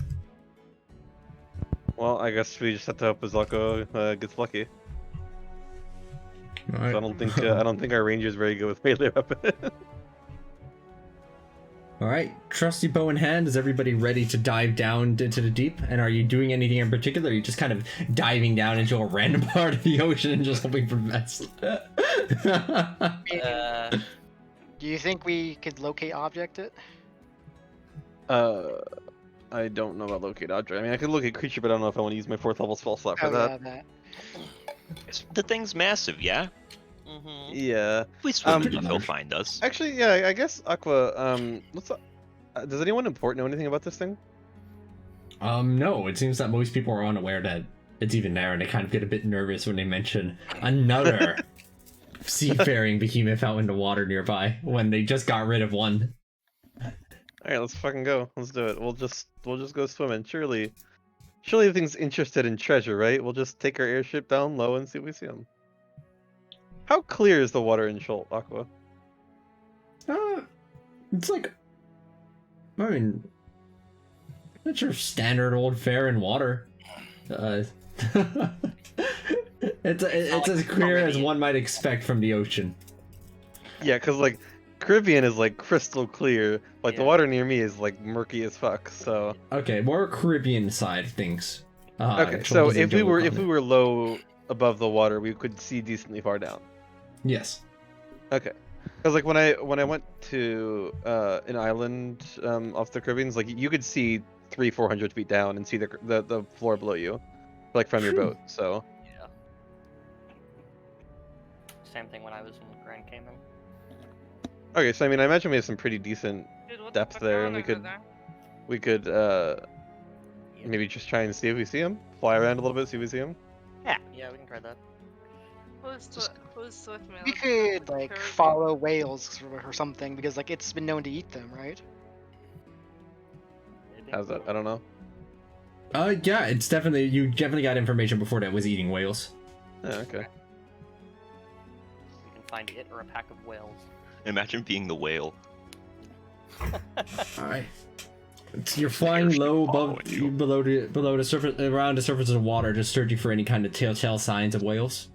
Well, I guess we just have to hope Azalko gets lucky. All right. So I don't think our ranger is very good with melee weapon. All right, trusty bow in hand. Is everybody ready to dive down into the deep? And are you doing anything in particular? Or are you just kind of diving down into a random part of the ocean and just hoping for the best? Do you think we could locate object it? I don't know about locate object. I mean, I could locate creature, but I don't know if I want to use my 4th level spell slot for that. Yeah, that. The thing's massive, yeah? Mm-hmm. Yeah. If we swim pretty enough, he'll large. find us. Actually, yeah. I guess Aqua. Does anyone important know anything about this thing? No, it seems that most people are unaware that it's even there, and they kind of get a bit nervous when they mention another seafaring behemoth out in the water nearby when they just got rid of one. All right, let's fucking go. Let's do it. We'll just go swimming. Surely the thing's interested in treasure, right? We'll just take our airship down low and see if we see him. How clear is the water in Shoal, Aqua? It's like, I mean, it's your standard old fare in water. It's as clear as one might expect from the ocean. Yeah, cause like Caribbean is like crystal clear. Like the Yeah. water near me is like murky as fuck. So Okay, more Caribbean side of things. okay, so Shoals if we don't were comment. low above the water, we could see decently far down. Yes. Okay. Because like when I went to an island off the Caribbean, like you could see 300-400 feet down and see the floor below you, like from your boat. So Yeah. Same thing when I was in Grand Cayman. okay, so I mean I imagine we have some pretty decent Dude, what depth the fuck there, going and over there? we could maybe just try and see if we see him. Fly around a little bit, see if we see him. Yeah, we can try that. Who's with me? We Let's could go like Caribbean. follow whales or something because like it's been known to eat them, right? Maybe. How's that? I don't know. Yeah, it's definitely, you definitely got information before that was eating whales. Yeah, okay. We can find it or a pack of whales. Imagine being the whale. Alright. You're flying Airship low following above, you. below the surface, around the surface of the water, just searching for any kind of telltale signs of whales.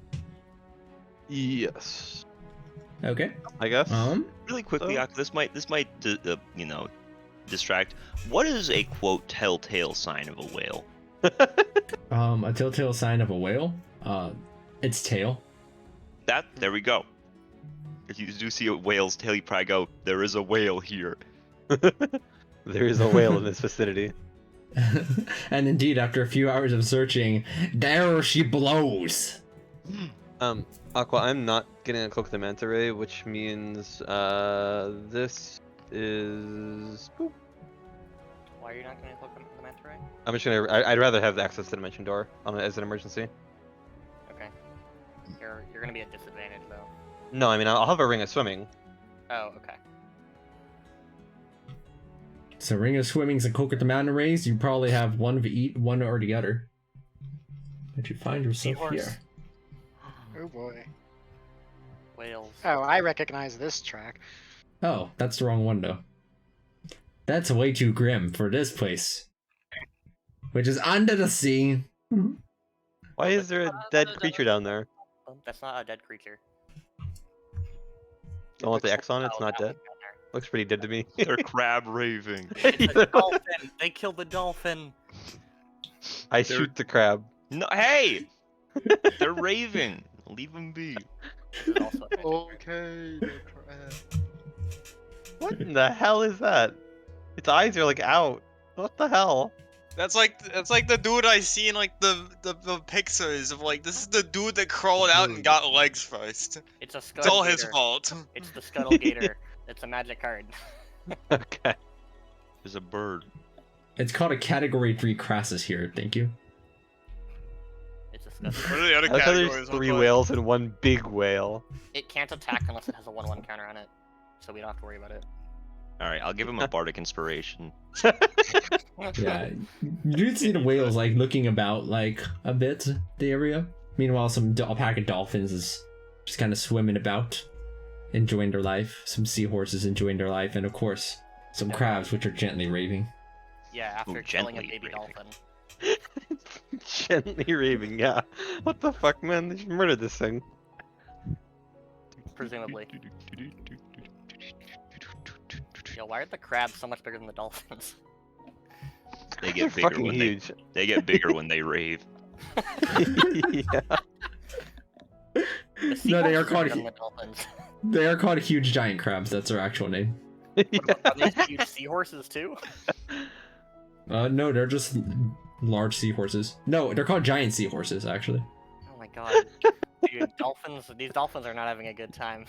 Yes. Okay. I guess. Really quickly, So- Ak, this might distract. What is a quote telltale sign of a whale? A telltale sign of a whale? Its tail. There we go. If you do see a whale's tail, you probably go, there is a whale here. There is a whale in this vicinity. And indeed, after a few hours of searching, there she blows. Aqua, I'm not getting a Cloak of the Manta Ray, which means this is. Boop. Why are you not going to look at the manta ray? I'm just gonna. I'd rather have the access to Dimension Door as an emergency. Okay. You're going to be at disadvantage though. No, I mean I'll have a ring of swimming. Oh, okay. So ring of swimmings and coke at the mountain rays, you probably have one of each, one or the other. But you find yourself Seahorse. here. Oh boy. Whales. Oh, I recognize this track. Oh, that's the wrong one though. That's way too grim for this place. Which is under the sea. Why is there a dead creature down there? Oh, that's not a dead creature. I want the X on it. It's Oh, not that dead. one's down there. Looks pretty dead to me. They're crab raving. It's a dolphin. They killed the dolphin. I They're- shoot the crab. No, hey! They're raving. Leave them be. This is also a Okay, the crab. What in the hell is that? Its eyes are like out. What the hell? That's like the dude I see in like the pictures of like this is the dude that crawled out and got legs first. It's a It's scuttle all gator. his fault. It's the scuttle gator. It's a magic card. Okay. There's a bird. It's called a Category 3 Crassus here. Thank you. It's a scuttle. What are the other I thought categories? there's look 3 like? whales and 1 big whale. It can't attack unless it has a 1/1 counter on it, so we don't have to worry about it. Alright, I'll give him a bardic inspiration. Yeah, you do see the whales like looking about like a bit the area. Meanwhile, a pack of dolphins is just kind of swimming about, enjoying their life. Some seahorses enjoying their life, and of course, some crabs which are gently raving. Yeah, after Ooh, killing a gently baby raving. dolphin. Gently raving, yeah. What the fuck, man? They should murder this thing. Presumably. Yo, why are the crabs so much bigger than the dolphins? They They're get bigger fucking when huge. they get bigger when they rave. Yeah. The No, they are seahorses called bigger than the dolphins. They are called huge giant crabs. That's their actual name. Are they huge seahorses too? No, they're just large seahorses. No, they're called giant seahorses actually. Oh my god. Dude, dolphins, these dolphins are not having a good time.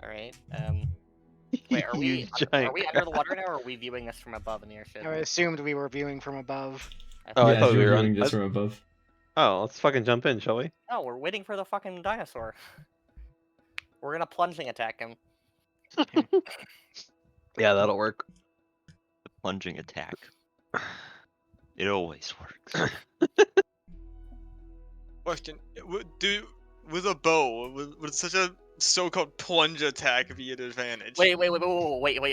Alright, wait, are we Huge are giant we under the water now, or are we viewing this from above in the airship? I assumed we were viewing from above. Oh, I yeah, thought we you're were viewing on. this from above. Oh, let's fucking jump in, shall we? No, we're waiting for the fucking dinosaur. We're gonna plunging attack him. Yeah, that'll work. The plunging attack. It always works. Question: with a bow, would such a so-called plunge attack be an advantage? Wait,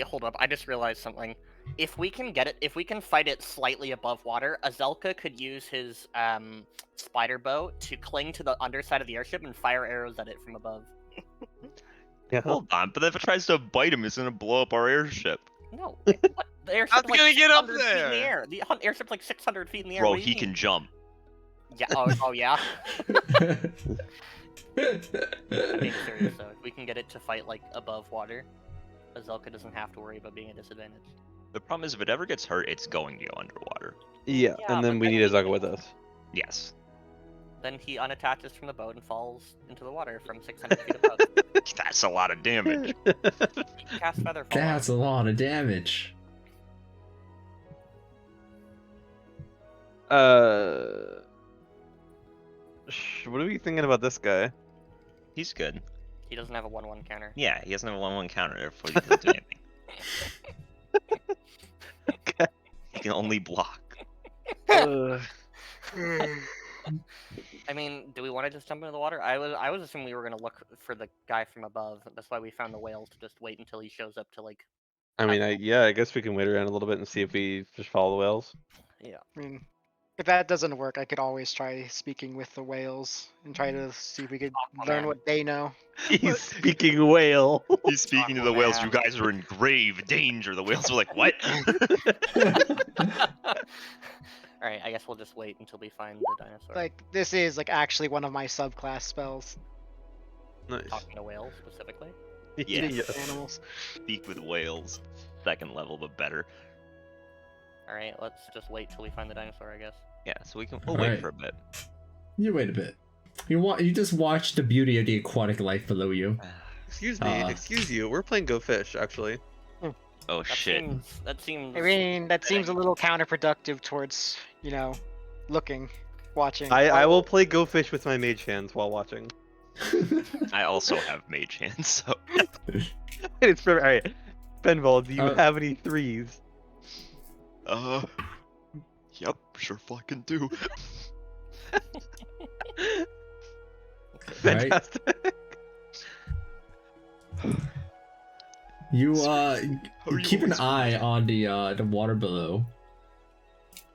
hold up. I just realized something. If we can get it, if we can fight it slightly above water, Azelka could use his spider bow to cling to the underside of the airship and fire arrows at it from above. Yeah. Hold on, but if it tries to bite him, it's gonna blow up our airship. No, what? The airship's How's it like gonna get up 600 feet in the there? air. The airship's like 600 feet in the air. Bro, What do you he can mean? jump. Yeah. Oh yeah. I'm being serious though. If we can get it to fight like above water, Azelka doesn't have to worry about being a disadvantage. The problem is if it ever gets hurt, it's going to go underwater. Yeah, Yeah, and then but we then need Azaga with us. Yes. Then he unattaches from the boat and falls into the water from 600 feet above. That's a lot of damage. He can cast Featherfall. That's a lot of damage. What are we thinking about this guy? He's good. He doesn't have a 1/1 counter. Yeah, he doesn't have a 1/1 counter, therefore he doesn't do anything. Okay. He can only block. I mean, do we want to just jump into the water? I was assuming we were gonna look for the guy from above. That's why we found the whales, to just wait until he shows up to like. I mean, I guess we can wait around a little bit and see if we just follow the whales. Yeah. I mean, if that doesn't work, I could always try speaking with the whales and try to see if we could learn Aquaman. what they know. He's speaking whale. He's speaking to the whales. You Aquaman. guys are in grave danger. The whales are like, what? All right, I guess we'll just wait until we find the dinosaur. Like, this is like actually one of my subclass spells. Nice. Talking to whales specifically. Yeah. Speak with animals. Speak with whales. Second level, the better. All right, let's just wait till we find the dinosaur, I guess. Yeah, so we'll Alright. wait for a bit. You wait a bit. You just watch the beauty of the aquatic life below you. Excuse me, excuse you. We're playing Go Fish, actually. Oh That shit. That seems. I mean, that seems a little counterproductive towards, looking, watching. I will play Go Fish with my mage hands while watching. I also have mage hands, so It's perfect. All right, Benval, do you Uh, have any threes? Yep, sure fucking do. Right. Fantastic. You How are you keep an always eye on the water below.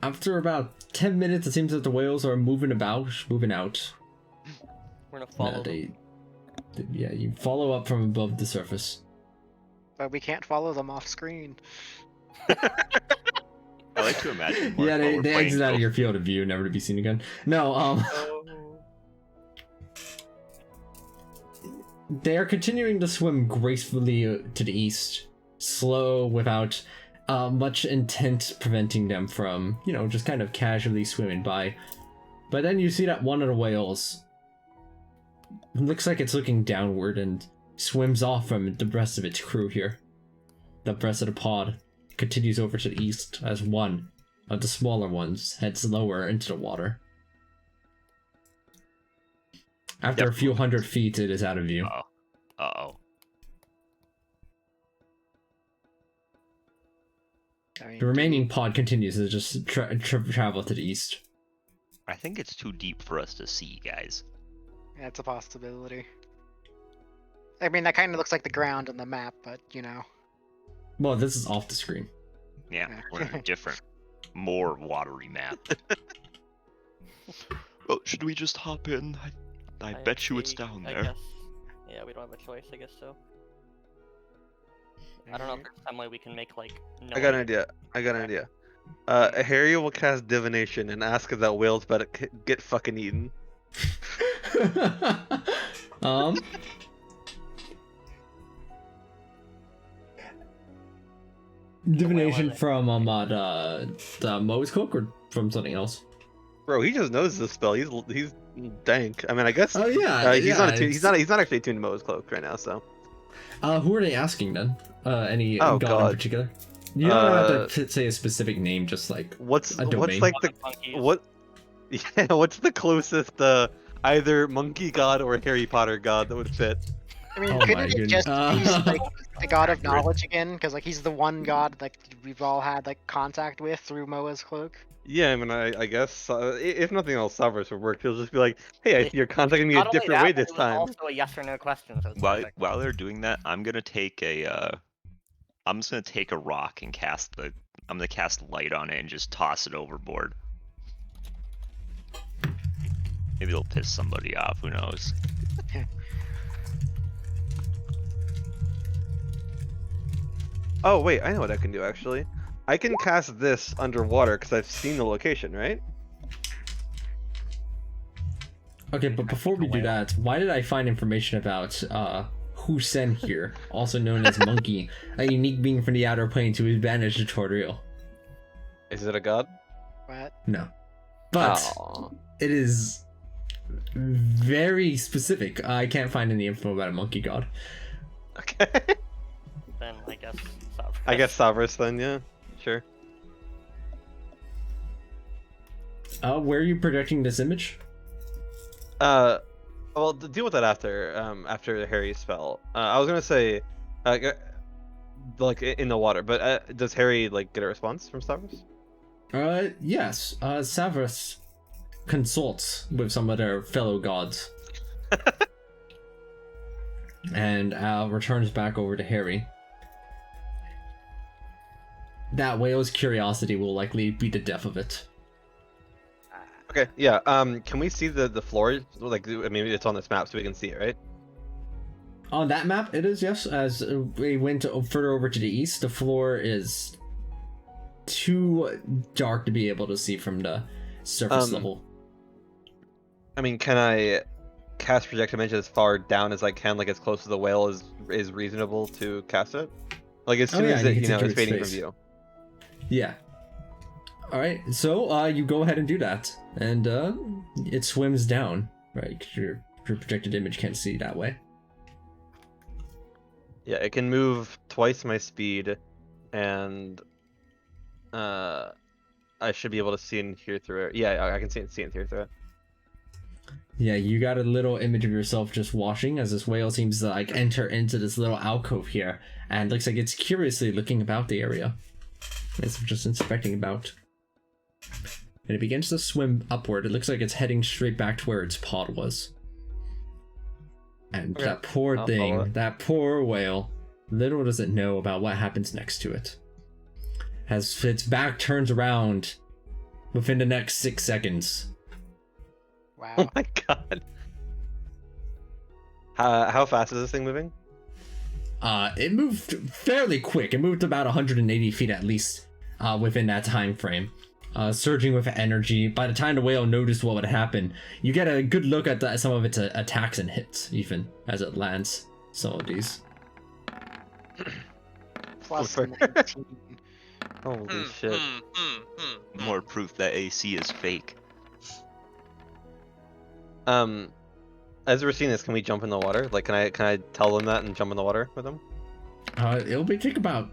After about 10 minutes, it seems that the whales are moving out. We're gonna follow Nah, them. Yeah, you follow up from above the surface. But we can't follow them off screen. I like to imagine. Mark, Yeah, while they we're playing exit out of Golf- your field of view, never to be seen again. No, they are continuing to swim gracefully to the east, slow, without much intent preventing them from, just kind of casually swimming by. But then you see that one of the whales looks like it's looking downward and swims off from the rest of its crew here. The rest of the pod continues over to the east as one of the smaller ones heads lower into the water. After a few hundred feet, it is out of view. Uh-oh. I mean, The remaining pod continues to just travel to the east. I think it's too deep for us to see, guys. That's a possibility. I mean, that kind of looks like the ground on the map, but Well, this is off the screen. Yeah, Yeah. we're in a different, more watery map. Well, should we just hop in? I bet you it's down I there. guess. Yeah, we don't have a choice. I guess so. I don't know if there's some way we can make like. I got an idea. Harry will cast divination and ask if that whale's about to get fucking eaten. Divination from the Moe's Cook or from something else? Bro, he just knows this spell. He's dank. I mean, I guess. Oh yeah, he's not he's not actually attuned to Moe's Cloak right now. So. Who are they asking then? Any Oh, god God. in particular? You don't have to say a specific name, just like What's a domain. like the what? Yeah, what's the closest either monkey god or Harry Potter god that would fit? I mean, Oh my couldn't it just goodness. be like the god of knowledge again? Because like he's the one god like we've all had like contact with through Moa's cloak. Yeah, I mean, I guess if nothing else, Savras would work. He'll just be like, "Hey, you're contacting me a Not only different that, way but this it was time." Also a yes or no question. So it's While perfect. while they're doing that, I'm gonna take I'm just gonna take a rock and I'm gonna cast light on it and just toss it overboard. Maybe it'll piss somebody off. Who knows? Oh wait, I know what I can do actually. I can cast this underwater because I've seen the location, right? Okay, but before we do that, why did I find information about Husen here, also known as Monkey, a unique being from the outer plane to advantage tutorial? Is it a god? What? No. But Aw. it is very specific. I can't find any info about a monkey god. Okay. Then I guess. I guess Savras then, yeah. Sure. Where are you projecting this image? Well, deal with that after Harry's spell. I was gonna say, like in the water, but does Harry like get a response from Savras? Yes. Savras consults with some of their fellow gods. And returns back over to Harry. That whale's curiosity will likely be the death of it. Okay, yeah. Can we see the floor? Like, I mean, it's on this map, so we can see it, right? On that map, it is, yes. As we went further over to the east, the floor is too dark to be able to see from the surface level. I mean, can I cast Project Dimension as far down as I can, like as close to the whale is reasonable to cast it? Like as soon yeah, as you it, can you know, secure is fading from space. view. Yeah. Alright, so you go ahead and do that. And it swims down, right? 'Cause your projected image can't see that way. Yeah, it can move twice my speed, and I should be able to see and hear through it. Yeah, I can see and hear through it. Yeah, you got a little image of yourself just watching as this whale seems to like enter into this little alcove here, and looks like it's curiously looking about the area. It's just inspecting about. And it begins to swim upward. It looks like it's heading straight back to where its pod was. And Okay, that poor I'll follow thing, it. that poor whale, little does it know about what happens next to it. As its back turns around within the next 6 seconds. Oh Wow. my god. How fast is this thing moving? It moved fairly quick. It moved about 180 feet at least within that time frame. Surging with energy. By the time the whale noticed what would happen, you get a good look at some of its attacks and hits, even as it lands some of these. Plus Super. 19. Holy shit. More proof that AC is fake. As we're seeing this, can we jump in the water? Like, can I tell them that and jump in the water with them? It'll take about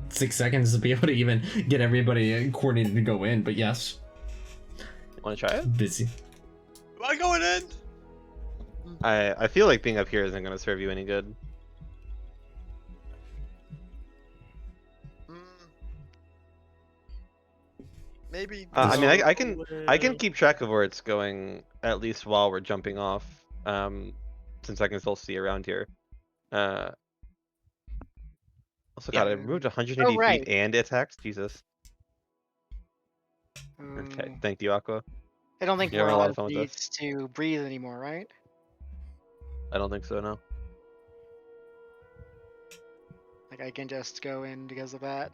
6 seconds to be able to even get everybody coordinated to go in. But yes, Want to try it? busy. Am I going in? I feel like being up here isn't gonna serve you any good. Maybe. I mean, I can keep track of where it's going at least while we're jumping off. Since I can still see around here. Also, God, I moved 180 right. feet and attacked. Jesus. Okay, thank you, Aqua. I don't think You're we're having a lot allowed of fun with these to breathe anymore, right? I don't think so, no. Like I can just go in because of that.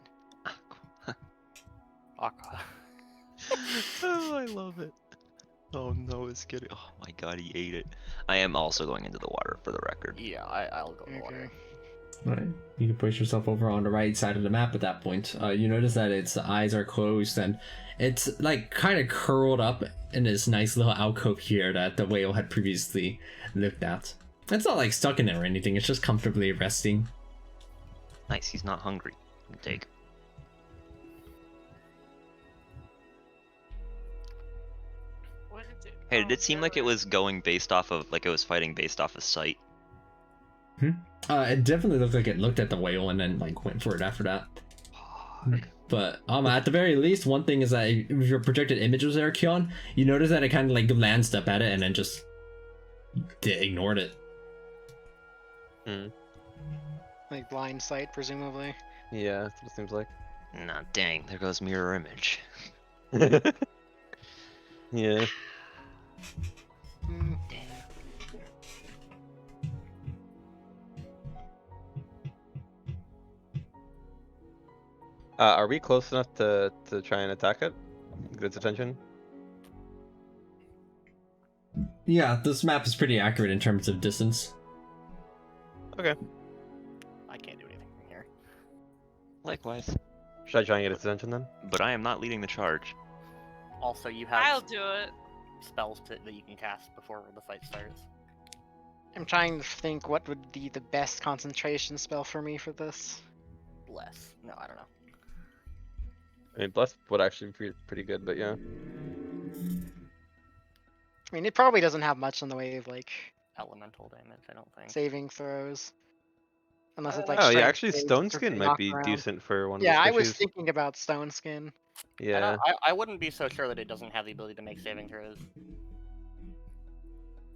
Aqua. Oh, I love it. Oh no, it's getting. Oh my god, he ate it. I am also going into the water for the record. Yeah, I'll go in the water. Right. You can push yourself over on the right side of the map at that point. You notice that its eyes are closed and it's like kind of curled up in this nice little alcove here that the whale had previously looked at. It's not like stuck in there or anything, it's just comfortably resting. Nice, he's not hungry. Take. What did it? Hey, did it seem like it was going based off of, like it was fighting based off of sight? It definitely looked like it looked at the whale and then like went for it after that. But at the very least, one thing is that if your projected image was there, Keon, you notice that it kind of like glanced up at it and then just ignored it. Like blind sight, presumably. Yeah, that's what it seems like. Nah, dang, there goes mirror image. Yeah. Hmm. Are we close enough to try and attack it? Get its attention? Yeah, this map is pretty accurate in terms of distance. Okay. I can't do anything from here. Likewise. Should I try and get its attention then? But I am not leading the charge. Also, you I'll have do it. spells that you can cast before the fight starts. I'm trying to think what would be the best concentration spell for me for this. Bless. No, I don't know. I mean, Bless would actually be pretty good, but yeah. I mean, it probably doesn't have much in the way of like Elemental damage, I don't think. saving throws. Unless it's like Oh yeah, strength actually saves Stone or Skin might knock be around. decent for one of Yeah, the I was squishies. thinking about Stone Skin. Yeah. I wouldn't be so sure that it doesn't have the ability to make saving throws.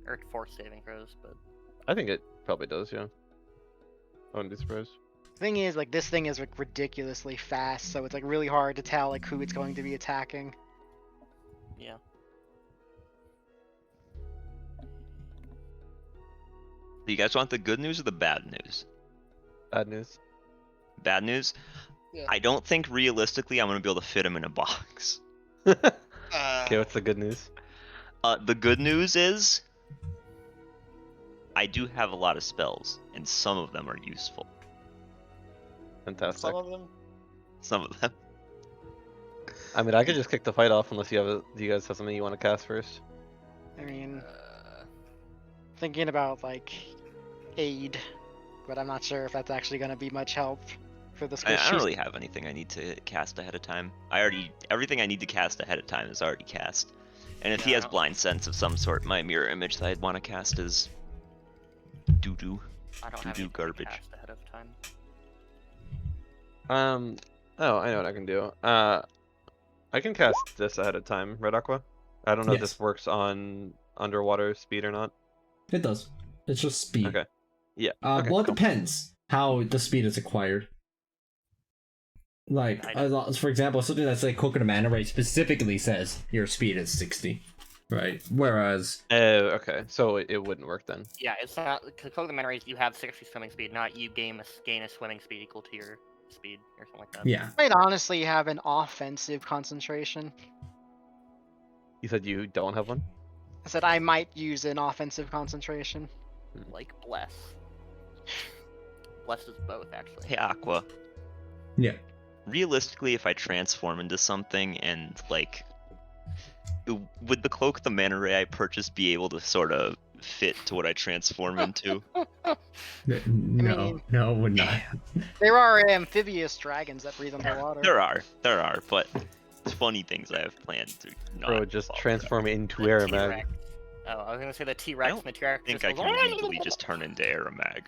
Or force saving throws, but... I think it probably does, yeah. I wouldn't be surprised. Thing is, like this thing is like ridiculously fast, so it's like really hard to tell like who it's going to be attacking. Yeah. Do you guys want the good news or the bad news? Bad news. Bad news? Yeah. I don't think realistically I'm gonna be able to fit him in a box. Okay, what's the good news? The good news is I do have a lot of spells, and some of them are useful. Fantastic. Some of them. Some of them. I mean, I could just kick the fight off unless you guys have something you want to cast first. I mean, thinking about like aid, but I'm not sure if that's actually going to be much help for the I squishies. don't really have anything I need to cast ahead of time. Everything I need to cast ahead of time is already cast. And if he Yeah, I has don't- blind sense of some sort, my mirror image that I'd want to cast is doo-doo. I don't To have do anything garbage. cast ahead of time. Oh, I know what I can do. I can cast this ahead of time, Red Aqua. I don't know if Yes. this works on underwater speed or not. It does. It's just speed. Okay. Yeah. Well, it cool. depends how the speed is acquired. Like, I for example, something that's like Coconut Mana Ray specifically says your speed is 60. right? Whereas, Oh, okay. So it wouldn't work then. Yeah, it's not. Cloak the Manta Rays, you have 60 swimming speed, not you gain a swimming speed equal to your speed or something like that. yeah, Might honestly have an offensive concentration. You said you don't have one? I said I might use an offensive concentration. Like Bless. Bless is both, actually. Hey, Aqua. yeah. Realistically, if I transform into something and like, would the cloak, the mana ray I purchased, be able to sort of fit to what I transform into? No, mean- no, it would not. There are amphibious dragons that breathe underwater. There are, but it's funny things I have planned to not. Bro, just fall transform into The Aramag. T-Rex. Oh, I was gonna say the T-Rex don't and the T-Rex I think just I goes, can legally just turn into Aramag.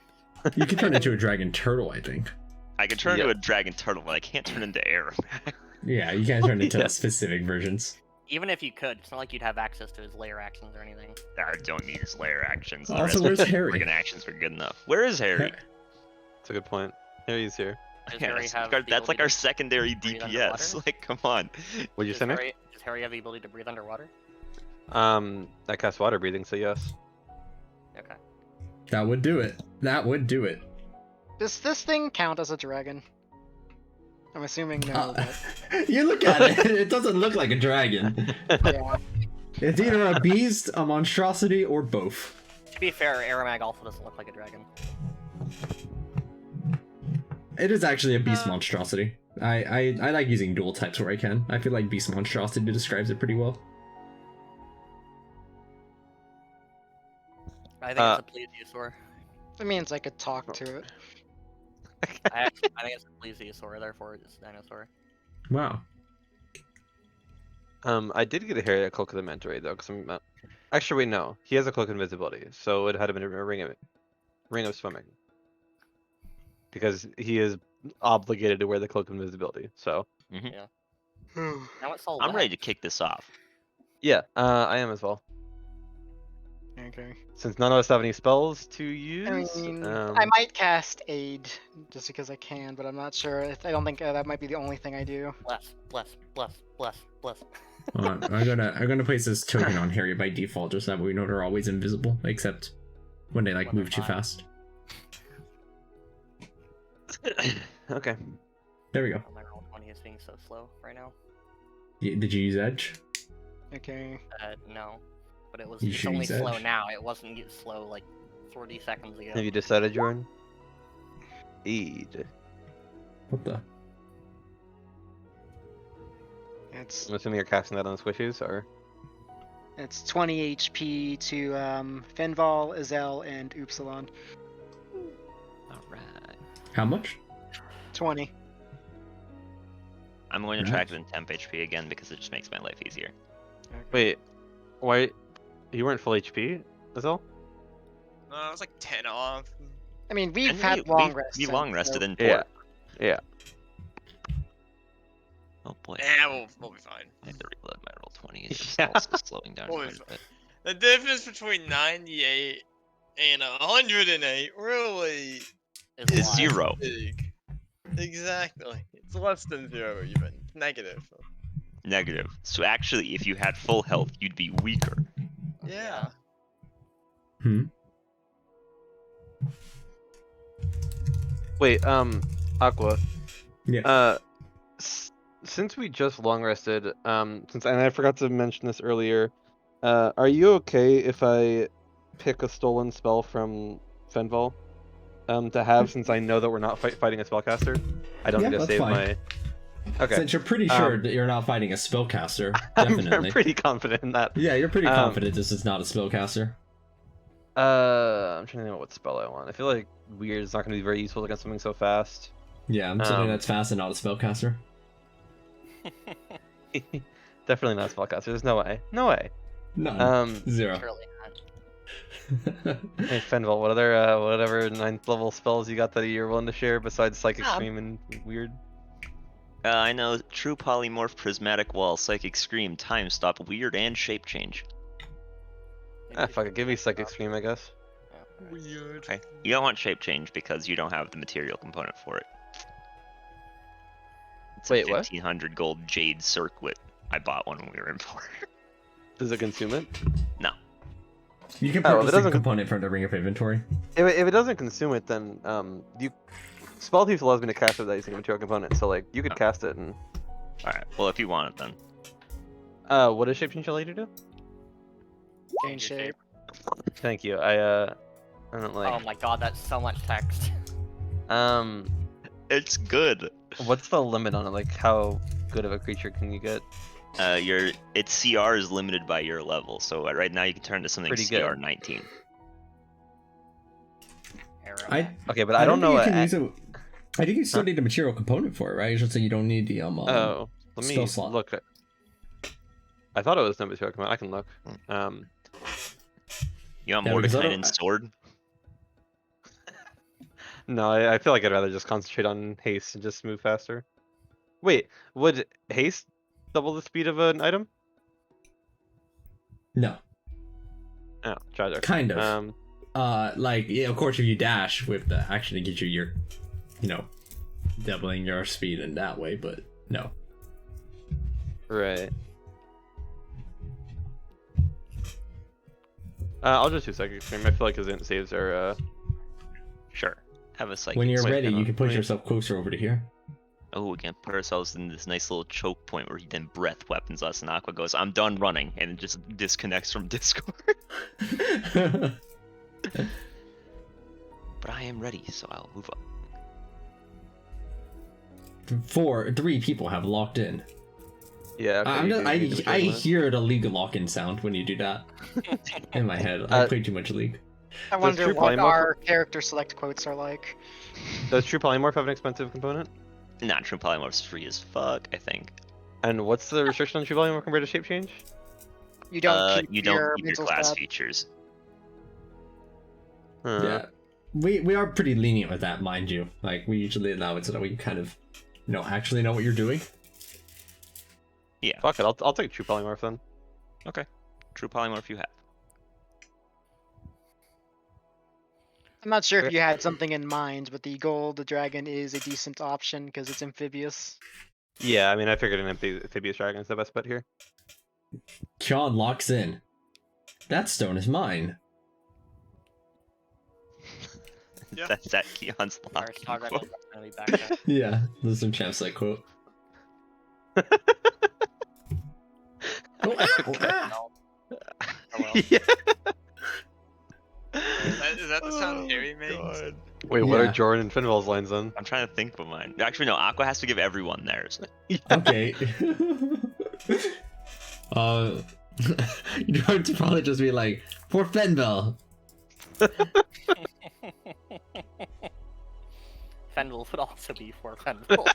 You can turn into a dragon turtle, I think. I can turn Yep. into a dragon turtle, but I can't turn into Aramag. Yeah, you can't turn into Yeah. specific versions. Even if you could, it's not like you'd have access to his layer actions or anything. I don't need his layer actions. The Also, rest of where's his Harry? friggin' actions are good enough. Where is Harry? That's a good point. Harry's here. Does Yeah, Harry that's, have that's the like ability our to secondary breathe DPS. underwater? Like, come on. What'd you say, Nick? Does Harry have the ability to breathe underwater? I cast water breathing, so yes. Okay. That would do it. That would do it. Does this thing count as a dragon? I'm assuming no. You look at it, it doesn't look like a dragon. But yeah. It's either a beast, a monstrosity, or both. To be fair, Aramag also doesn't look like a dragon. It is actually a beast monstrosity. I like using dual types where I can. I feel like beast monstrosity describes it pretty well. I think it's a plesiosaur. It means I could talk to it. I think it's a plesiosaur, therefore it's a dinosaur. Wow. I did get a Harry a cloak of the Manta Ray though, because I'm not... Actually, wait, no. He has a cloak of invisibility, so it had been a ring of swimming. Because he is obligated to wear the cloak of invisibility. So Now it's all I'm wet. ready to kick this off. yeah, I am as well. Okay. Since none of us have any spells to use, I mean, I might cast Aid just because I can, but I'm not sure. I don't think that might be the only thing I do. Bless. Hold on, I'm gonna place this token on Harry by default, just that way we know they're always invisible, except when they like When move they're too not. fast. Okay. There we go. Oh, my roll 20 is being so slow right now. Did you use Edge? Okay. No. But You it's should only use slow Edge. now. It wasn't slow like 40 seconds ago. Have you decided, Jordan? Aid. What the? It's I'm assuming you're casting that on the squishies, or? it's 20 HP to Fenval, Azel, and Upsilon. Alright. How much? 20. I'm going to Right. track it in temp HP again because it just makes my life easier. Wait, why? You weren't full HP, Azal? No, I was like 10 off. I mean, we've And had long rests. We since, long rested so- in Yeah. port. Yeah. Oh boy. Yeah, we'll be fine. I have to reload my roll 20. It's just Yeah. also slowing down We'll be quite a bit. The difference between 98 and 108 really Is Is live. 0. big. Exactly. It's less than 0 even. Negative. Negative. So actually, if you had full health, you'd be weaker. Yeah. Hmm. Wait, Aqua. Yeah. Since we just long rested, and I forgot to mention this earlier, are you okay if I pick a stolen spell from Fenval, to have, since I know that we're not fighting a spellcaster? I don't Yeah, need to that's save fine. my. Okay. Since you're pretty sure that you're not fighting a spellcaster, definitely. I'm pretty confident in that. Yeah, you're pretty Um, confident this is not a spellcaster. I'm trying to think of what spell I want. I feel like weird is not going to be very useful against something so fast. Yeah, something um, that's fast and not a spellcaster. Definitely not a spellcaster. There's no way. No way. None. Zero. Surely not. Hey Fenval, whatever 9th level spells you got that you're willing to share besides Psychic Scream and Weird? I know True Polymorph, Prismatic Wall, Psychic Scream, Time Stop, Weird, and Shape Change. Ah, fuck it. Give me Psychic Scream, I guess. Weird. Okay. You don't want Shape Change because you don't have the material component for it. It's Wait, a what? 1500 gold jade circlet. I bought one when we were in port. Does it consume it? No. You can Oh, if it purchase a doesn't- component from the ring of inventory. If it doesn't consume it, then you spell thief allows me to cast it without using a material component. So like you could cast it and. All right. Well, if you want it, then. What does shape change allow you to do? Change shape. Thank you. I don't like. Oh my god, that's so much text. It's good. What's the limit on it? Like, how good of a creature can you get? Its CR is limited by your level, so right now you can turn to something Pretty CR good. 19. Okay, but I don't know. Think you can use it. I think you still need a material component for it, right? It's just that you don't need the Oh, let me spell slot. look. I thought it was no material component. I can look. You want Yeah, because I Mordecai don't- and Sword? No, I feel like I'd rather just concentrate on haste and just move faster. Wait, would haste double the speed of an item? No, Oh, try there. kind of. Like yeah, of course, if you dash with the action, it gives you your, doubling your speed in that way. But no. Right. I'll just do Psychic Extreme. I feel like his int saves are. Sure. Have a psychic. When you're Wait, ready, hang you on. can push Wait. yourself closer over to here. Oh, we can put ourselves in this nice little choke point where he then breath weapons us, and Aqua goes, "I'm done running," and it just disconnects from Discord. But I am ready, so I'll move up. 3 people have locked in. Yeah. Okay, I'm you just, do need to I change that. hear the League lock-in sound when you do that in my head. I Uh, play too much League. I wonder True what Polymorph- our character select quotes are like. Does True Polymorph have an expensive component? Nah, True Polymorph's free as fuck, I think. And what's the restriction on True Polymorph compared to Shape Change? You don't keep You don't your keep your mental class stat. features. Yeah, we are pretty lenient with that, mind you. Like we usually allow it so that we kind of, actually know what you're doing. Yeah. Fuck it, I'll take True Polymorph then. Okay. True Polymorph you have. I'm not sure if you had something in mind, but the gold dragon is a decent option because it's amphibious. Yeah, I mean, I figured an amphibious dragon is the best bet here. Sean locks in. That stone is mine. Yeah. That's that Keon's Our locking Star quote. Dragon's definitely back there. Yeah, this is some Champsite quote. Oh, ow, ow. Oh well. Yeah. Is that the sound Harry makes? God. Wait, what are Yeah. Jordan and Finwell's lines then? I'm trying to think of mine. Actually, no, Aqua has to give everyone theirs. Okay. You're going to probably just be like, for Fenville. Fenville would also be for Fenville.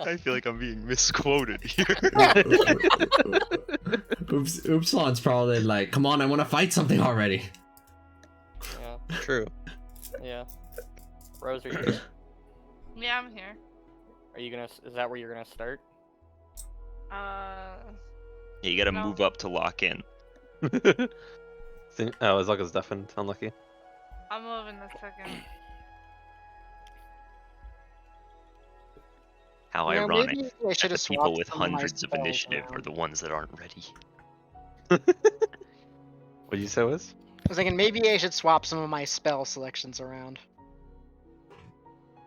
I feel like I'm being misquoted here. Oopsilon's probably like, come on, I want to fight something already. Yeah, True. yeah. Rose, are you, Yeah, I'm here. is that where you're gonna start? Yeah, you gotta No. move up to lock in. Oh, Azalka's deafened. Unlucky. I'll move in a second. How You know, ironic maybe I that should the have people swapped with some of my hundreds of spells initiative are around. the ones that aren't ready. What did you say, Wiz? I was thinking maybe I should swap some of my spell selections around.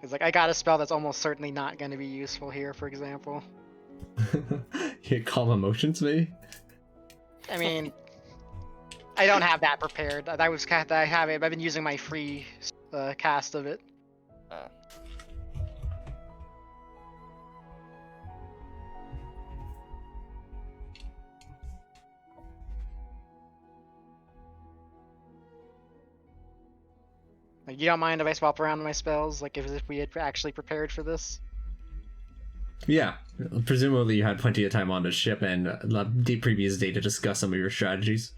Because like I got a spell that's almost certainly not going to be useful here, for example. Hit calm emotions, maybe? I mean, I don't have that prepared. I was kind of, I have it. I've been using my free cast of it. Like, you don't mind if I swap around my spells? Like, if we had actually prepared for this? Yeah. Presumably you had plenty of time on the ship and the previous day to discuss some of your strategies.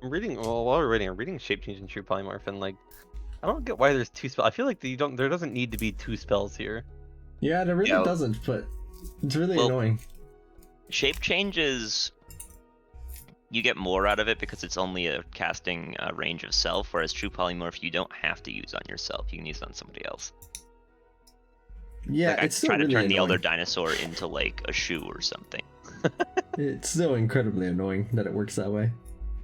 I'm reading. Well, while we're reading, I'm reading Shape Change and True Polymorph, and like, I don't get why there's 2 spells. I feel like there doesn't need to be 2 spells here. Yeah, there really Yeah. doesn't, but it's really Well- annoying. Shape changes, you get more out of it because it's only a casting range of self, whereas True Polymorph you don't have to use on yourself. You can use it on somebody else. Yeah, Like I it's still try to really turn the annoying. Elder Dinosaur into like a shoe or something. It's still incredibly annoying that it works that way.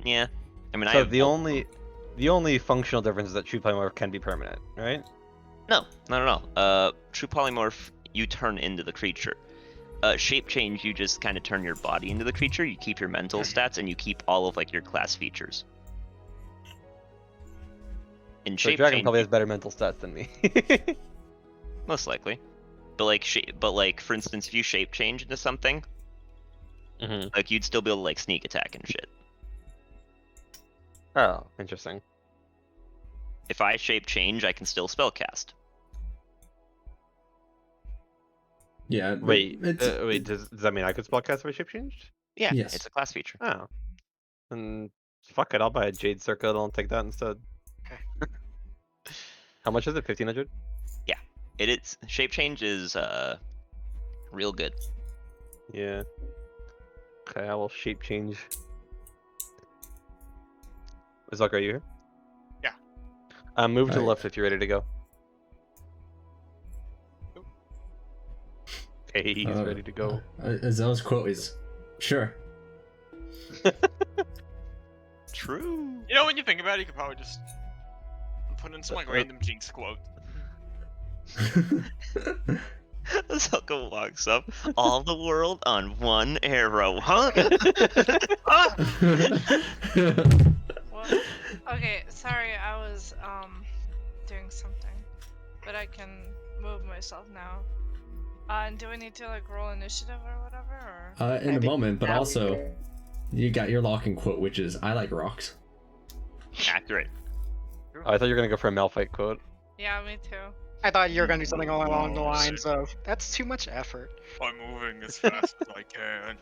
Yeah, I mean I So have the only functional difference is that True Polymorph can be permanent, right? no. True Polymorph you turn into the creature. Shape change, you just kind of turn your body into the creature. You keep your mental stats and you keep all of like your class features. In So shape Dragon change, probably has better mental stats than me. most likely. But like for instance, if you shape change into something, like you'd still be able to like sneak attack and shit. Oh, interesting. If I shape change, I can still spellcast. Yeah. Wait, it's does that mean I could spellcast if I shape changed? Yeah, Yes. it's a class feature. Oh. And fuck it, I'll buy a Jade Circle and I'll take that instead. Okay. How much is it? 1500? It is shape change is real good. Yeah. Okay, I will shape change. Zalk, are you here? Yeah. Move to the Alright. left if you're ready to go. Okay, he's ready to go. Azel's quote is, "Sure." True. You know, when you think about it, you could probably just put in some like random Jinx quote. Zuko walks up. All the world on one arrow, huh? Well, okay, sorry, I was doing something, but I can move myself now. And do we need to like roll initiative or whatever? Or In a moment, but also, you got your locking quote, which is, "I like rocks." Accurate. Oh, I thought you were gonna go for a Malphite quote. yeah, me too. I thought you were gonna do something along the lines of, "That's too much effort." I'm moving as fast as I can.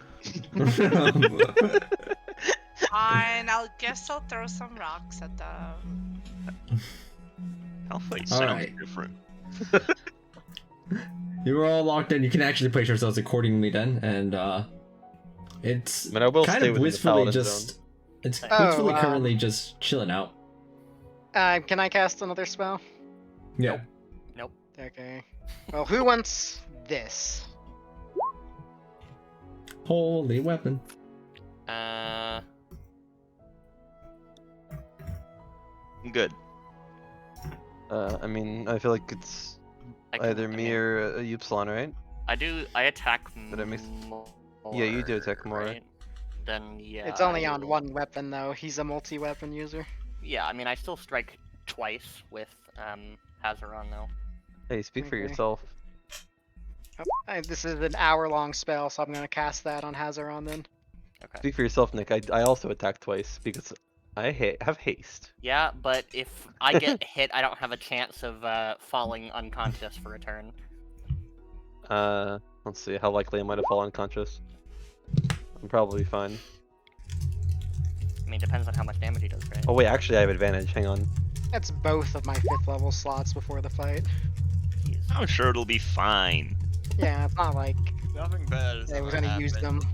And I'll guess I'll throw some rocks at them. Malphite sounds Alright. different. You were all locked in. You can actually place yourselves accordingly then, and it's I mean, I will kind stay of within the blissfully Paladin just. zone. It's Oh, blissfully currently just chilling out. Can I cast another spell? Yeah. Okay. Well, who wants this? Holy weapon. Good. I mean, I feel like it's either me or Upsilon, right? I attack Did I mix- more. Yeah, you do attack more. Right? Then yeah. It's only I on will- one weapon though. He's a multi-weapon user. Yeah, I mean I still strike twice with Hazaron though. Hey, speak for Okay. yourself. Oh, this is an hour-long spell, so I'm gonna cast that on Hazaron then. Okay. Speak for yourself, Nick. I also attack twice because I have haste. Yeah, but if I get hit, I don't have a chance of falling unconscious for a turn. Let's see. How likely am I to fall unconscious? I'm probably fine. I mean, depends on how much damage he does, right? Oh wait, actually I have advantage. Hang on. That's both of my 5th level slots before the fight. Jeez. I'm sure it'll be fine. Yeah, it's not like Nothing bad is I was ever gonna use happened. them.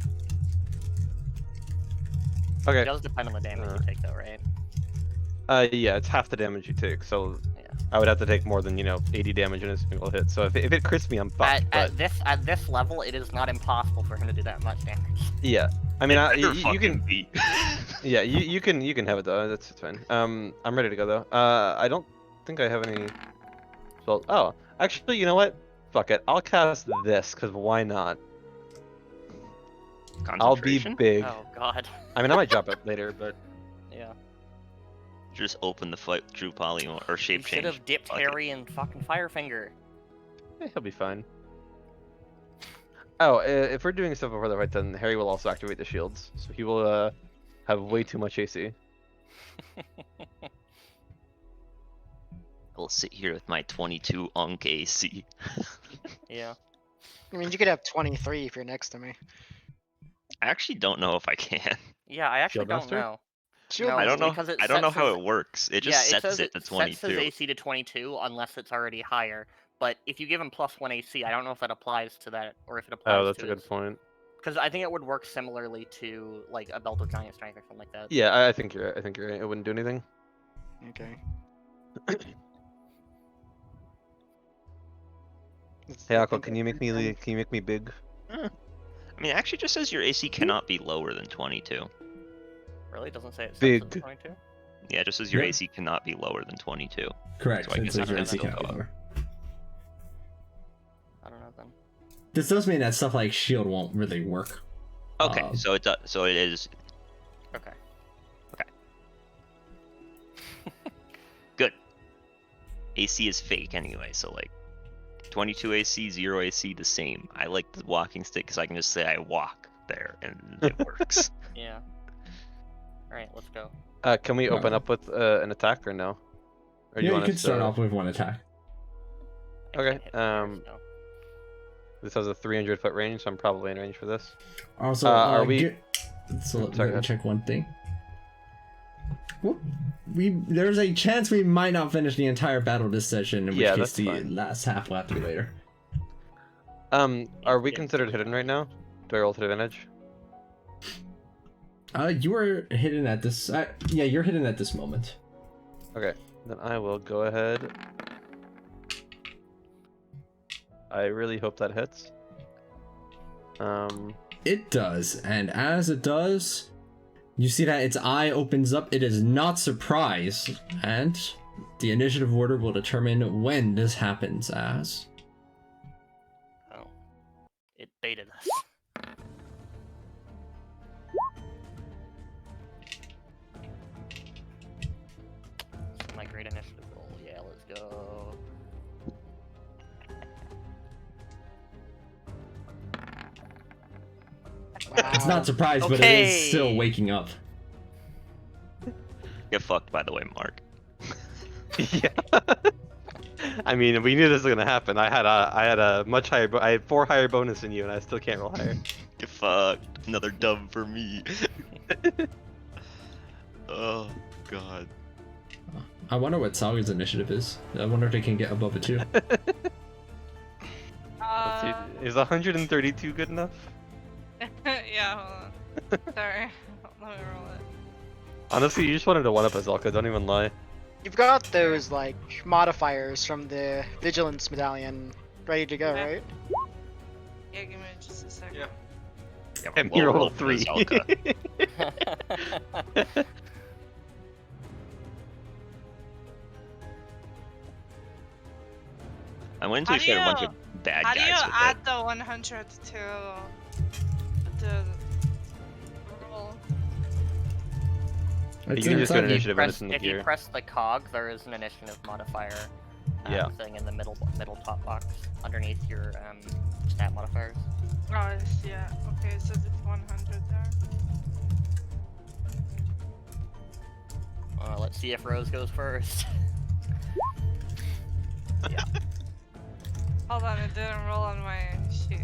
Okay. It does depend on the damage you take, though, right? Yeah, it's half the damage you take, so Yeah. I would have to take more than 80 damage in a single hit. So if it crits me, I'm fucked. At But this level, it is not impossible for him to do that much damage. yeah, I mean, Better you fucking can. be. Yeah, you can have it though. That's fine. I'm ready to go though. I don't think I have any. Well, oh, actually, you know what? Fuck it. I'll cast this because why not? I'll be Concentration? big. Oh god. I mean, I might drop it later, but Yeah. Just open the fight through polymorph or You shape should change. have dipped Fuck it. Harry in fucking Firefinger. he'll be fine. Oh, if we're doing stuff before the fight, then Harry will also activate the shields, so he will have way too much AC. I'll sit here with my 22 Unk AC. Yeah. I mean, you could have 23 if you're next to me. I actually don't know if I can. Yeah, I actually don't Shieldmaster? know. Shield No, I don't know. because it I don't know how sets it works. It just yeah, sets it to sets his 22. AC to 22 unless it's already higher. But if you give him +1 AC, I don't know if that applies to that or if it applies Oh, that's to a good point. Because I think it would work similarly to like a belt of giant strength or something like that. Yeah, I think you're right. I think you're right. It wouldn't do anything. Okay. Hey, Akko, can you make me big? I mean, it actually just says your AC cannot be lower than 22. Really? It doesn't say it sets Big. it to 22? Yeah, it just says your Yeah. AC cannot be lower than 22. Correct. So I It guess says it's your gonna AC still can't go be up. lower. I don't know then. This does mean that stuff like shield won't really work. Okay, so it does. So it is Okay. good. AC is fake anyway, so like 22 AC, 0 AC, the same. I like the walking stick because I can just say I walk there and it works. Yeah. Alright, let's go. Can we open up with an attack or no? Or do Yeah, you want could us start to- off with one attack. I Okay, can't hit fires, no. This has a 300-foot range, so I'm probably in range for this. Also, are we- So let Sorry, me go ahead. check one thing. There's a chance we might not finish the entire battle this session, in which Yeah, case that's the fine. last half will have to be later. Are we considered hidden right now? Do I roll to advantage? You are hidden at this. Yeah, you're hidden at this moment. Okay, then I will go ahead. I really hope that hits. It does, and as it does, you see that its eye opens up. It is not surprised, and the initiative order will determine when this happens as. Oh. It baited us. This is my great initiative roll. Yeah, let's go. It's not surprised, but it is still Okay. waking up. Get fucked, by the way, Mark. Yeah. I mean, we knew this was gonna happen. I had a much higher. I had 4 higher bonus than you, and I still can't roll higher. Get fucked. Another dub for me. Oh god. I wonder what Saga's initiative is. I wonder if they can get above it too. Let's see, is 132 good enough? Yeah, hold on. Sorry. Let me roll it. Honestly, you just wanted to one-up Azalka, don't even lie. You've got those like modifiers from the Vigilance Medallion ready to go, Okay. right? Yeah, give me just a second. Yeah. Yeah, And we'll you roll rolled for 3. Azalka. I went into How a do bunch you- of bad How do guys you with add it. the 100 to the roll? You It's can just go to inside- initiative when it's in the If you gear. press the cog, there is an initiative modifier Yeah. thing in the middle top box underneath your stat modifiers. Oh, I see, yeah. Okay, so it's 100 there. Let's see if Rose goes first. Hold on, it didn't roll on my sheet.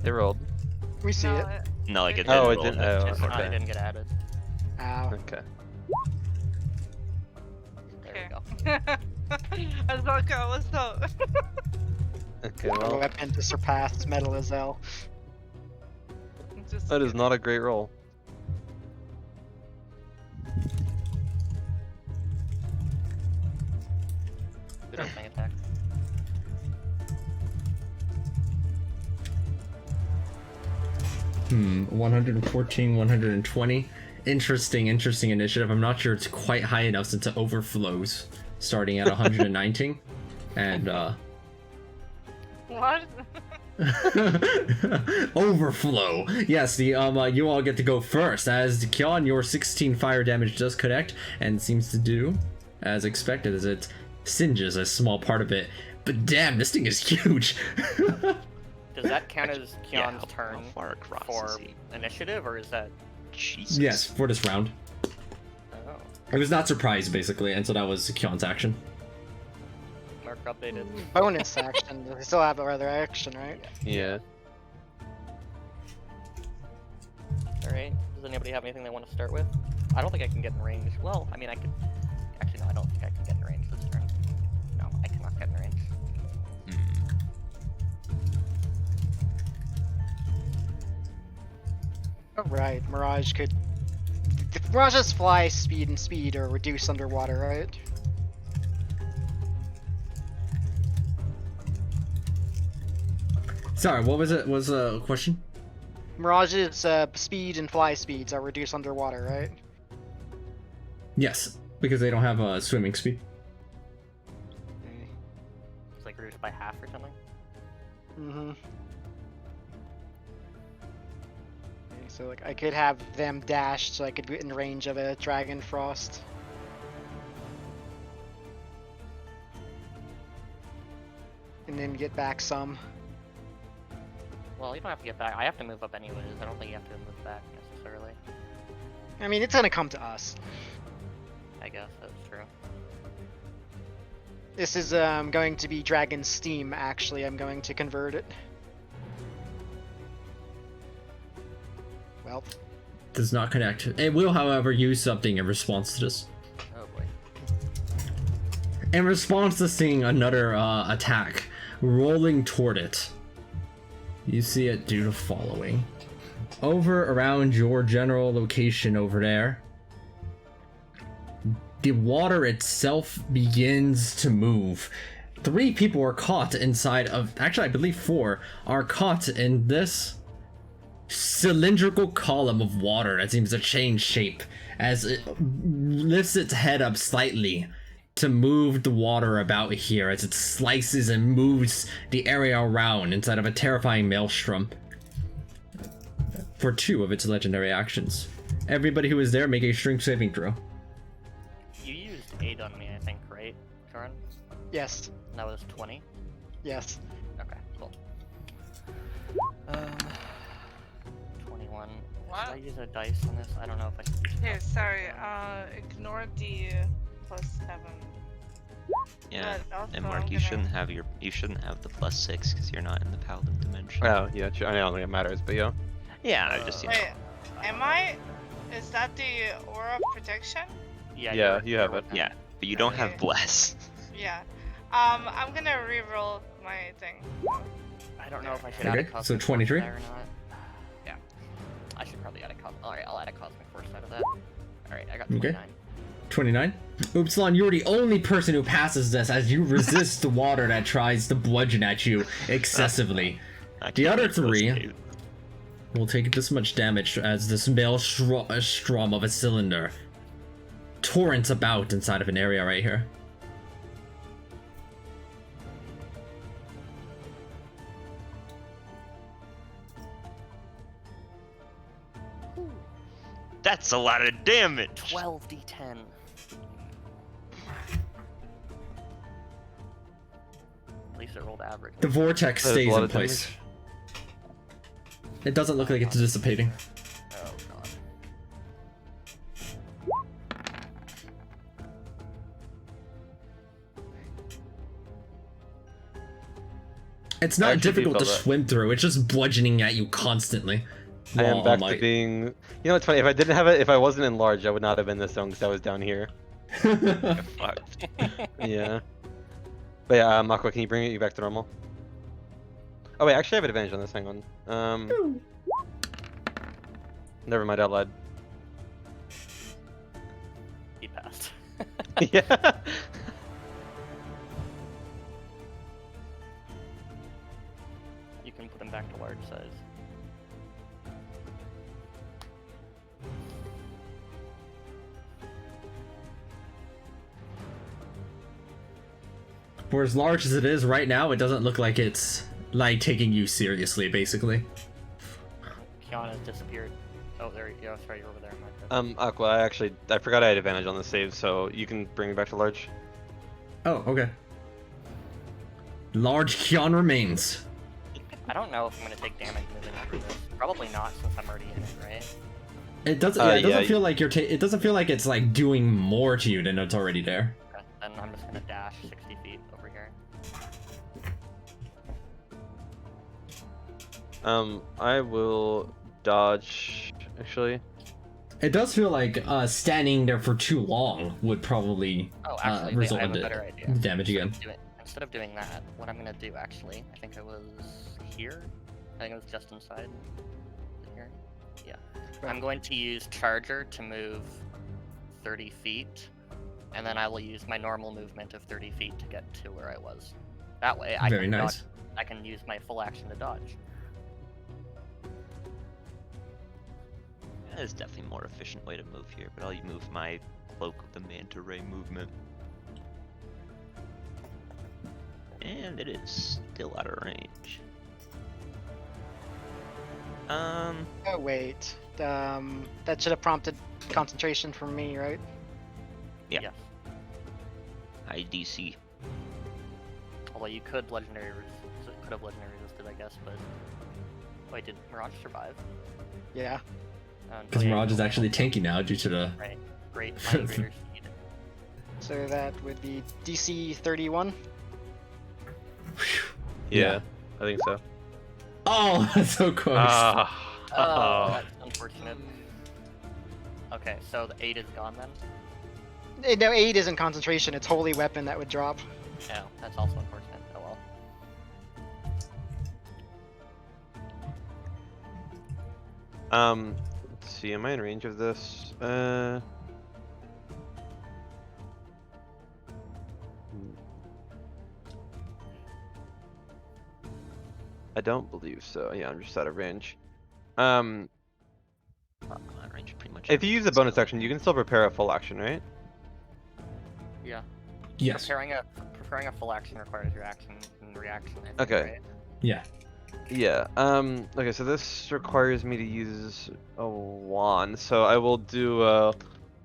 They rolled. We see no, it. No, like it didn't. Oh, didn't it roll didn't. that. Oh, Just not, it okay. didn't get added. Ow. Okay. There Okay. we go. Azalka, what's up? Okay, A well, weapon to surpass Metal Azel. Just that is kidding. not a great roll. Good opening attack. Hmm, 114, 120. Interesting initiative. I'm not sure it's quite high enough since it overflows, starting at 119. And, What? overflow. Yes, the you all get to go first. As Kyon, your 16 fire damage does connect and seems to do as expected, as it singes a small part of it. But damn, this thing is huge. Does that count as Yeah, Kion's how turn far across for is he? initiative, or is that? Jesus. Yes, for this round. Oh, I was not surprised basically, and so that was Kyon's action. Mark updated. Bonus action. We still have other action, right? Yeah. All right. Does anybody have anything they want to start with? I don't think I can get in range. Well, I mean, I could. Actually, no, I don't think I can get in range this turn. No, I cannot get in range. Oh, right, Mirage could. Mirage's fly speed and speed are reduced underwater, right? Sorry, what was it? Was a question? Mirage's speed and fly speeds are reduced underwater, right? Yes, because they don't have swimming speed. It's like reduced by half or something. Mm-hmm. So like I could have them dashed so I could be in range of a Dragon Frost. And then get back some. Well, you don't have to get back. I have to move up anyways. I don't think you have to move back necessarily. I mean, it's gonna come to us. I guess that's true. This is going to be Dragon Steam, actually. I'm going to convert it. Well. Does not connect. It will, however, use something in response to this. Oh boy. In response to seeing another attack rolling toward it, you see it do the following. Over around your general location over there, the water itself begins to move. 3 people are caught inside of, actually I believe 4, are caught in this cylindrical column of water that seems to change shape as it lifts its head up slightly to move the water about here as it slices and moves the area around inside of a terrifying maelstrom for 2 of its legendary actions. Everybody who is there, make a strength saving throw. You used 8 on me, I think, right, Karan? Yes. That was 20? Yes. Okay, cool. 21. What? Should I use a dice on this? I don't know if I should use a Here, dice. sorry. Ignore the +7. Yeah. But also And I'm Mark, you gonna- shouldn't have the +6 because you're not in the paladin dimension. Oh, yeah, I don't think it matters, but yeah. Yeah, I just, you know. Wait, am I? Is that the aura protection? Yeah, Yeah, you have it. Yeah, but you don't have Okay. bless. Yeah. I'm gonna reroll my thing. I don't know if I should Okay, add a cosmic so 23? force to that or not. Yeah. I should probably add a cosmic. Alright, I'll add a cosmic force out of that. Alright, I got Okay. 29. 29? Upsilon, you're the only person who passes this as you resist the water that tries to bludgeon at you excessively. I The can't other make those 3 games. will take this much damage as this maelstrom of a cylinder torrents about inside of an area right here. That's a lot of damage. 12d10. At least it rolled average. The vortex That is a stays lot in of place. damage. It doesn't look like it's dissipating. Oh god. It's I not actually do difficult to feel that. swim through, it's just bludgeoning at you constantly. I am All back to might. being. You know what's funny? If I didn't have it, if I wasn't enlarged, I would not have been this zone because I was down here. Fucked. Yeah. But yeah, Mako, can you bring it back to normal? Oh wait, actually I have an advantage on this. Hang on. Never mind, I lied. He passed. Yeah. You can put him back to large size. For as large as it is right now, it doesn't look like it's like taking you seriously, basically. Kiana's disappeared. Oh, there you go. Sorry, you're over there. My bad. Aqua, I forgot I had advantage on the save, so you can bring me back to large. Oh, okay. Large Kion remains. I don't know if I'm gonna take damage moving through this. Probably not, since I'm already in it, right? It doesn't. Yeah, it doesn't yeah, feel like you're. It doesn't feel like it's like doing more to you than it's already there. Okay, then I'm just gonna dash 60 feet over here. I will dodge. Actually, It does feel like standing there for too long would probably Oh, actually, result I have in a better idea. damage again. Instead of doing that, what I'm gonna do actually, I think it was here. I think it was just inside here. Yeah. I'm going to use Charger to move 30 feet, and then I will use my normal movement of 30 feet to get to where I was. That way, I Very can nice. dodge. I can use my full action to dodge. That is definitely a more efficient way to move here, but I'll move my Cloak of the Manta Ray movement. And it is still out of range. Oh wait, that should have prompted concentration from me, right? Yeah. Yes. High DC. Although you could have legendary resisted, I guess, but wait, did Mirage survive? Yeah. Because Mirage is actually tanky now due to the... Right. Great. Greater speed. So that would be DC 31. Yeah, I think so. Oh, that's so close. Oh, that's unfortunate. Okay, so the 8 is gone then? No, 8 isn't concentration, it's holy weapon that would drop. No, that's also unfortunate. Oh well. Let's see, am I in range of this? I don't believe so. Yeah, I'm just out of range. Well, that range pretty much. If you use a everything's bonus good. action, you can still prepare a full action, right? Yeah. Yes. Preparing a full action requires your action and reaction. I think, Okay. Right? Yeah. Yeah. Okay, so this requires me to use a wand, so I will do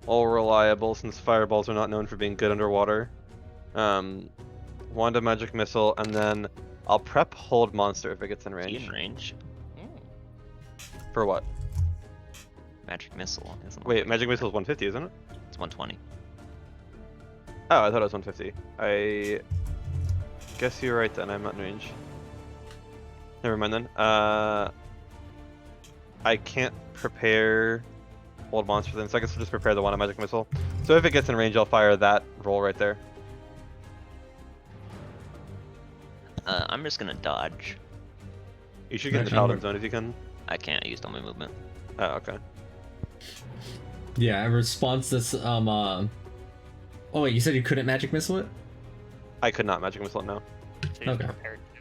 all reliable since fireballs are not known for being good underwater. Wand of magic missile, and then I'll prep hold monster if it gets in Is he range. in range? For what? Magic missile. Isn't Wait, magic missile is 150, isn't it? It's 120. Oh, I thought it was 150. I guess you're right then. I'm not in range. Never mind then. I can't prepare hold monster then, so I guess I'll just prepare the one of magic missile. So if it gets in range, I'll fire that roll right there. I'm just gonna dodge. You should get in the Actually, paladin zone if you can. I can't use all my movement. Oh, okay. Yeah, in response to this, Oh wait, you said you couldn't magic missile it? I could not magic missile it now. So you're Okay. prepared to.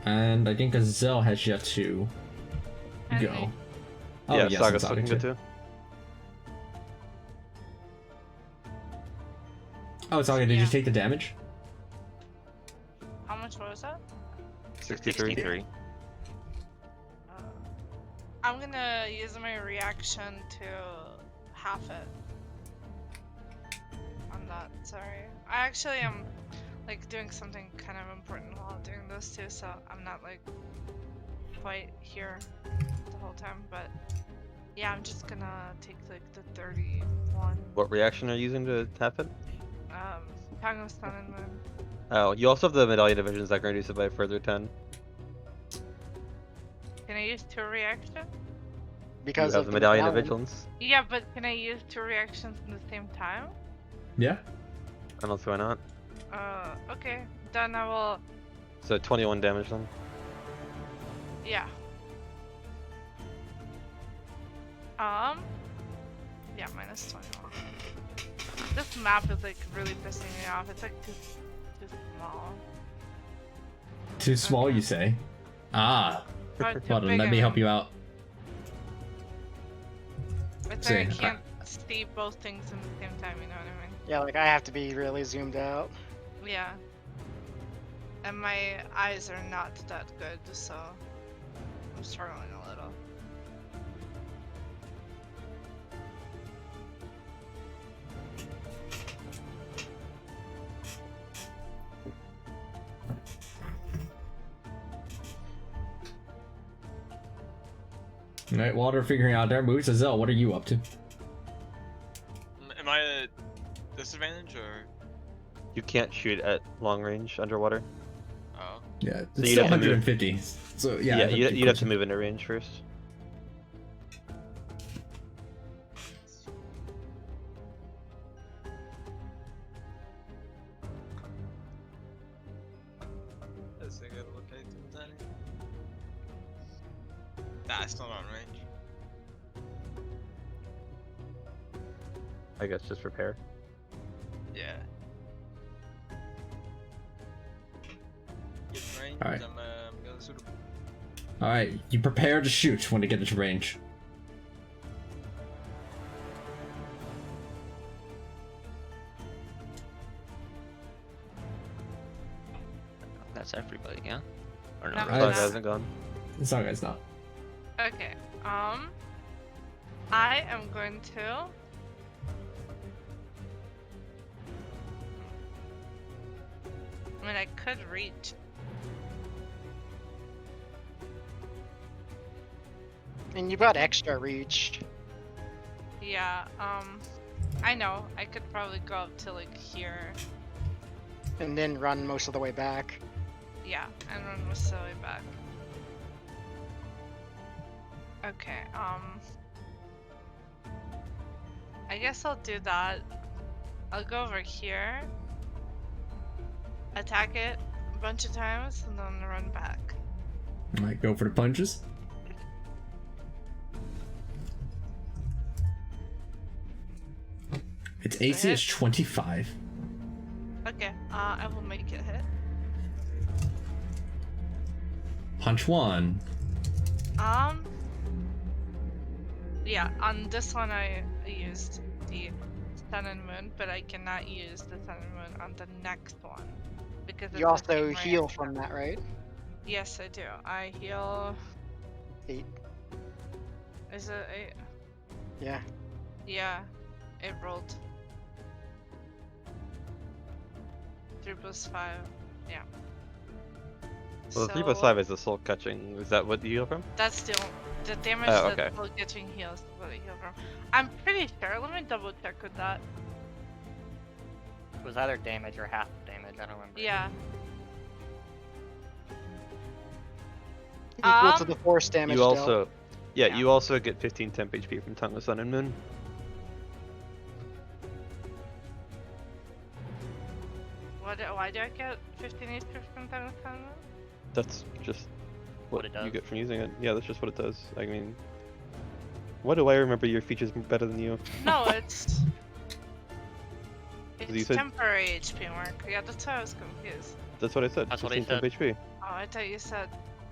And I think Gazelle has yet to And go. me. Oh, yeah, yes, Saga's I'm looking talking good to. too. Oh, Saga, did you Yeah. take the damage? How much was that? 63. 63. I'm gonna use my reaction to half it. On that, sorry. I actually am like doing something kind of important while doing this too, so I'm not like quite here the whole time, but yeah, I'm just gonna take like the 31. What reaction are you using to tap it? Tongue of Sun and Moon. Oh, you also have the medallion divisions that can reduce it by a further 10. Can I use 2 reactions? Because you of have the medallion of vigilance. Yeah, but can I use 2 reactions at the same time? Yeah. I don't see why not. Okay. Then I will. So 21 damage then. Yeah. Yeah, minus 21. This map is like really pissing me off. It's like too small. Too small, Okay. you say? Ah. Or too Hold on, big, let I me help mean. you out. It's like I See, can't see both things at the same time, you know what I mean? Yeah, like I have to be really zoomed out. Yeah. And my eyes are not that good, so I'm struggling a little. Alright, while they're figuring out their moves, Azel, what are you up to? Am I at disadvantage or? You can't shoot at long range underwater. Oh. Yeah, So it's you'd still have to move- 150. So yeah, Yeah, I think you'd have to move into range first. Let's take a look at it then. Nah, it's not on range. I guess just prepare. Yeah. Get range, Alright. I'm gonna sort of. All right, you prepare to shoot when you get into range. That's everybody, yeah? Or No, no? it's Saga not. Nice. hasn't gone. This song guy's not. Okay. I am going to. I mean, I could reach. And you've got extra reach. Yeah. I know. I could probably go up to like here. And then run most of the way back. Yeah, and run most of the way back. Okay. I guess I'll do that. I'll go over here. Attack it a bunch of times and then run back. All right, go for the punches. Its AC is 25. Okay, I will make it hit. Punch one. Yeah, on this one I used the sun and moon, but I cannot use the sun and moon on the next one because You it's the also same heal range. from that, right? Yes, I do. I heal. 8. Is it 8? Yeah. Yeah, it rolled. 3 plus 5. Yeah. Well, the 3 plus 5 is the soul catching. Is that what you heal from? That's still the damage Oh, that okay. full catching heals is what I heal from. I'm pretty sure. Let me double check with that. It was either damage or half damage. I don't remember. Yeah. Equal to the force damage You dealt. also, yeah, Yeah. you also get 15 temp HP from Tongue of Sun and Moon. Why do I get 15 HP from that? That's just what it you does. get from using it. Yeah, that's just what it does. I mean, why do I remember your features better than you? No, it's You it's said- temporary HP mark. Yeah, that's why I was confused. That's what I said. That's what he 15 temp HP. Oh, I thought you said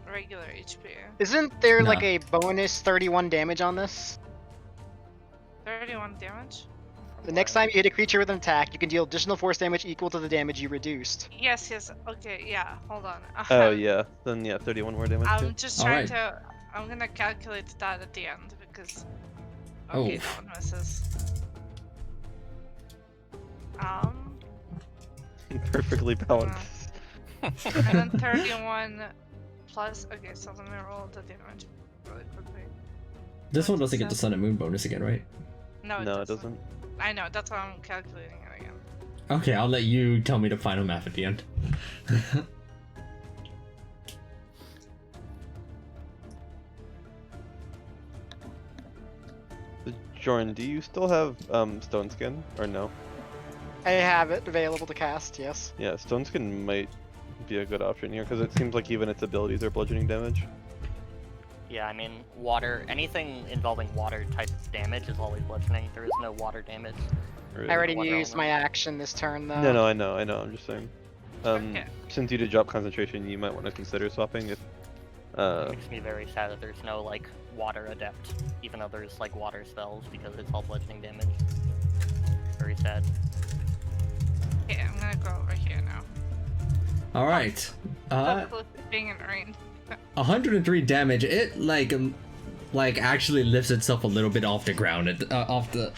regular HP. Isn't there like No. a bonus 31 damage on this? 31 damage. The next time you hit a creature with an attack, you can deal additional force damage equal to the damage you reduced. Yes, yes. Okay, yeah. Hold on. Oh yeah, then yeah, 31 more damage. I'm too. just trying Alright. to. I'm gonna calculate that at the end because. Oh. Okay, that one misses. Perfectly balanced. And then 31 plus. Okay, so let me roll the damage really quickly. This one doesn't get the sun and moon bonus again, right? No, No, it doesn't. I know. That's why I'm calculating it again. Okay, I'll let you tell me the final math at the end. Jordan, do you still have Stone Skin or no? I have it available to cast, yes. Yeah, Stone Skin might be a good option here because it seems like even its abilities are bludgeoning damage. Yeah, I mean, water. Anything involving water type damage is always bludgeoning. There is no water damage. Really. I already Water used my element. action this turn though. No, I know. I'm just saying. Okay. Since you did drop concentration, you might want to consider swapping if. It makes me very sad that there's no like water adept, even though there's like water spells because it's all bludgeoning damage. Very sad. Okay, I'm gonna go over here now. All right. So close to being in range. 103 damage. It like actually lifts itself a little bit off the ground, off the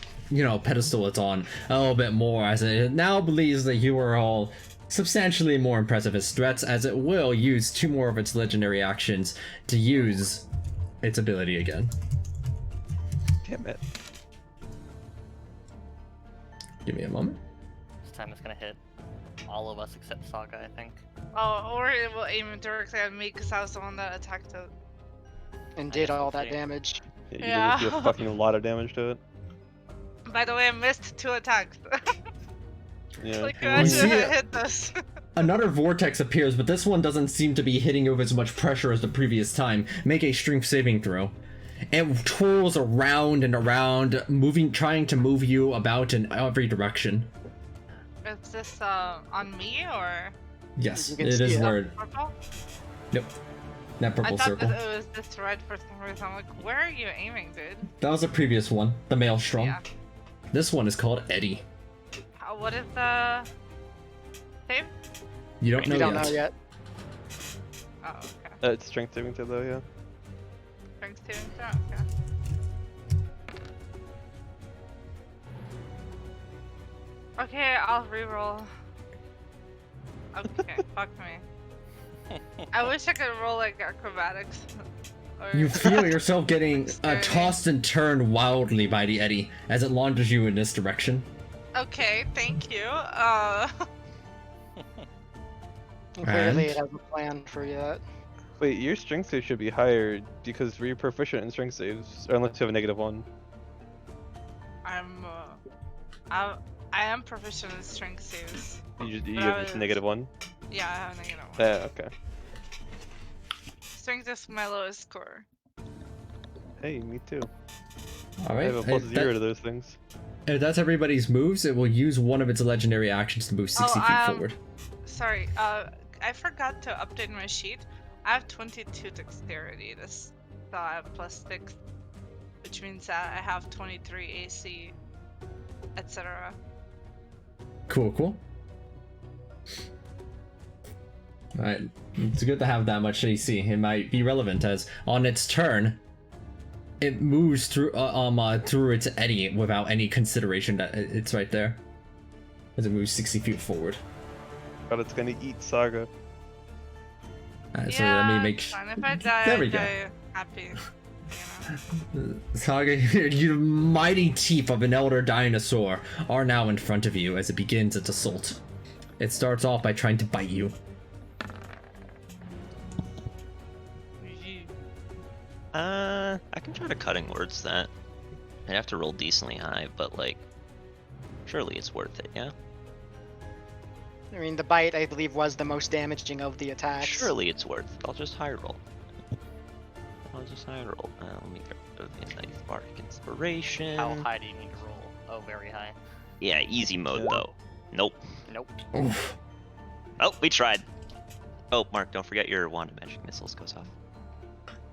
pedestal it's on a little bit more, as it now believes that you are all substantially more impressive as threats, as it will use 2 more of its legendary actions to use its ability again. Damn it. Give me a moment. This time it's gonna hit all of us except Saga, I think. Oh, or it will aim directly at me because I was the one that attacked it. And I did guess all we'll that see. damage. Yeah, you did a Yeah. fucking lot of damage to it. By the way, I missed 2 attacks. Yeah. Like, well, I You should see have it- hit this. Another vortex appears, but this one doesn't seem to be hitting you with as much pressure as the previous time. Make a strength saving throw. It twirls around and around, trying to move you about in every direction. Is this on me or Yes, You can it see is it. where. purple? Yep. That I purple thought circle. that it was this red for some reason. I'm like, where are you aiming, dude? That was the previous one, the Maelstrom. Yeah. This one is called Eddie. What is the save? You don't know We don't yet. know yet. Oh, okay. It's strength saving throw though, yeah. Strength saving throw. Okay. Okay, I'll reroll. Okay, fuck me. I wish I could roll like acrobatics. Or... You feel yourself getting Scary. tossed and turned wildly by the Eddy as it launches you in this direction. Okay, thank you. Clearly, And? it has a plan for that. Wait, your strength save should be higher because you're proficient in strength saves, or unless you have a -1. I'm I am proficient in strength saves. You But have I just was- -1? Yeah, I have a negative 1. Yeah, okay. Strength is my lowest score. Hey, me too. I Alright, have a +0 to those things. if that's everybody's moves, it will use one of its legendary actions to move 60 feet forward. Sorry, I forgot to update my sheet. I have 22 dexterity. This so I have +6, which means that I have 23 AC, etc. Cool, cool. Alright, it's good to have that much AC. It might be relevant as on its turn, it moves through through its eddy without any consideration that it's right there. As it moves 60 feet forward. But it's gonna eat Saga. So let me make Fine. If I die, There I we go. die happy. You know? Saga, your mighty teeth of an elder dinosaur are now in front of you as it begins its assault. It starts off by trying to bite you. I can try to cutting words that. I'd have to roll decently high, but like, surely it's worth it, yeah? I mean, the bite, I believe, was the most damaging of the attacks. Surely it's worth it. I'll just high roll. I'll just high roll. Let me get rid of the nice bardic inspiration. How high do you need to roll? Oh, very high. Yeah, easy mode Yeah. though. Nope. Nope. Oof. Oh, we tried. Oh, Mark, don't forget your wand of magic missiles goes off.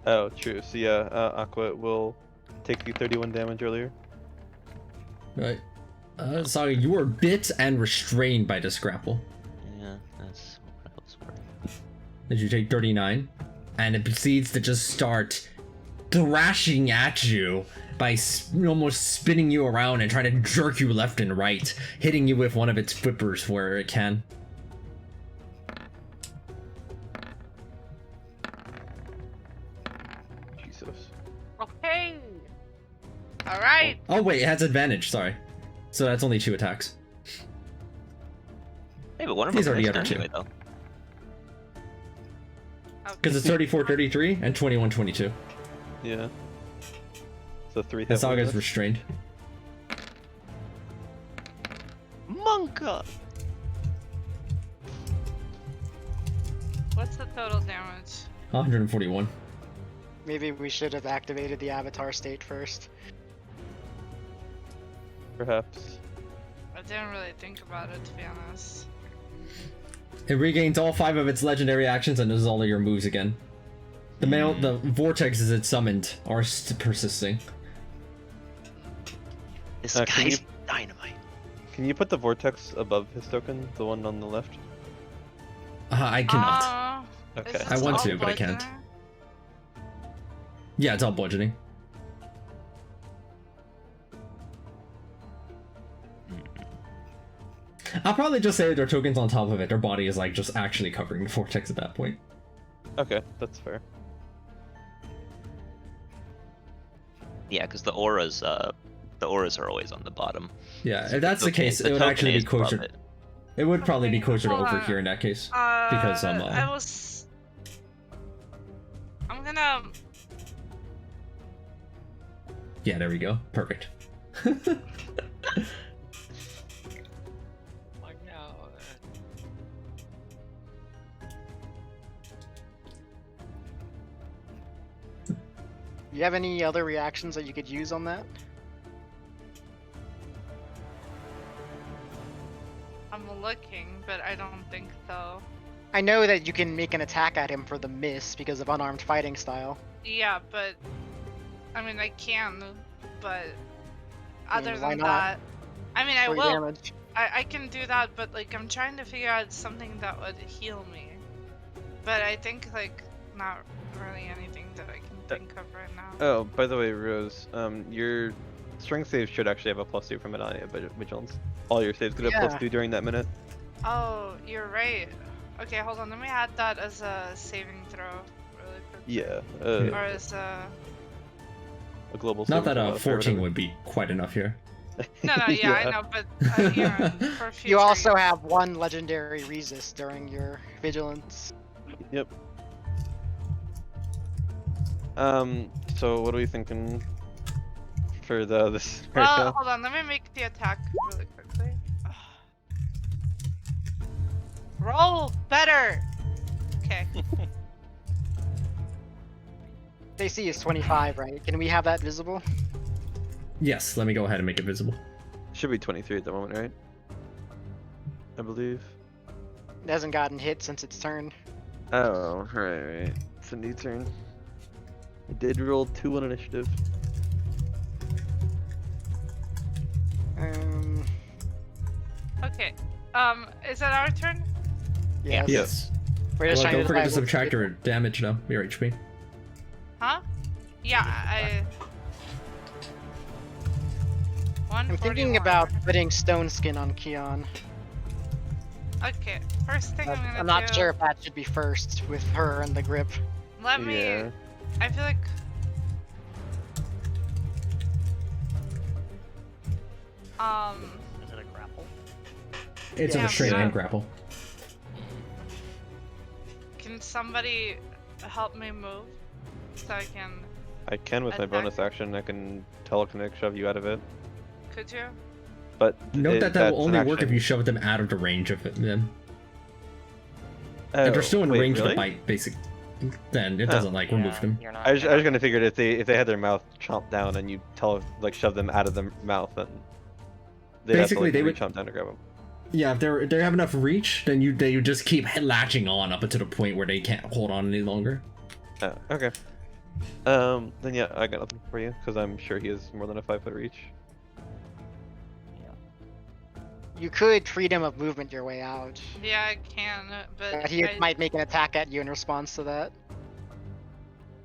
Oh, true. So yeah, Aqua will take you 31 damage earlier. Right. Saga, you are bit and restrained by this grapple. Yeah, that's what I was worried. As you take 39, and it proceeds to just start thrashing at you by almost spinning you around and trying to jerk you left and right, hitting you with one of its flippers where it can. Jesus. Okay. All right. Oh wait, it has advantage, sorry. So that's only 2 attacks. Hey, but one of These them are the missed other two. anyway, though. Because it's 34, 33, and 21, 22. Yeah. So 3 And hit Saga's points. restrained. Monka! What's the total damage? 141. Maybe we should have activated the avatar state first. Perhaps. I didn't really think about it, to be honest. It regains all 5 of its legendary actions and does all of your moves again. The vortexes it summoned are persisting. This Can guy's you- dynamite. Can you put the vortex above his token, the one on the left? I cannot. Okay. Is I this want all to, but I can't. bludgeoning? Yeah, it's all bludgeoning. I'll probably just say their token's on top of it. Their body is like just actually covering the vortex at that point. Okay, that's fair. Yeah, because the auras are always on the bottom. Yeah, if that's the Okay, case, the it would token actually be is above closer. it. It would probably be Okay, closer to hold over on. here in that case. Because I'm gonna. Yeah, there we go. Perfect. You have any other reactions that you could use on that? I'm looking, but I don't think so. I know that you can make an attack at him for the miss because of unarmed fighting style. Yeah, but I mean I can, but other why than not? that, I mean I 3 will. damage. I can do that, but like I'm trying to figure out something that would heal me. But I think like not really anything that I can think of right now. Oh, by the way, Rose, your strength save should actually have a +2 from vigilance. All your saves could have Yeah. +2 during that minute. Oh, you're right. Okay, hold on. Let me add that as a saving throw really quick. Yeah. Or as A global. Not saving that throw or 14 whatever. would be quite enough here. No, yeah, I know, but yeah, for future. You also have 1 legendary resist during your vigilance. Yep. So what are we thinking for this right Well, now? hold on. Let me make the attack really quickly. Roll better. Okay. AC is 25, right? Can we have that visible? Yes, let me go ahead and make it visible. Should be 23 at the moment, right? I believe. It hasn't gotten hit since its turn. Oh, right. It's a new turn. I did roll 2 on initiative. Okay. Is it our turn? Yes. Yes. We're just Well, trying don't forget to decide what's subtract good. your damage now, your HP. Huh? Yeah, I'm thinking 141. about putting stone skin on Keon. Okay, first thing I'm gonna I'm not do. sure if that should be first with her and the grip. Let me. Yeah. I feel like. Is it a grapple? It's Yeah, a restraint so- and grapple. Can somebody help me move so I can? I can with my Attack. bonus action. I can telekinetic shove you out of it. Could you? But Note that that's will an only work if action. you shove them out of the range of them. Oh, If they're still in wait, range really? of the bite, basic, then it Oh. doesn't like remove Yeah, them. You're not, I was you're not- gonna figure if they had their mouth chomped down and you shove them out of the mouth, then they'd Basically, have to they would- chomp down to grab them. Yeah, if they have enough reach, then you just keep latching on up until the point where they can't hold on any longer. Oh, okay. Then yeah, I got nothing for you because I'm sure he has more than a 5-foot reach. You could freedom of movement your way out. Yeah, I can, but He I- might make an attack at you in response to that.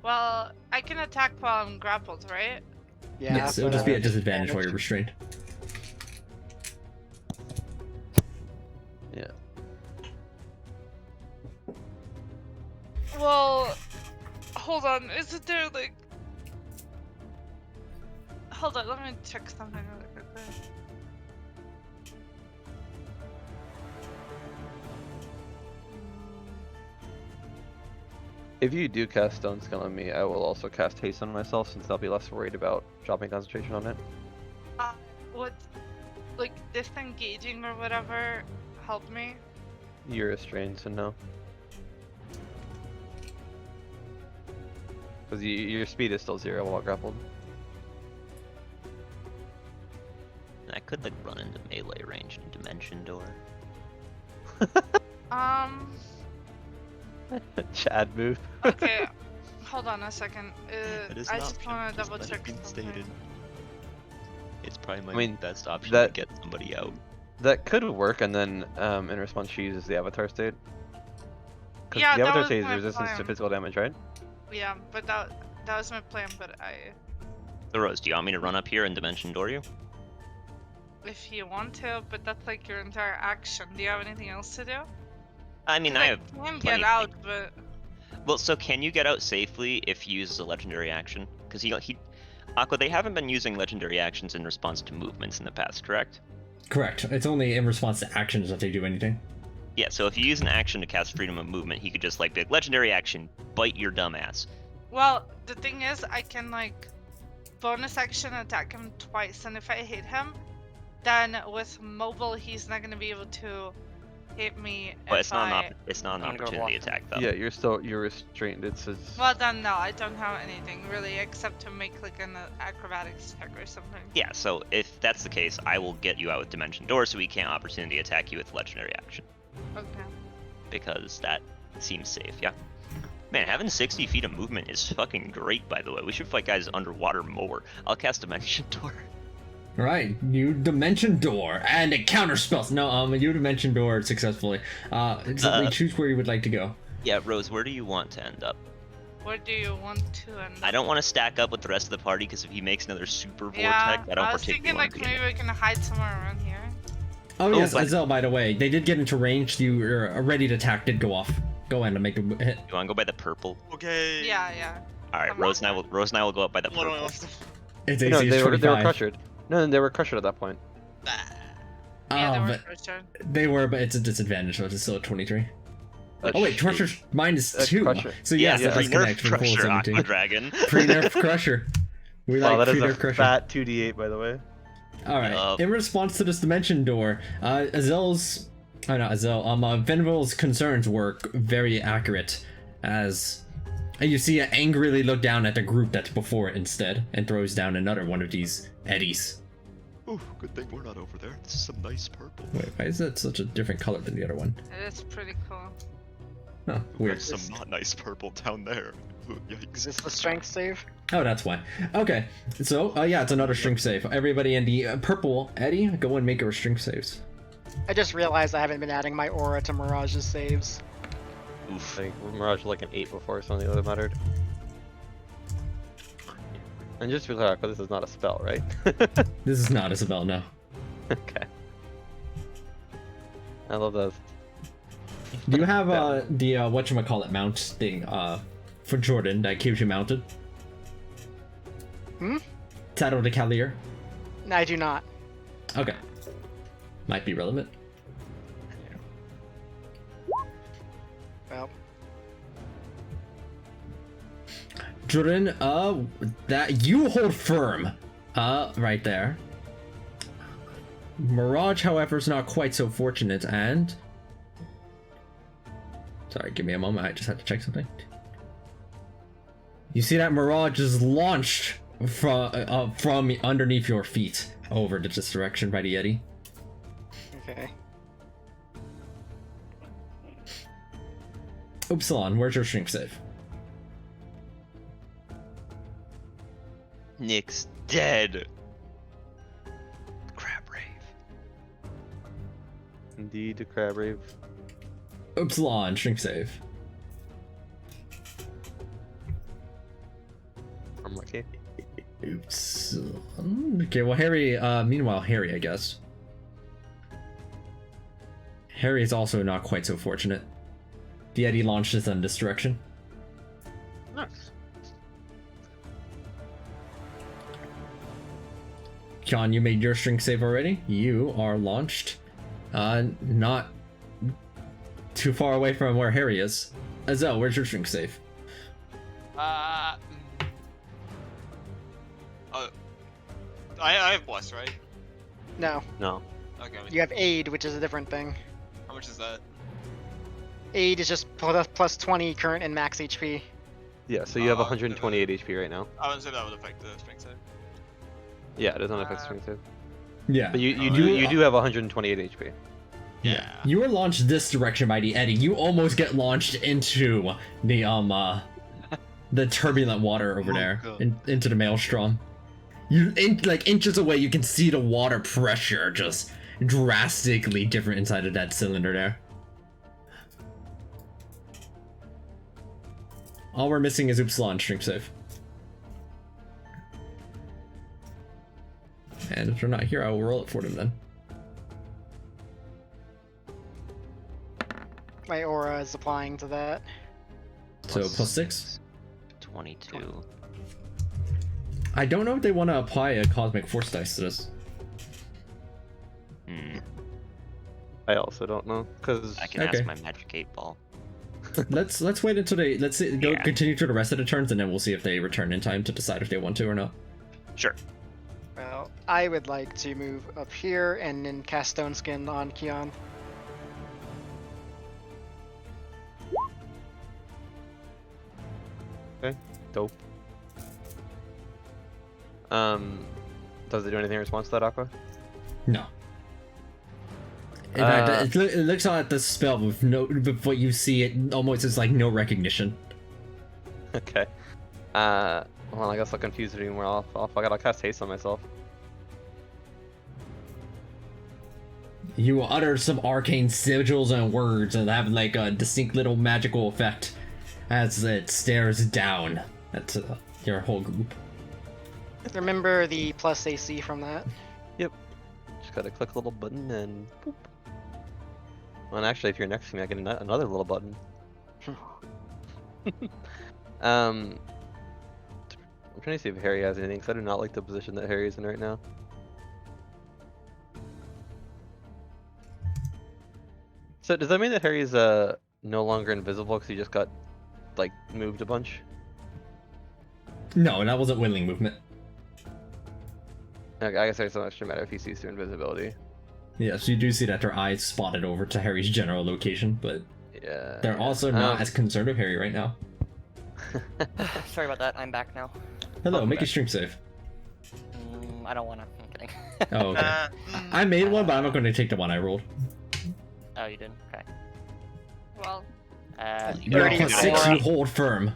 Well, I can attack while I'm grappled, right? Yeah. Yes, it'll but, just be at disadvantage while damage. you're restrained. Yeah. Well, hold on. Isn't there like? Hold on. Let me check something really quickly. If you do cast Stone Skill on me, I will also cast Haste on myself since I'll be less worried about dropping concentration on it. Would like disengaging or whatever help me? You're restrained, so no. Because your speed is still 0 while grappled. I could like run into melee range in Dimension Door. Chad move. Okay. Hold on a second. That is I an just option, want to just double let it check be something. stated. It's probably my I mean, best option that- to get somebody out. That could work, and then in response she uses the Avatar state. Because Yeah, the that Avatar was state is my resistance to plan. physical damage, right? Yeah, but that was my plan. But So Rose, do you want me to run up here and Dimension Door you? if you want to, but that's like your entire action. Do you have anything else to do? I mean, 'Cause I have can plenty get of out, things. but Well, so can you get out safely if he uses a legendary action? Because he Aqua, they haven't been using legendary actions in response to movements in the past, correct? Correct. It's only in response to actions that they do anything. Yeah, so if you use an action to cast freedom of movement, he could just like be like, legendary action, bite your dumb ass. Well, the thing is, I can like bonus action attack him twice, and if I hit him, then with mobile, he's not gonna be able to hit me. But if it's not I... it's not an I'm gonna opportunity block him. attack though. Yeah, you're restrained. It's Well, then no, I don't have anything really except to make like an acrobatics check or something. Yeah, so if that's the case, I will get you out with Dimension Door so he can't opportunity attack you with legendary action. Okay. Because that seems safe, yeah. Man, having 60 feet of movement is fucking great, by the way. We should fight guys underwater more. I'll cast Dimension Door. Right, you Dimension Door and a counter spell. No, you Dimension Door successfully. Simply choose where you would like to go. Yeah, Rose, where do you want to end up? Where do you want to end up? I don't want to stack up with the rest of the party because if he makes another super vortex, Yeah, I don't I was particularly thinking want like to be in maybe it. we can hide somewhere around here. Oh yes, but- Azel, by the way, they did get into range. You are ready to attack. Did go off. Go in to make a hit. You want to go by the purple? Okay. Yeah, yeah. All right, I'm Rose and I on will go up by the What do I purple. have to- It's no, AC they were 25. crushed. No, they were crushed at that point. Yeah, they were but frustrated. they were, but it's a disadvantage, so it's still a 23. Oh wait, Crusher's minus That's 2. Crusher. So yes, Yeah, that does Pre-nerf connect for the full Crusher, 17. Aqua Dragon. Pre-nerf Crusher. We Wow, like that is pre-nerf a Crusher. fat 2d8, by the way. All right. Yup. In response to this Dimension Door, Azel's, oh not Azel, Venable's concerns were very accurate, as you see it angrily look down at the group that's before it instead, and throws down another one of these eddies. Ooh, good thing we're not over there. This is some nice purple. Wait, why is that such a different color than the other one? It is pretty cool. Oh, weird. There's some not nice purple down there. Ooh, Is yikes. this the strength save? Oh, that's why. Okay, so yeah, it's another strength save. Everybody in the purple Eddie, go and make your strength saves. I just realized I haven't been adding my aura to Mirage's saves. Oof. I think Mirage was like an 8 before, so the other mattered. And just to be clear, this is not a spell, right? This is not Isabel, no. Okay. I love those. Do you have the whatchamacallit mount thing for Jordan that keeps you mounted? Hmm? Saddle de Cavalier? No, I do not. Okay. Might be relevant. Well, Jordan, that you hold firm. Right there. Mirage, however, is not quite so fortunate, and... Sorry, give me a moment, I just had to check something. You see that Mirage is launched from underneath your feet over to this direction by the Yeti. okay. Upsilon, where's your strength save? Nick's dead. Crab Rave. Indeed, the crab rave. Upsilon, strength save. I'm lucky. Upsilon. Okay, well, Harry, meanwhile, Harry, I guess. Harry is also not quite so fortunate. The Eddie launches in this direction. Nice. John, you made your strength save already. You are launched. Not too far away from where Harry is. Azel, where's your strength save? I have bless, right? No, No. Okay. you have aid, which is a different thing. How much is that? Aid is just plus 20 current and max HP. Yeah, so you have Oh, 128 HP right now. I wouldn't say that would affect the strength save. Yeah, it doesn't affect strength save. Yeah. But you you- do have 128 HP. Yeah. You were launched this direction by the Eddie. You almost get launched into the turbulent water over Oh, there, God. into the maelstrom. Like inches away, you can see the water pressure just drastically different inside of that cylinder there. All we're missing is Upsilon strength save. And if they're not here, I will roll it for them then. My aura is applying to that. So plus 6. 22. I don't know if they want to apply a cosmic force dice to this. Hmm. I also don't know, because I can Okay. ask my magic 8-ball. Let's wait until they go Yeah. continue through the rest of the turns, and then we'll see if they return in time to decide if they want to or not. Sure. Well, I would like to move up here and then cast Stone Skin on Keon. dope. Does it do anything in response to that, Aqua? No. In fact, it looks at the spell with what you see, it almost is like no recognition. Okay. Well, I guess I'll confuse it even more. I'll cast haste on myself. You will utter some arcane sigils and words and have like a distinct little magical effect as it stares down at your whole group. Remember the plus AC from that? Just gotta click a little button and boop. Well, and actually, if you're next to me, I get another little button. I'm trying to see if Harry has anything, because I do not like the position that Harry is in right now. So does that mean that Harry's no longer invisible because he just got like moved a bunch? No, that wasn't willing movement. Okay, I guess it doesn't actually matter if he sees through invisibility. Yes, you do see that their eyes spotted over to Harry's general location, but Yeah. they're also not as concerned with Harry right now. Sorry about that. I'm back now. Hello, Welcome make a back. stream save. I don't want to. I'm kidding. Oh, okay. I made one, but I'm not going to take the one I rolled. Oh, you did? Okay. Well, No, 30 plus is 6, more. you hold firm.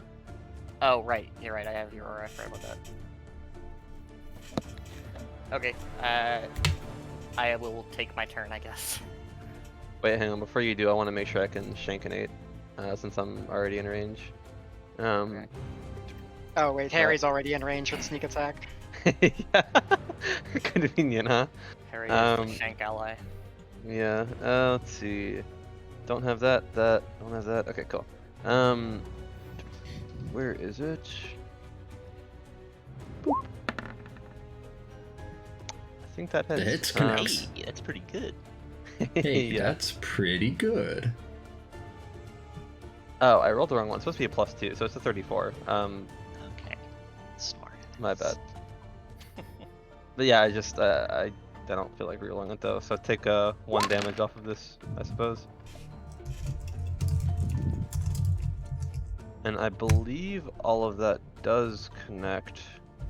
Oh, right. You're right. I have your aura. I forgot about that. Okay. I will take my turn, I guess. Wait, hang on. Before you do, I want to make sure I can shank an 8, since I'm already in range. Okay. Oh wait, Harry's already in range with sneak attack. Yeah. Convenient, huh? Harry is the shank ally. Yeah. Let's see. Don't have that. Don't have that. Okay, cool. Where is it? Boop. I think that The hits. hits connects. Hey, that's pretty good. Hey, Yeah. that's pretty good. Oh, I rolled the wrong one. It's supposed to be a +2, so it's a 34. Okay. Smart. My bad. But yeah, I just I don't feel like rerolling it though, so take 1 damage off of this, I suppose. And I believe all of that does connect.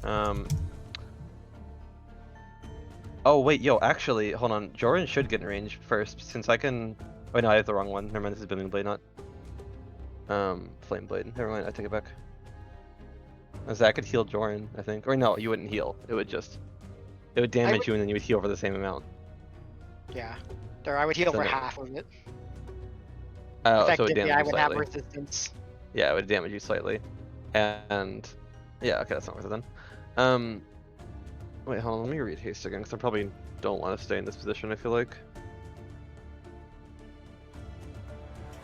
Oh wait, yo, actually, hold on. Jordan should get in range first, since I can. Wait, no, I have the wrong one. Never mind. This is Booming Blade, not Flame Blade. Never mind. I take it back. I could heal Joran, I think. Or no, you wouldn't heal. It would damage you, and then you would heal for the same amount. Yeah. Or I would heal So for no. half of it. Oh, so it would Effectively, damage I you would have slightly. resistance. Yeah, it would damage you slightly. And yeah, okay, that's not worth it then. Wait, hold on, let me read haste again, because I probably don't want to stay in this position, I feel like.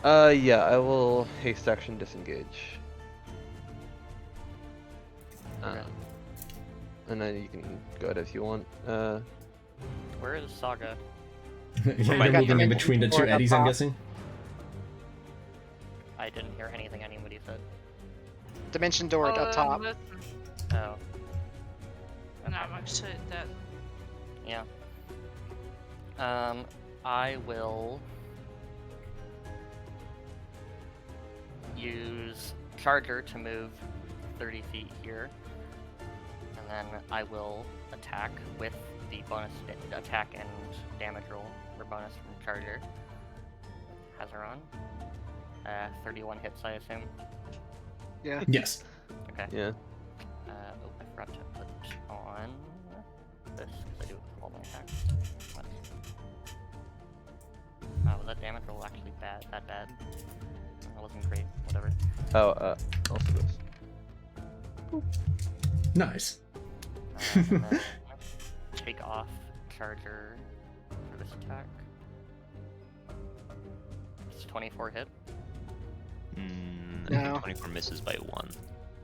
Yeah, I will haste action disengage. Okay. And then you can go ahead if you want. Where is Saga? You're my God, moving in you between the mentioned two eddies, I'm top. guessing? I didn't hear anything anybody said. Dimension door up top. listen. Oh, And I'm actually dead. yeah. I will use Charger to move 30 feet here, and then I will attack with the bonus attack and damage roll for bonus from Charger. Hazaron. 31 hits, I assume. Yeah. Yes. Okay. Yeah. Oh, I forgot to put on this because I do it with all my attacks. What? Oh, was that damage roll actually bad? That bad? That wasn't great. Whatever. Oh, also this. Nice. And then take off Charger for this attack. It's 24 hit. I No. think 24 misses by 1.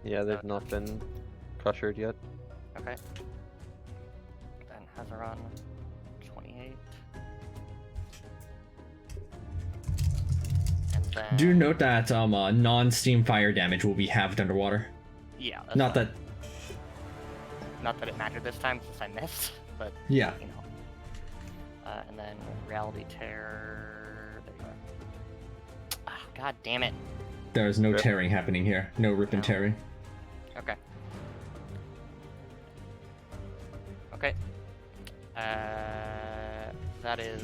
Yeah, they've not been crushered yet. Okay. Then Hazaron, 28. Do note that non-steam fire damage will be halved underwater. Yeah. That's Not fine. that. Not that it mattered this time since I missed, but Yeah. you know. And then reality terror. There you are. Ah, God damn it. There is no Rip. tearing happening here. No rip and No. tearing. Okay. Okay. That is,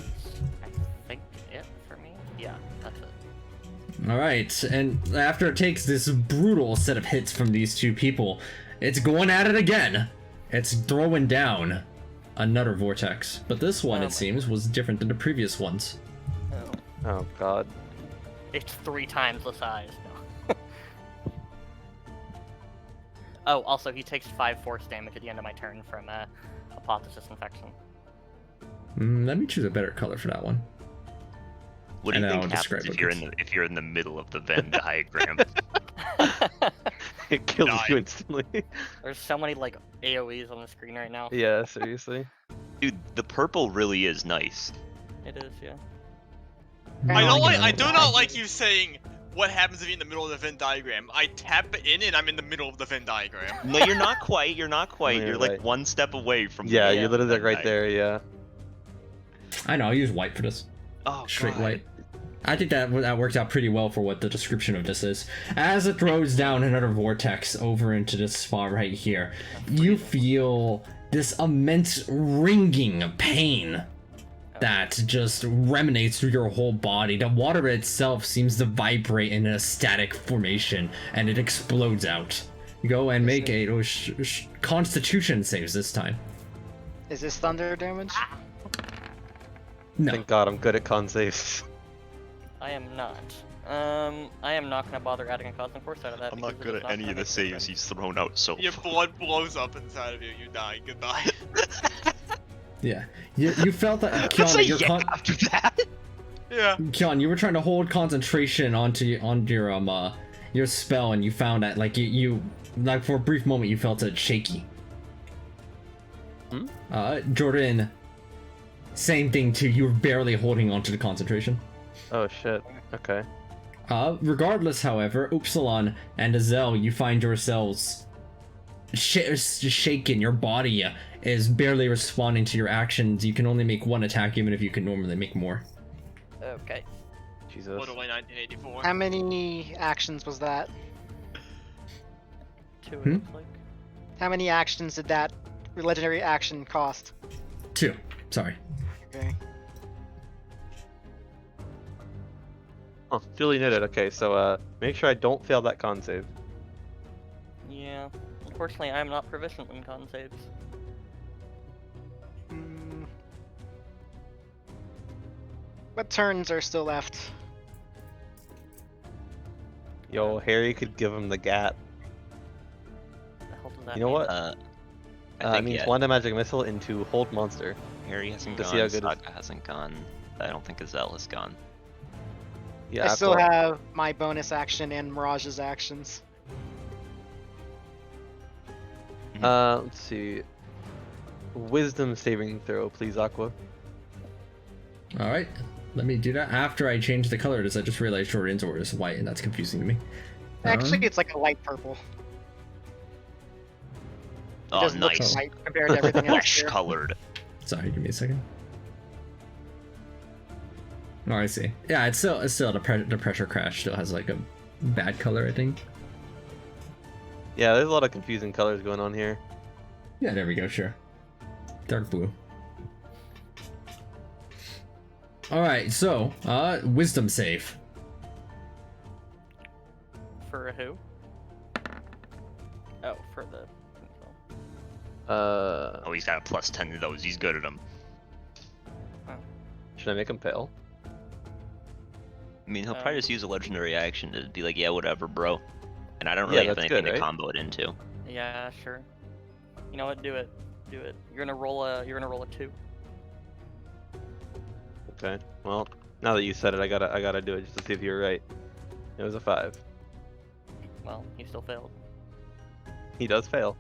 I think, it for me. Yeah, that's it. Alright, and after it takes this brutal set of hits from these two people, it's going at it again. It's throwing down another vortex. But this one, Oh it my seems, was different than the previous ones. Oh. Oh god. It's 3 times the size. No. Oh, also, he takes 5 force damage at the end of my turn from Hypothesis Infection. Let me choose a better color for that one. What do you And think I'll describe happens what if you're in the middle of the Venn diagram? It kills Die. you instantly. There's so many, like, AoEs on the screen right now. Yeah, seriously. Dude, the purple really is nice. It is, yeah. I No, don't like. you know, I do not like you saying what happens if you're in the middle of the Venn diagram. I tap in and I'm in the middle of the Venn diagram. No, you're not quite. You're not quite. You're You're like right. one step away from. Yeah, the you're literally Venn like right diagram. there, yeah. I know, I'll use white for this. Oh, Straight God. white. I think that works out pretty well for what the description of this is. As it throws down another vortex over into this spot right here, you feel this immense ringing pain that just remanates through your whole body. The water itself seems to vibrate in a static formation, and it explodes out. Go and make a Constitution saves this time. Is this thunder damage? No. Thank god I'm good at con saves. I am not. I am not gonna bother adding a constant force out of that. I'm not because good it is at any gonna of the make a saves difference. he's thrown out so Your far. blood blows up inside of you. You die. Goodbye. Yeah. You felt that, Let's Kion, say that your yeah after that. Yeah. Kion, you were trying to hold concentration onto your spell, and you found that like you like for a brief moment you felt it shaky. Jordan, same thing too. You were barely holding onto the concentration. Oh shit. Okay. Regardless, however, Upsilon and Azel, you find yourselves shaken. Your body is barely responding to your actions. You can only make one attack, even if you could normally make more. Okay. Jesus. Literally 1984. How many actions was that? 2 it Hmm? looks like. How many actions did that legendary action cost? 2. Sorry. Okay. Oh, duly noted. Okay, so make sure I don't fail that con save. Yeah. Unfortunately, I am not proficient in con saves. Hmm. What turns are still left? Yo, Harry could give him the gat. The hell does that You know mean? what? I It think means yeah, one damage missile into hold monster. Harry hasn't to gone. see how good Saga hasn't gone. I don't think Azel has gone. Yeah, I still well, have my bonus action and Mirage's actions. Let's see. Wisdom saving throw, please, Aqua. All right. Let me do that. After I change the color of this, I just realized Jordan's order is white, and that's confusing to me. Actually, it's like a light purple. It Oh, doesn't nice. look white compared to everything else Flesh here. colored. Sorry, give me a second. Oh, I see. Yeah, it's still the pressure crash still has like a bad color, I think. Yeah, there's a lot of confusing colors going on here. Yeah, there we go. Sure. Dark blue. All right, so wisdom save. For who? Oh, for the. Oh, he's got a plus 10 to those. He's good at them. Should I make him fail? I mean, he'll probably just use a legendary action to be like, yeah, whatever, bro. And I don't Yeah, really have that's anything good, to right? combo it into. Yeah, sure. You know what? Do it. Do it. You're gonna roll a 2. Okay. Well, now that you said it, I gotta do it just to see if you're right. It was a 5. Well, you still failed. He does fail.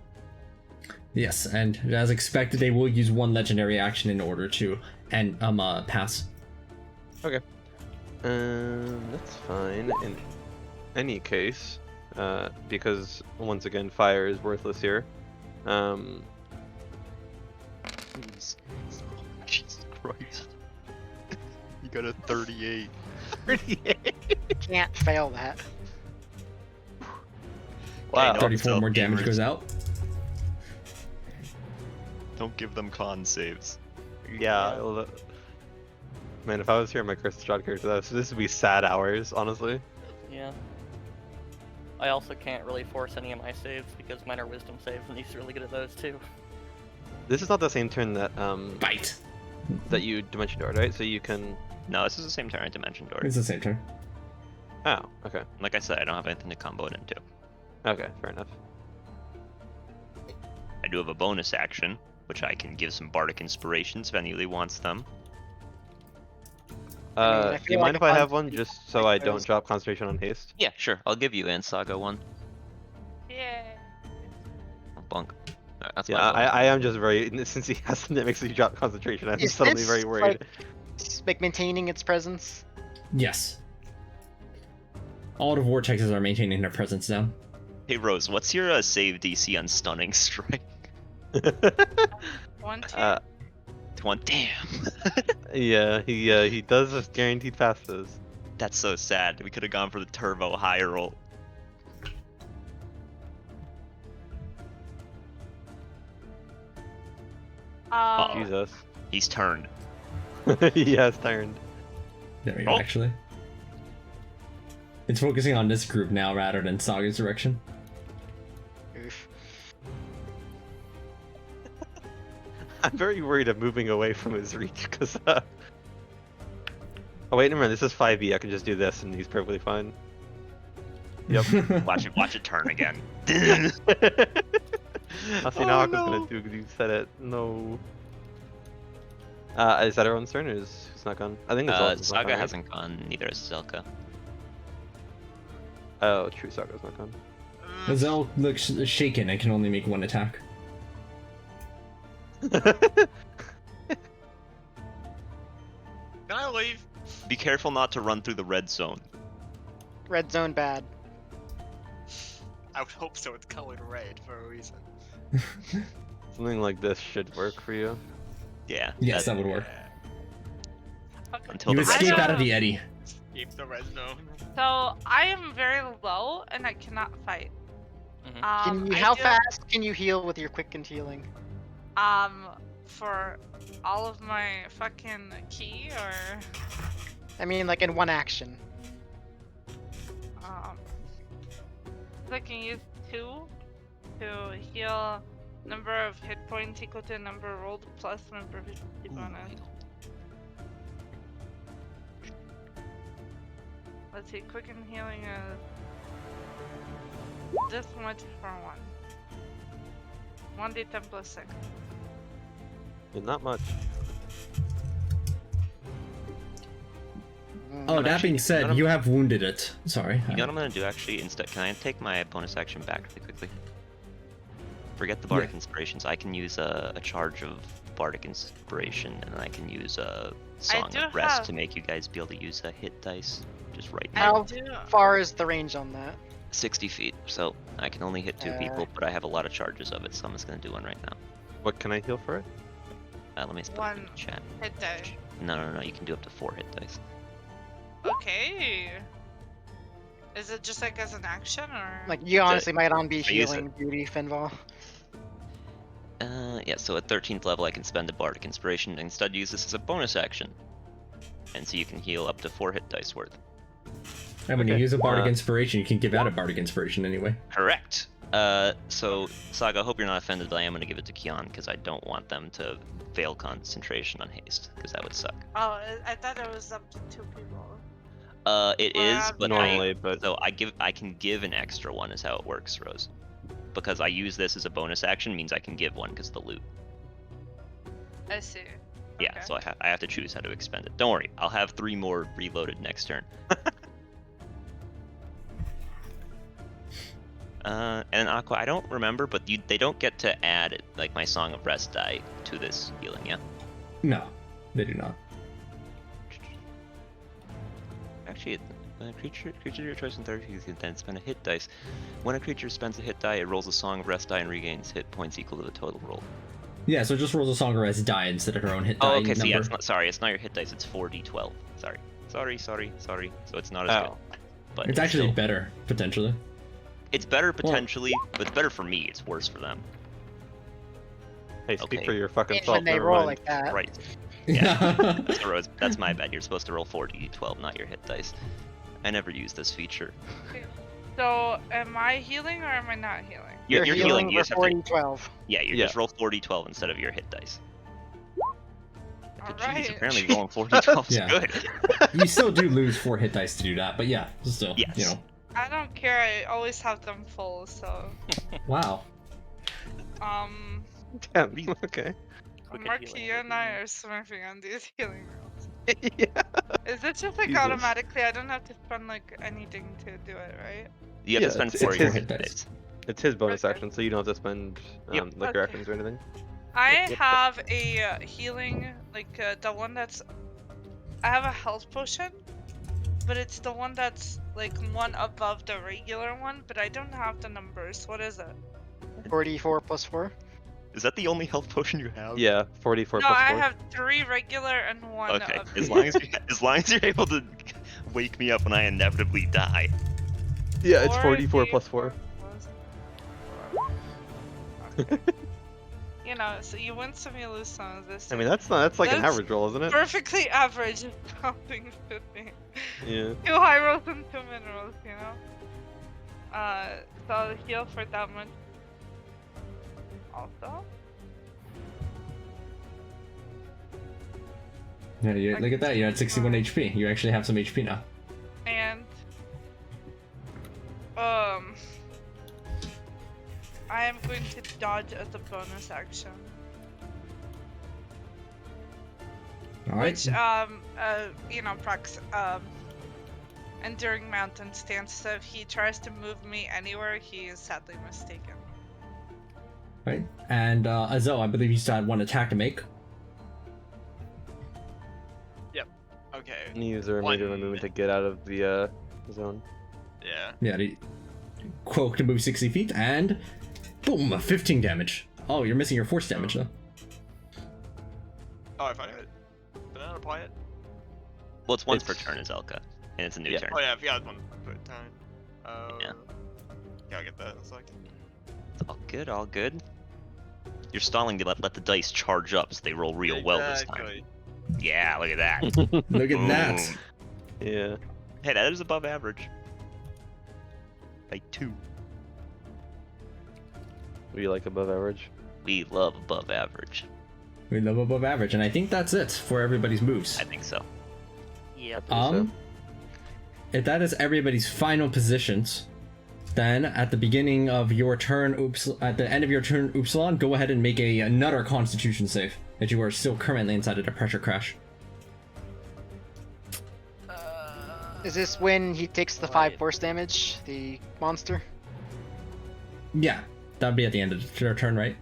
Yes, and as expected, they will use one legendary action in order to pass. That's fine in any case, because once again, fire is worthless here. Jeez. Jesus Christ. You got a 38. 38. Can't fail that. Wow. no, 34 so more damage gamers- goes out. Don't give them con saves. Yeah. Man, if I was here, my cursed shot character, this would be sad hours, honestly. Yeah. I also can't really force any of my saves because mine are wisdom saves, and he's really good at those too. This is not the same turn that Bite. that you dimension door, right? So you can. No, this is the same turn I dimension door. It's the same turn. Oh, okay. Like I said, I don't have anything to combo it into. Okay, fair enough. I do have a bonus action, which I can give some bardic inspirations if anybody wants them. I Do feel you mind like if I a have bunch one just so I don't those- drop concentration on haste? Yeah, sure. I'll give you and Saga one. Yeah. Oh, bunk. That's Yeah, my bonus. I am just very since he has something that makes you drop concentration. I'm Is suddenly this, very worried. like maintaining its presence. Yes. All the vortexes are maintaining their presence now. Hey Rose, what's your save DC on stunning strike? 1, 2. One. Damn. Yeah, he does just guaranteed passes. That's so sad. We could have gone for the turbo high roll. Jesus. He's turned. He has turned. There we go, Oh. actually. It's focusing on this group now rather than Saga's direction. Oof. I'm very worried of moving away from his reach because. Oh wait, never mind. This is 5e. I can just do this and he's perfectly fine. Yep. Watch it turn again. I'll see now. Oh, Aka's no. gonna do. You said it. No. Is that everyone's turn or is it's not gone? I think it's not Saga gone, right? hasn't gone, neither has Zelka. Oh, true. Saga's not gone. Zell looks shaken and can only make one attack. Can I leave? Be careful not to run through the red zone. Red zone bad. I would hope so. It's colored red for a reason. Something like this should work for you. Yeah. Yes, that would work. Until You the red escape zone. out of the eddy. Keep the red zone. So I am very low and I cannot fight. Mhm. How I do- fast can you heal with your quickened healing? For all of my fucking key or I mean, like in one action. I can use 2 to heal number of hit points equal to number rolled plus number of hit bonus. Let's see, quicken healing is this much for 1. 1d10 plus 6. Yeah, not much. Oh, that being actually- said, you have wounded it. Sorry. You know what I'm gonna do actually? Instead, can I take my bonus action back really quickly? Forget the bardic inspirations. I can use a charge of bardic inspiration, and then I can use a song do of rest have- to make you guys be able to use a hit dice. Just right I now. How do. far is the range on that? 60 feet, so I can only hit 2 people, but I have a lot of charges of it, so I'm just gonna do one right now. What can I heal for it? Let me split it in One. the chat. Hit die. No, you can do up to 4 hit dice. Okay. Is it just like as an action or? Like, you honestly might on be I use healing duty, Finval. Yeah, so at 13th level I can spend a bardic inspiration and instead use this as a bonus action. And so you can heal up to 4 hit dice worth. And when you Okay, use a bardic uh, inspiration, you can give out a bardic inspiration anyway. Correct. So Saga, I hope you're not offended, but I am gonna give it to Kion because I don't want them to fail concentration on haste, because that would suck. Oh, I thought it was up to 2 people. It is, but Normally, but I can give an extra one is how it works, Rose. Because I use this as a bonus action means I can give one because of the loot. I see. Yeah, Okay. so I have to choose how to expend it. Don't worry, I'll have 3 more reloaded next turn. And Aqua, I don't remember, but they don't get to add like my Song of Rest die to this healing, yeah? No, they do not. Actually, creature of your choice in therapy can then spend a hit dice. When a creature spends a hit die, it rolls a Song of Rest die and regains hit points equal to the total roll. Yeah, so it just rolls a Song of Rest die instead of her own hit die Oh, okay. number. So yeah, it's not your hit dice. It's 4d12. Sorry. So it's not as good. But It's actually still, better, potentially. it's better potentially, but it's better for me. It's worse for them. Hey, speak Okay. for your fucking And self. when they never roll mind. like that. Right. Yeah. That's my bad. You're supposed to roll 4d12, not your hit dice. I never use this feature. So, am I healing or am I not healing? You're healing. You for just have to. 40-12. Yeah, you just roll 4d12 instead of your hit dice. Jeez, Alright. apparently rolling 4d12 is Yeah. good. You still do lose 4 hit dice to do that, but yeah, still, Yes. you know. I don't care, I always have them full, so. Wow. Damn. Okay. Quick at Marky, healing you would and be I nice. are smurfing on these healing rolls. Yeah. Is it just like Jesus. automatically? I don't have to spend like anything to do it, right? You have Yeah, to spend it's 4 his- hit hit dice. It's his bonus Okay. action, so you don't have to spend Yep. like your Okay. actions or anything. I Yep. have a healing, like the one that's. I have a health potion, but it's the one that's like one above the regular one, but I don't have the numbers. What is it? 44 plus 4. Is that the only health potion you have? Yeah, 44 No, plus I 4. have 3 regular and 1 Okay. of As long as you're able to wake me up when I inevitably die. Yeah, it's 4 44 plus 4. plus 4. Okay. You know, so you win some, you lose some of this. I mean, that's like an That's average roll, isn't it? perfectly average of how things should be. Yeah. 2 high rolls and 2 mid rolls, you know? So I'll heal for that much. Also? Yeah, look at that. You're at 61 HP. You actually have some HP now. And I am going to dodge as a bonus action. All right. Which you know, procs enduring mountain stance, so if he tries to move me anywhere, he is sadly mistaken. Right. And Azo, I believe you still had one attack to make. Okay. And you use a remainder of my One. movement to get out of the zone. Yeah. Yeah, the quote to move 60 feet, and boom, 15 damage. Oh, you're missing your force damage though. Oh, I find it. Did I not apply it? Well, it's once per It's- turn, Zelka, and it's a new Yeah. turn. Oh yeah, I forgot one per time. Yeah. Yeah, I'll get that in a second. It's all good. You're stalling to let the dice charge up so they roll real well this time. Exactly. Yeah, look at that. Look at that. Boom. Yeah. Hey, that is above average. By 2. We like above average. We love above average. We love above average, and I think that's it for everybody's moves. I think so. Yep. If that is everybody's final positions, then at the beginning of your turn, at the end of your turn, Upsilon, go ahead and make another Constitution save, as you are still currently inside of the pressure crash. Is this when he takes the 5 force damage, the monster? Yeah, that'd be at the end of your turn, right?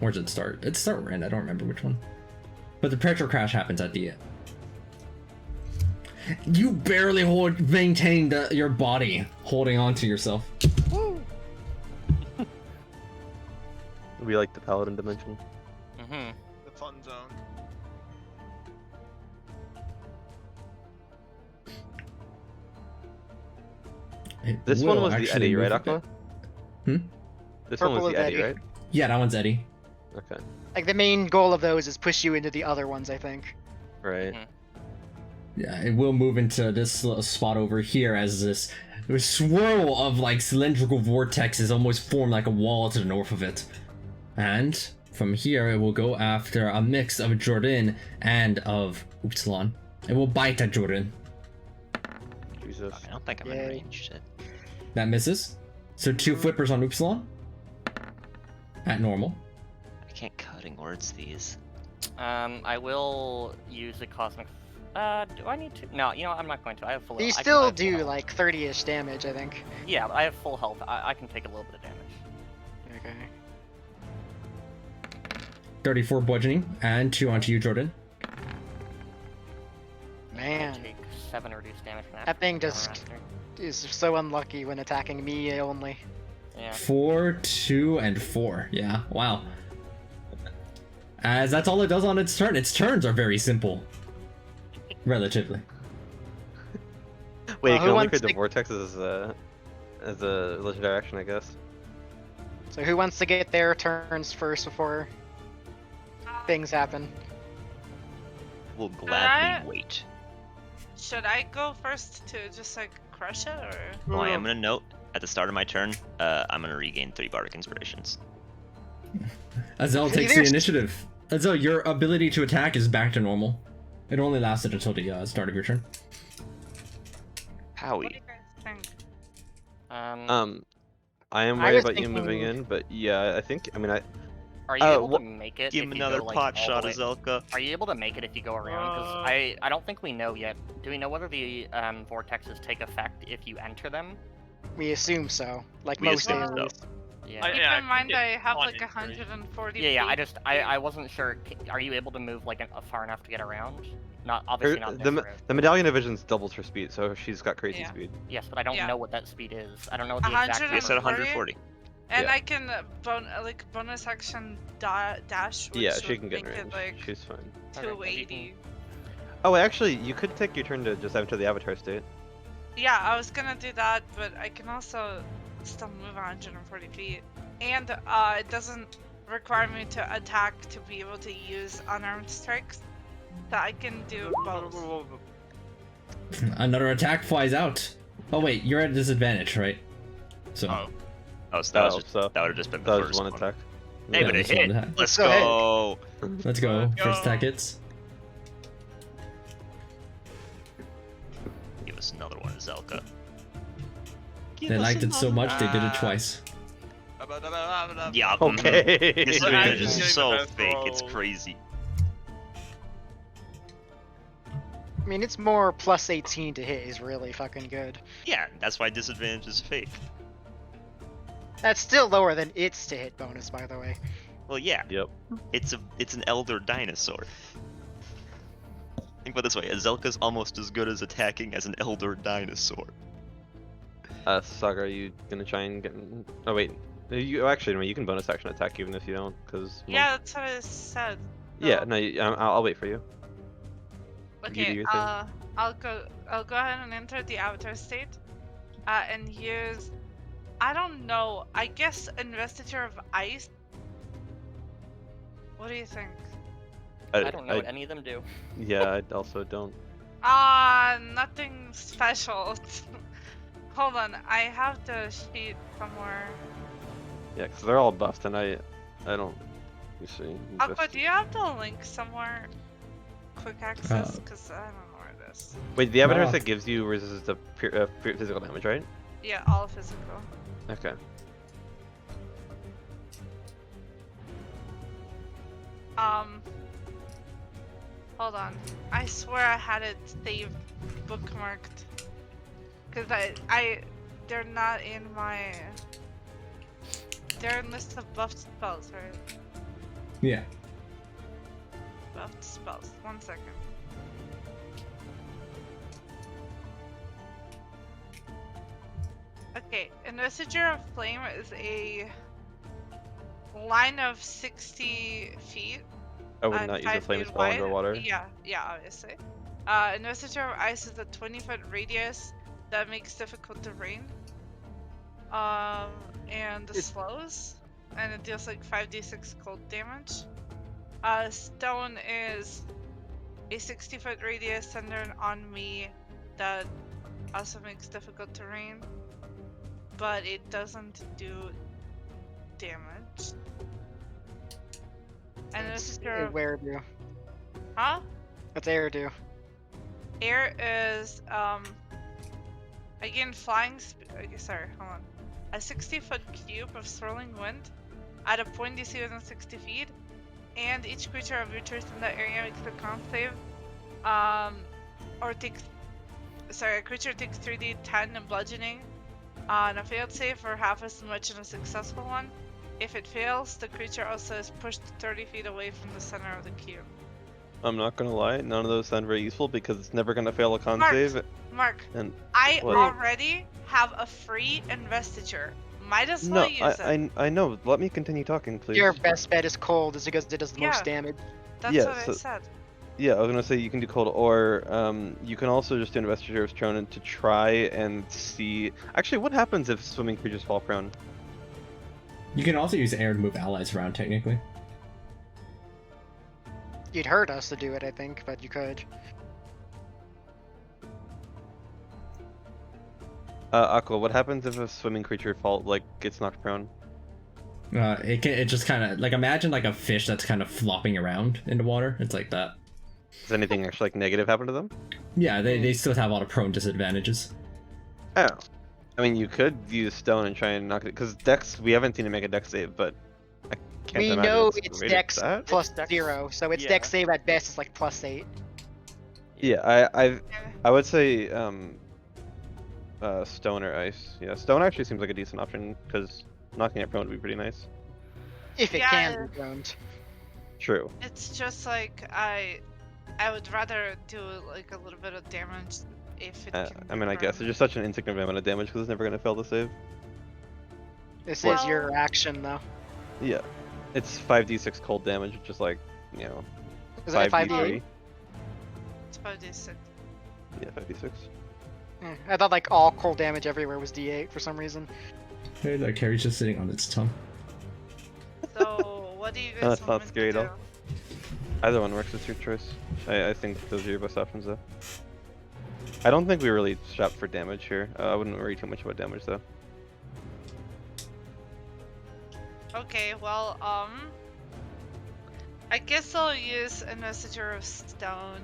Or does it start? It's start or end, I don't remember which one. But the pressure crash happens at the end. You barely maintain your body holding on to yourself. We like the paladin dimension. Mm-hmm. The fun zone. It This one will was the actually Eddie, right, move a bit. Aqua? Hmm? This one Purple was is the Eddie, Eddie. right? Yeah, that one's Eddie. Okay. Like the main goal of those is push you into the other ones, I think. Right. Yeah, it will move into this little spot over here as this swirl of like cylindrical vortexes almost form like a wall to the north of it. And from here, it will go after a mix of Jordan and of Upsilon. It will bite at Jordan. Jesus. I don't think I'm in Yay. range. Shit. That misses. So 2 flippers on Upsilon. At normal. I can't cutting words these. I will use a cosmic. Do I need to? No, you know what, I'm not going to. I have full. You I can- I still have full do health. like 30-ish damage, I think. Yeah, I have full health. I can take a little bit of damage. Okay. 34 bludgeoning and 2 onto you, Jordan. Man. I take 7 reduced damage from That thing from just Master. is so unlucky when attacking me only. Yeah. 4, 2, and 4. Yeah, wow. As that's all it does on its turn. Its turns are very simple. Relatively. Wait, you who can only wants create the to- vortex as a legendary action, I guess. So who wants to get their turns first before things happen? We'll I- gladly wait. Should I go first to just like crush it, or? Well, I am gonna note at the start of my turn, I'm gonna regain 3 bardic inspirations. Azel takes the There's- initiative. Azel, your ability to attack is back to normal. It only lasted until the start of your turn. What do Howie. you guys think? I am I worried was about you moving thinking- in, but yeah, I think. I mean, Are you able to make it? Give if him you another go, like, pot all shot, the way- Azelka. Are you able to make it if you go around? Because I don't think we know yet. Do we know whether the vortexes take effect if you enter them? We assume so. Like We most assume so. aliens. Yeah. Keep yeah, in mind yeah, I have on like it, right? 140 Yeah. feet. I wasn't sure. Are you able to move like far enough to get around? Not obviously not this route. The medallion of visions doubles her speed, so she's got crazy Yeah. speed. Yes, but I don't Yeah. know what that speed is. I don't know what the exact 140? We said 140. And Yeah. I can bonus action dash. Which Yeah, she would can get in make range. it like She's fine. Okay, if you 280. Oh, actually, you could take your turn to just enter the avatar state. Yeah, I was gonna do that, but I can also still move 140 feet. And it doesn't require me to attack to be able to use unarmed strikes. So I can do both. Another attack flies out. Oh wait, you're at a disadvantage, right? So Oh, so that Oh, was just, so that would have just been the that was first one attack. Hey, Yeah, but it just one hit. attack. Let's Go ahead. go. let's go. First attack hits. Give us another one, Zelka. They liked it so much they did it twice. Yeah. Okay. Disadvantage just is getting so the best fake. It's roll. crazy. I mean, it's more plus 18 to hit is really fucking good. Yeah, that's why disadvantage is fake. That's still lower than its to hit bonus, by the way. Well, yeah. Yep. It's an elder dinosaur. Think about it this way: Azelka's almost as good as attacking as an elder dinosaur. Saga, are you gonna try and get? Oh wait, you actually no, you can bonus action attack even if you don't, because. Yeah, that's what I said. Yeah, So- no, I'll wait for you. You do Okay, your thing. I'll go ahead and enter the avatar state, and use, I don't know, I guess investiture of ice. What do you think? I don't know what any of them do. Yeah, I also don't. Nothing special. Hold on, I have the sheet somewhere. Yeah, because they're all buffed, and I don't. You see. Aqua, do you have the link somewhere? Quick access, because I don't know where it is. Wait, the avatar Ah. set gives you resistance to pure physical damage, right? Yeah, all physical. Okay. Hold on. I swear I had it saved, bookmarked. Cause they're not in my. They're in list of buffed spells, right? Yeah. Buffed spells. 1 second. Okay, Investiture of Flame is a line of 60 feet. I would and not use a 5 flame feet spell wide. underwater. Yeah, obviously. Investiture of Ice is a 20-foot radius that makes difficult terrain. And the slows, and it deals like 5d6 cold damage. Stone is a 60-foot radius centered on me that also makes difficult terrain, but it doesn't do damage. And It's Investiture of... where do? Huh? What's air do? Air is again flying. Okay, sorry, hold on. A 60-foot cube of swirling wind at a point DC within 60 feet, and each creature of your choice in that area makes a con save, or takes. Sorry, a creature takes 3d10 and bludgeoning on a failed save, or half as much in a successful one. If it fails, the creature also is pushed 30 feet away from the center of the cube. I'm not gonna lie, none of those sound very useful because it's never gonna fail a con Mark. save. Mark, And I what? already have a free investiture. Might as well No, use it. I know. Let me continue talking, please. Your best bet is cold, is because it does the Yeah. most damage. That's Yeah, what I so- said. Yeah, I was gonna say you can do cold, or you can also just do investigator of Tronin to try and see. Actually, what happens if swimming creatures fall prone? You can also use air to move allies around, technically. You'd hurt us to do it, I think, but you could. Aqua, what happens if a swimming creature gets knocked prone? It just kind of like imagine like a fish that's kind of flopping around in the water. It's like that. Does anything actually negative happen to them? Yeah, they still have a lot of prone disadvantages. Oh, I mean, you could use stone and try and knock it because Dex. We haven't seen it make a Dex save, but I can't We imagine know it's it's rated Dex that. plus Dex- 0, so its yeah. Dex save at best is like +8. Yeah, I would say stone or ice. Yeah, stone actually seems like a decent option because knocking it prone would be pretty nice. If it Yeah. can be prone. True. It's just like I would rather do like a little bit of damage if it can I mean, I guess it's burn. just such an insignificant amount of damage because it's never gonna fail the save. This Well- is your action, though. Yeah, it's 5d6 cold damage, which is like, you know, Is it 5d3. 5d8? It's 5d6. Yeah, 5d6. I thought like all cold damage everywhere was d8 for some reason. Hey, look, Carrie's just sitting on its tongue. So what do you guys That's want not me scary to at all. Either one works, it's your choice. I think those are your best options though. I don't think we really strapped for damage here. I wouldn't worry too much about damage though. Okay, well, I guess I'll use a messenger of stone.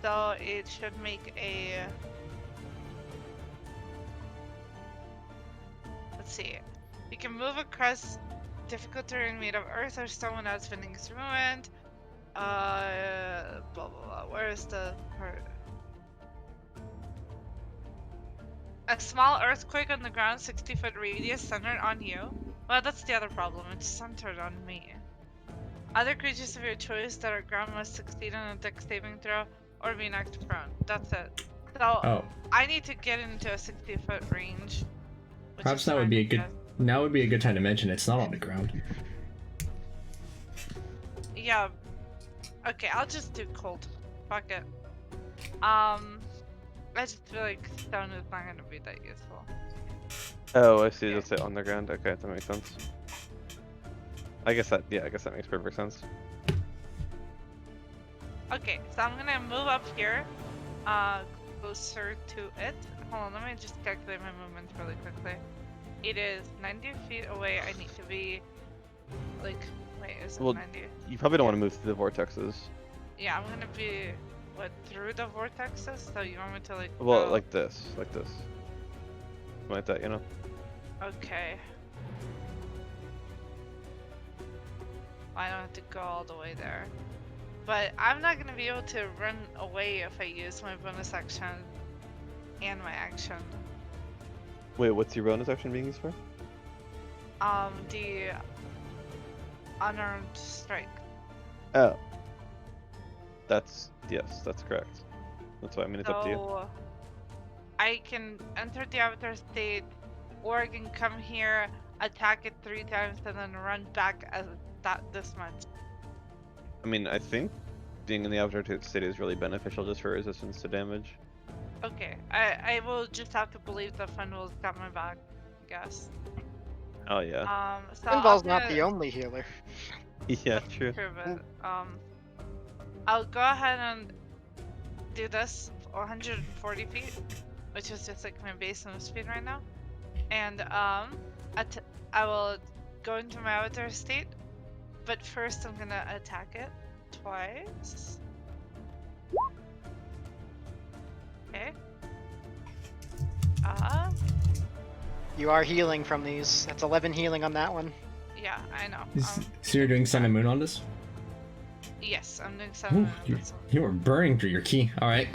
So it should make a. Let's see. You can move across difficult terrain made of earth or stone without spending its movement. Blah blah blah. Where is the part? A small earthquake on the ground, 60-foot radius, centered on you. Well, that's the other problem. It's centered on me. Other creatures of your choice that are ground must succeed on a dex saving throw or be knocked prone. That's it. So Oh, I need to get into a 60-foot range. which perhaps is that would fine, be I a good. guess. Now would be a good time to mention it's not on the ground. Yeah. Okay, I'll just do cold. Fuck it. I just feel like stone is not gonna be that useful. Oh, I see. Just it on the ground. Okay, that makes sense. I guess that makes perfect sense. Okay, so I'm gonna move up here, closer to it. Hold on, let me just calculate my movement really quickly. It is 90 feet away. I need to be, like, wait, is it Well, 90? You probably don't want to move through the vortexes. Yeah, I'm gonna be, what, through the vortexes? So you want me to, like, Well, go- like this. Something like that, you know? Okay. I don't have to go all the way there. But I'm not gonna be able to run away if I use my bonus action and my action. Wait, what's your bonus action being used for? The unarmed strike. Oh. That's correct. That's why I mean it's up to you. So I can enter the avatar state, or I can come here, attack it 3 times, and then run back as this much. I mean, I think being in the avatar state is really beneficial just for resistance to damage. Okay, I will just have to believe the Funwell's got my back, I guess. Oh yeah. So Pinball's I'm not gonna the only healer. Yeah, true. prove it. I'll go ahead and do this 140 feet, which is just like my base move speed right now. And I will go into my avatar state, but first I'm gonna attack it twice. Okay. You are healing from these. That's 11 healing on that one. Yeah, I know. So you're doing Sun and Moon on this? Yes, I'm doing Ooh, 7 on you, this one. you are burning through your key. All right.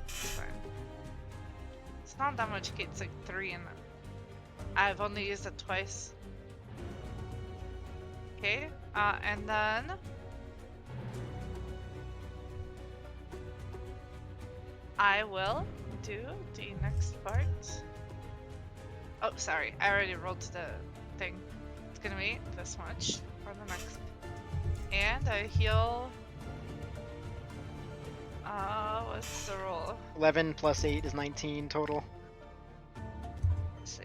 It's fine. It's not that much key, it's like 3 and I've only used it twice. Okay, and then I will do the next part. Oh, sorry. I already rolled the thing. It's gonna be this much for the next. And I heal. What's the roll? 11 plus 8 is 19 total. Let's see.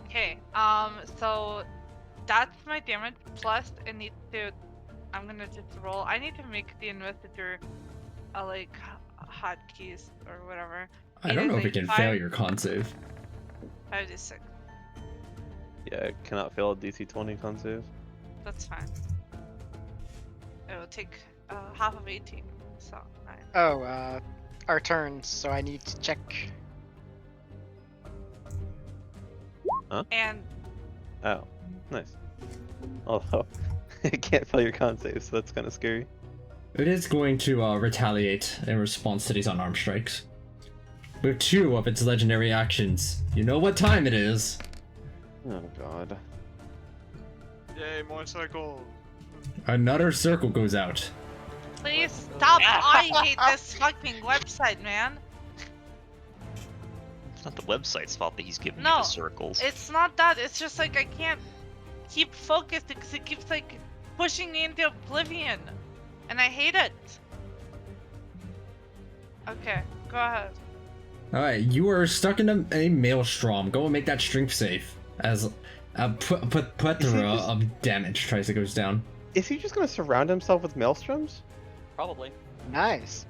Okay, so that's my damage plus I need to, I'm gonna just roll. I need to make the investiture like hotkeys or whatever. I don't know if it can fail your con save. 5d6. Yeah, it cannot fail a DC 20 con save. That's fine. It will take half of 18, so 9. Oh, our turns, so I need to check. And Oh, nice. Although, it can't fail your con save, so that's kind of scary. It is going to retaliate in response to these unarmed strikes. With 2 of its legendary actions. You know what time it is. Oh god. Yay, more circle. Another circle goes out. please stop! I hate this fucking website, man. It's not the website's fault that he's giving you No, the circles. It's not that. It's just like I can't keep focused because it keeps like pushing me into oblivion, and I hate it. Okay, go ahead. Alright, you are stuck in a maelstrom. Go and make that strength save. As a plethora of damage tries to goes down. Is he just gonna surround himself with maelstroms? Probably. Nice.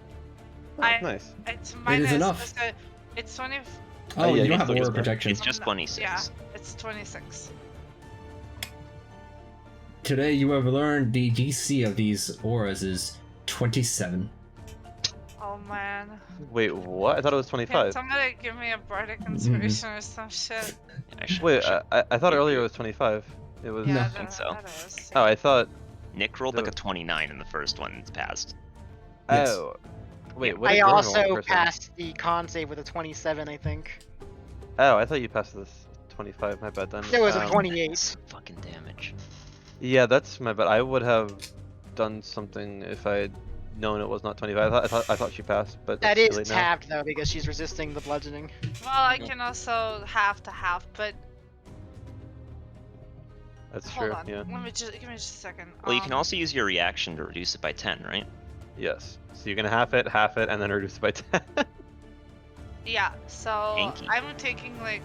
Oh, I- nice. It's minus. enough. It's 20. Oh, yeah, you don't it's have still aura just- protection. It's just 26. Yeah, it's 26. Today you have learned the DC of these auras is 27. Oh man. Wait, what? I thought it was Can 25. somebody give me a bardic inspiration or some shit? Wait, I thought earlier it was 25. It was. Yeah, No. that, think so. that is. Oh, I thought. Nick rolled like a 29 in the first one. It's passed. Yes. Oh. Wait, Yeah. what I did Jordan roll also the first one? passed the con save with a 27, I think. Oh, I thought you passed this 25. My bad then. It was a Um, 28. That's fucking damage. Yeah, that's my bad. I would have done something if I had known it was not 25. I thought she passed, but That it's is too late now. tabbed though because she's resisting the bludgeoning. Well, I can also half to half, but That's hold true. on. Yeah. Let me just give me just a second. Well, you can also use your reaction to reduce it by 10, right? Yes. So you're gonna half it, and then reduce it by 10. Yeah. So Yanky. I'm taking like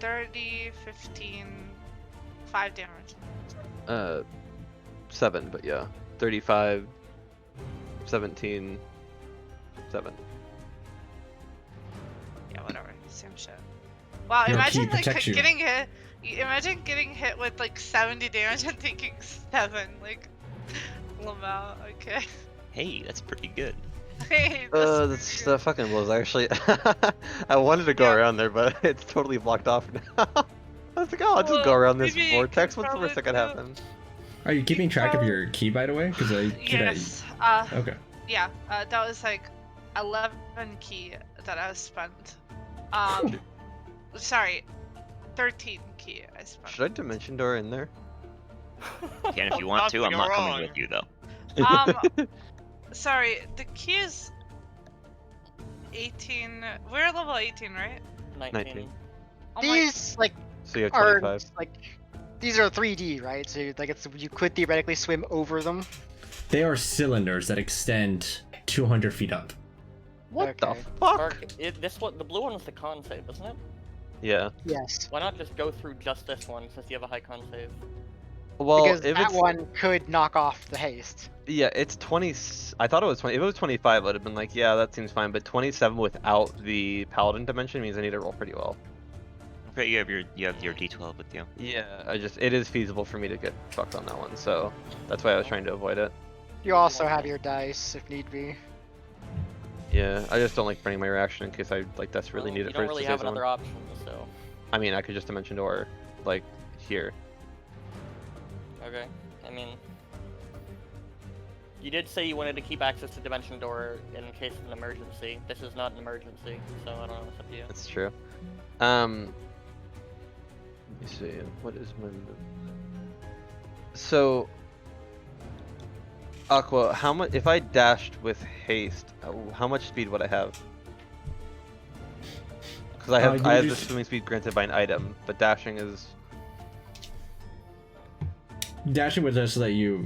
30, 15, 5 damage. 7, but yeah. 35, 17, 7. Yeah, whatever. Same shit. Wow, Your imagine key like protects you. getting hit. Imagine getting hit with like 70 damage and taking 7. Like, Lamau. Okay. Hey, that's pretty good. Hey, That's that fucking blows. Actually, I wanted to go Yeah. around there, but it's totally blocked off now. I was like, oh, I'll just go Well, around this maybe you vortex. can What's the worst that could probably happen? Are you keeping track of your key, by the way? Because Yes. Okay. Yeah. That was like 11 key that I spent. Sorry, 13 key I spent. Should I dimension door in there? Can if you want to. I'm not coming wrong. with you though. Sorry, the key is 18. We're level 18, right? 19. Oh my. These like So you have are 25. like these are 3D, right? So like it's you could theoretically swim over them. They are cylinders that extend 200 feet up. What the Okay. fuck? Mark, this one, the blue one is the con save, isn't it? Yeah. Yes. Why not just go through just this one since you have a high con save? Well, Because if that it's one could knock off the haste. yeah, it's 20. I thought it was 20. If it was 25, I'd have been like, yeah, that seems fine. But 27 without the paladin dimension means I need to roll pretty well. Okay, you have your D12 with you. Yeah, it is feasible for me to get fucked on that one, so that's why I was trying to avoid it. You also have your dice if need be. Yeah, I just don't like burning my reaction in case I like desperately Well, need it you for don't it really to have say another something. option, so I mean, I could just dimension door, like, here. okay. I mean, you did say you wanted to keep access to Dimension Door in case of an emergency. This is not an emergency, so I don't know. It's up to you. That's true. Let me see, what is my move? So, Aqua, how much? If I dashed with haste, how much speed would I have? Because I have you I have the just- swimming speed granted by an item, but dashing is. Dashing with this so that you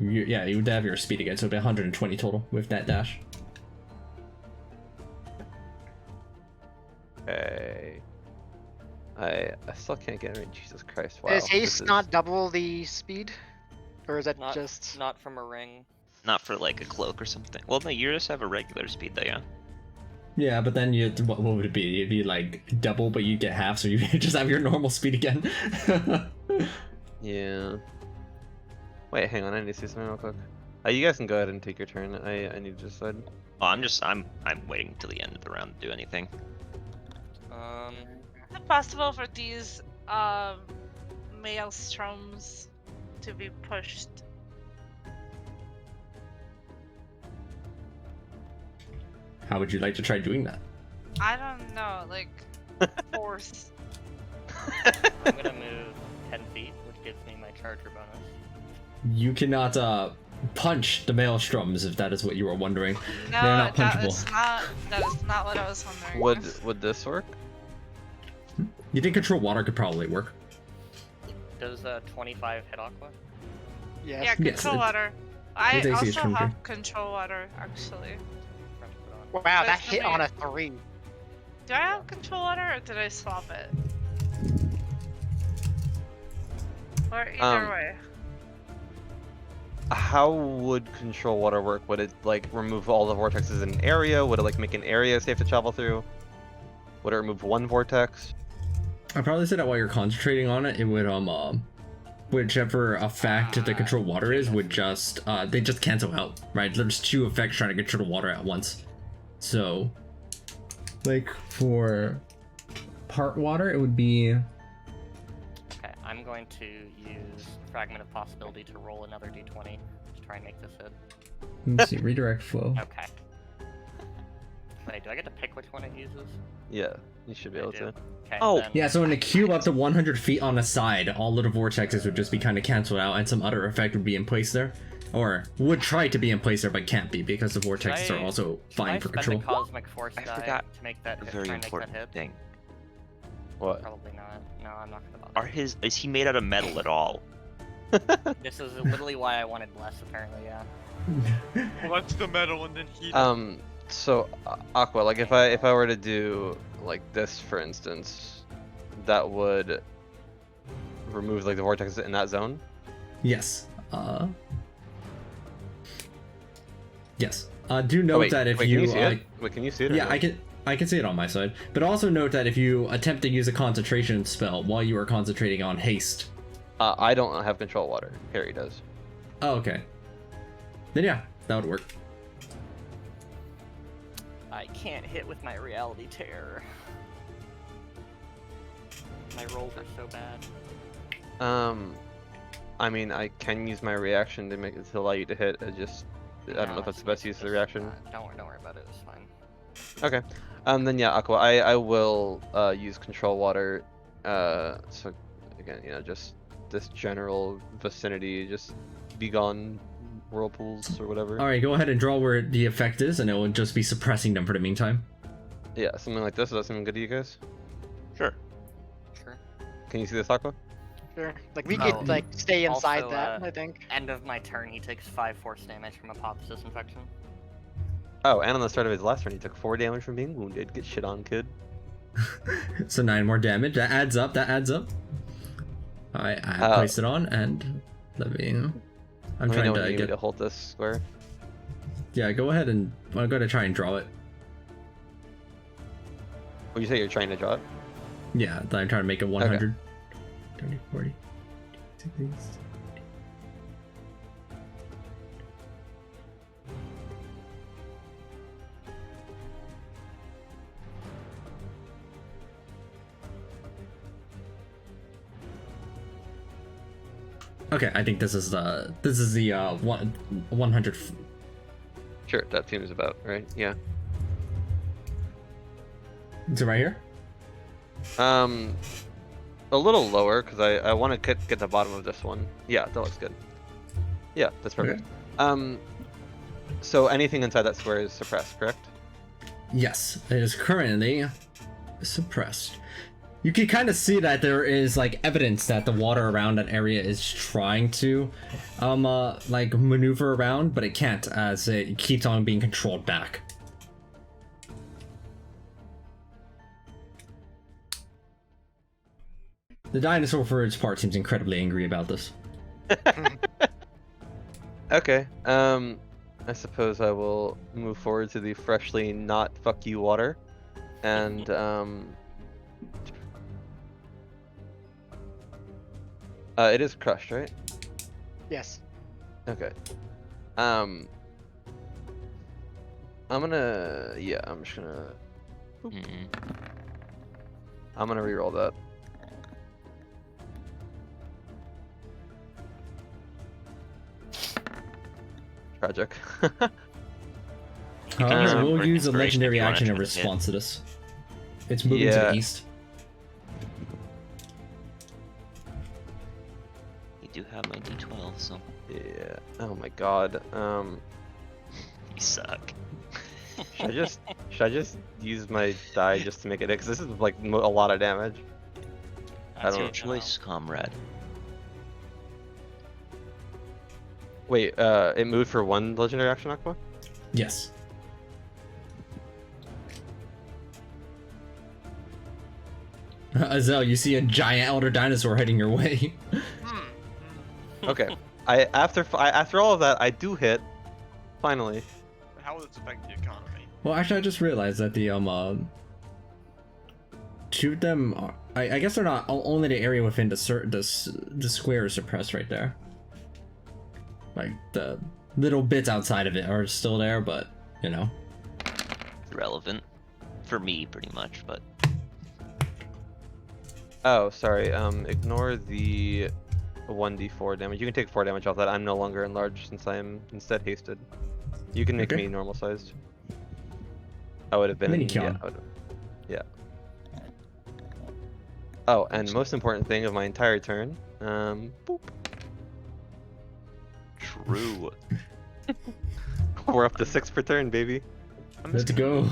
would have your speed again, so it'd be 120 total with that dash. Okay. I still can't get in. Jesus Christ! Wow. Is this haste not double the speed? Or is that Not just... not from a ring. Not for like a cloak or something. Well, no, you just have a regular speed though, yeah. Yeah, but then what would it be? It'd be like double, but you get half, so you just have your normal speed again. Yeah. Wait, hang on. I need to see something real quick. You guys can go ahead and take your turn. I need to decide. Oh, I'm waiting till the end of the round to do anything. Is it possible for these maelstroms to be pushed? How would you like to try doing that? I don't know, like force. I'm gonna move 10 feet, which gives me my charger bonus. You cannot punch the maelstroms if that is what you were wondering. No, They're not that punchable. is not what I was wondering. Would this work? You think control water could probably work? Does 25 hit Aqua? Yes. Yeah, Yes, control it- water. I its AC is also 23. have control water, actually. Wow, that That's hit gonna on be- a 3. Do I have control water, or did I swap it? Or either way. How would control water work? Would it like remove all the vortexes in an area? Would it like make an area safe to travel through? Would it remove one vortex? I'd probably say that while you're concentrating on it, it would whichever effect the control water is would just they just cancel out, right? There's two effects trying to control the water at once. So like for part water, it would be Okay, I'm going to use Fragment of Possibility to roll another d20 to try and make this hit. let's see, redirect flow. Okay. Wait, do I get to pick which one it uses? Yeah, you should be I able do. to. Okay. Oh, then- Yeah, so in a cube up to 100 feet on the side, all of the vortexes would just be kind of canceled out, and some other effect would be in place there. Or would try to be in place there, but can't be, because the vortexes Should are I- also Should fine I for spend control. the Cosmic Force I die forgot to make that a hit, very try and make that important hit? thing. What? Probably not. No, I'm not gonna Are bother. is he made out of metal at all? This is literally why I wanted less, apparently, yeah. What's the metal and then heat? So Aqua, like if I were to do like this, for instance, that would remove like the vortexes in that zone. Yes. Yes. Do note wait, that if wait, you can you see it? Wait, can you see it? or yeah, no? I can see it on my side. But also note that if you attempt to use a concentration spell while you are concentrating on haste. I don't have control water. Harry does. Oh, okay. Then yeah, that would work. I can't hit with my reality terror. My rolls are so bad. I mean, I can use my reaction to make it to allow you to hit. I don't know if that's the best use of the reaction. Don't worry about it. It's fine. Okay. Then yeah, Aqua, I will use control water. So again, just this general vicinity, just be gone whirlpools or whatever. Alright, go ahead and draw where the effect is, and it will just be suppressing them for the meantime. Yeah, something like this. Is that something good to you guys? Sure. Sure. Can you see this, Aqua? Sure. Like, we Oh. could, like, stay inside Also, that, I think. End of my turn, he takes 5 force damage from Apoptosis Infection. Oh, and on the start of his last turn, he took 4 damage from being wounded. Get shit on, kid. So 9 more damage. That adds up. Alright, I placed it on, and let me. I'm Let me trying know when to you need me get. to hold this square. Yeah, go ahead and I'm going to try and draw it. Would you say you're trying to draw it? Yeah, I'm trying to make it 100. 30, 40, 60. Okay, I think this is the 100. Sure, that seems about right. Yeah. Is it right here? A little lower because I want to get the bottom of this one. Yeah, that looks good. Yeah, that's perfect. So anything inside that square is suppressed, correct? Yes, it is currently suppressed. You can kind of see that there is like evidence that the water around that area is trying to like maneuver around, but it can't as it keeps on being controlled back. The dinosaur for its part seems incredibly angry about this. Okay. I suppose I will move forward to the freshly not fuck you water, and it is crushed, right? Yes. Okay. I'm gonna I'm just gonna I'm gonna reroll that. Tragic. However, we'll for use a inspiration if legendary you wanna action in try to hit. response to this. It's moving to Yeah. the east. You do have my D12, so Yeah. Oh my god. you suck. Should I just use my die just to make it? Because this is like a lot of damage. That's don't your know. choice, comrade. Wait, it moved for one legendary action, Aqua? Yes. Azel, you see a giant elder dinosaur heading your way. Okay. After all of that, I do hit. Finally. How will this affect the economy? Well, actually, I just realized that the two of them are, I guess they're not only the area within the square is suppressed right there. Like the little bits outside of it are still there, but you know. Irrelevant. For me, pretty much, but Oh, sorry. Ignore the 1d4 damage. You can take 4 damage off that. I'm no longer enlarged since I'm instead hasted. You can make Okay. me normal sized. I would have been. Mini-con. Yeah. Oh, and most important thing of my entire turn. Boop. true. We're up to 6 per turn, baby. Let's go.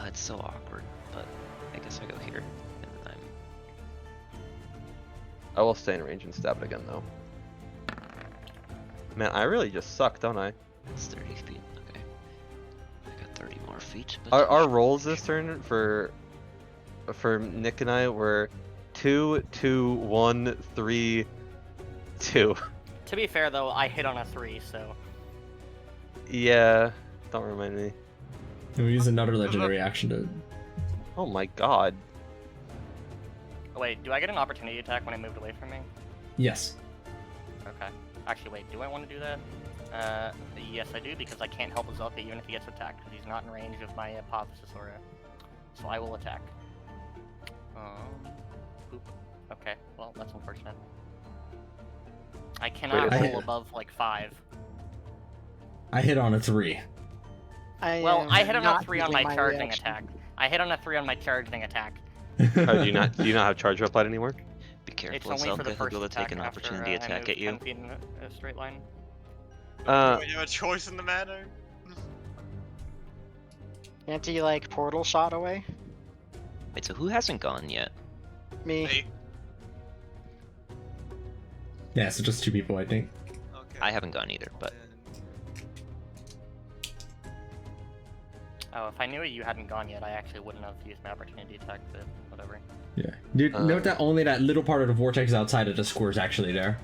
It's so awkward, but I guess I go here, and then I will stay in range and stab it again, though. Man, I really just suck, don't I? it's 30 feet. Okay, I got 30 more feet. But Our rolls this turn for Nick and I were 2, 2, 1, 3, 2. To be fair though, I hit on a 3, so Yeah, don't remind me. We'll use another legendary action to. Oh my god. oh, wait, do I get an opportunity attack when I moved away from me? Yes. Okay. Actually, wait, do I want to do that? Yes, I do, because I can't help Azelka even if he gets attacked, because he's not in range of my Apotheosis Aura. So I will attack. Boop. Okay, well, that's unfortunate. I cannot Wait, roll above, like, 5. I hit on a 3. Well, I hit on a not 3 on using my charging reaction. attack. I hit on a 3 on my charging attack. Oh, do you not have charger applied anymore? be It's careful, only for Zelka. the He'll first be able to take attack an after, opportunity I attack moved at you. 10 feet in a straight line. Do you have a choice in the matter? Can't he like portal shot away? Wait, so who hasn't gone yet? Me. Hey. Yeah, so just 2 people, I think. Okay. I haven't gone either, but Oh, if I knew you hadn't gone yet, I actually wouldn't have used my opportunity attack, but whatever. Yeah. Dude, note that only that little part of the vortex outside of the square is actually there.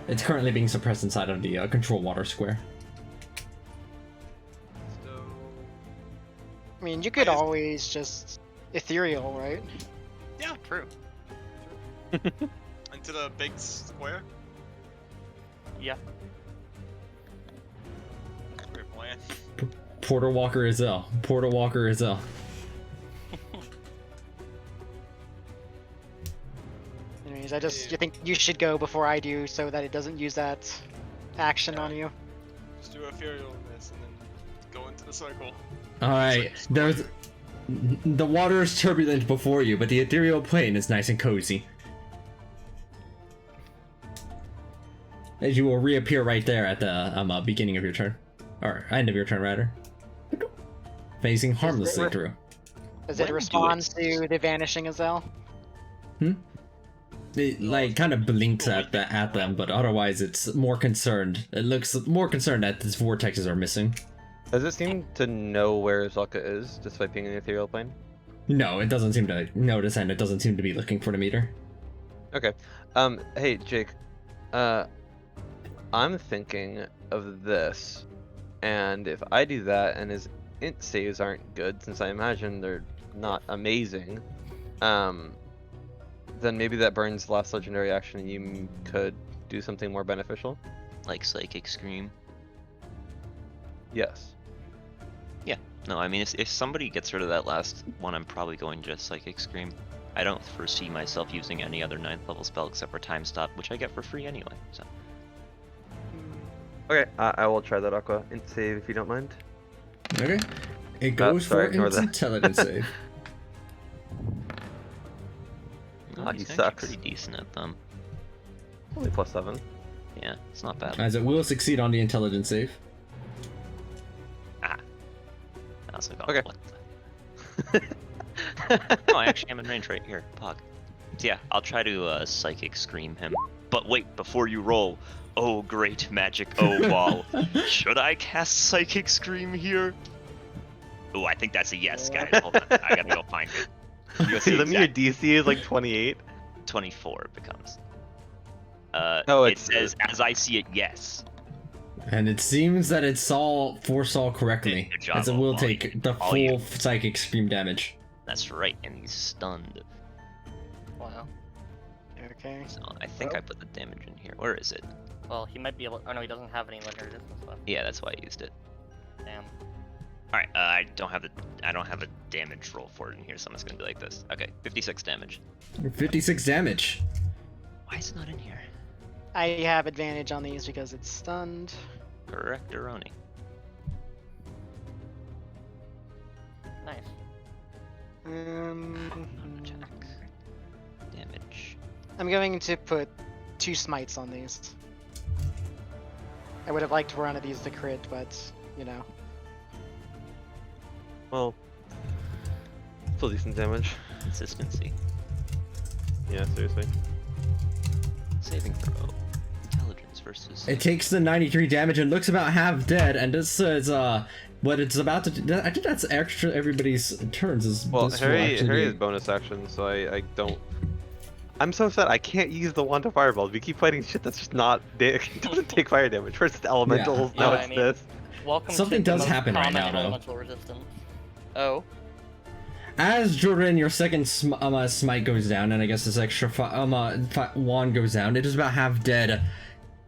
It's currently being suppressed inside of the control water square. So, I mean, you could I just- always just ethereal, right? yeah, True. into the big square. Yeah. Great plan. Porter Walker is ill. Porter Walker is ill. Anyways, you think you should go before I do so that it doesn't use that action on you. Just do ethereal in this and then go into the circle. Alright, there's. The water is turbulent before you, but the ethereal plane is nice and cozy. as you will reappear right there at the beginning of your turn, or end of your turn rather, phasing harmlessly through. Does When it do respond it- to the vanishing Azel? It like kind of blinks at them, but otherwise it's more concerned. It looks more concerned that these vortexes are missing. Does it seem to know where Zalka is, despite being in the ethereal plane? No, it doesn't seem to notice, and it doesn't seem to be looking for the meter. Okay. Hey, Jake. I'm thinking of this, and if I do that and his int saves aren't good, since I imagine they're not amazing, then maybe that burns the last legendary action and you could do something more beneficial? Like Psychic Scream. Yes. No, I mean, if somebody gets rid of that last one, I'm probably going just Psychic Scream. I don't foresee myself using any other 9th level spell except for Time Stop, which I get for free anyway, so. Okay, I will try that Aqua. Int save if you don't mind. Okay. It goes sorry, for ignore its that. intelligence save. Ah, He's he actually sucks. pretty decent at them. Only +7. Yeah, it's not bad. As it will succeed on the intelligence save. I also got Okay. Oh, I actually am in range right here. Pog. So yeah, I'll try to Psychic Scream him. But wait, before you roll, oh great magic, oh wall. Should I cast Psychic Scream here? Oh, I think that's a yes, guys. Hold on, I gotta go find it. You'll see Let me your exact- DC is like 28. 24 it becomes. Oh, it it's- says, as I see it, yes. And it seems that it foresaw correctly, Good job, as it will all take the all you. full psychic scream damage. That's right, and he's stunned. Wow. Okay. So I think I put the damage in here. Where is it? Well, he might be able. Oh no, he doesn't have any legendary resistance left. Yeah, that's why I used it. Damn. Alright, I don't have a damage roll for it in here, so I'm just gonna be like this. Okay, 56 damage. 56 damage. Why is it not in here? I have advantage on these because it's stunned. Correct, Aroni. Nice. Attack. Damage. I'm going to put 2 smites on these. I would have liked one of these to crit, but you know. Well, still decent damage. Consistency. Yeah, seriously. Saving throw. Intelligence versus. It takes the 93 damage and looks about half dead, and this is what it's about to do. I think that's extra everybody's turns. Well, this will Harry actually has be- bonus action, so I don't. I'm so upset I can't use the wand of fireballs. We keep fighting shit that's just not doesn't take fire damage. First it's elementals, Yeah, now I it's mean- this. Welcome Something to the does most happen right common now, though. elemental resistance. Oh. As Jordan, your second smite goes down, and I guess this extra wand goes down, it is about half dead.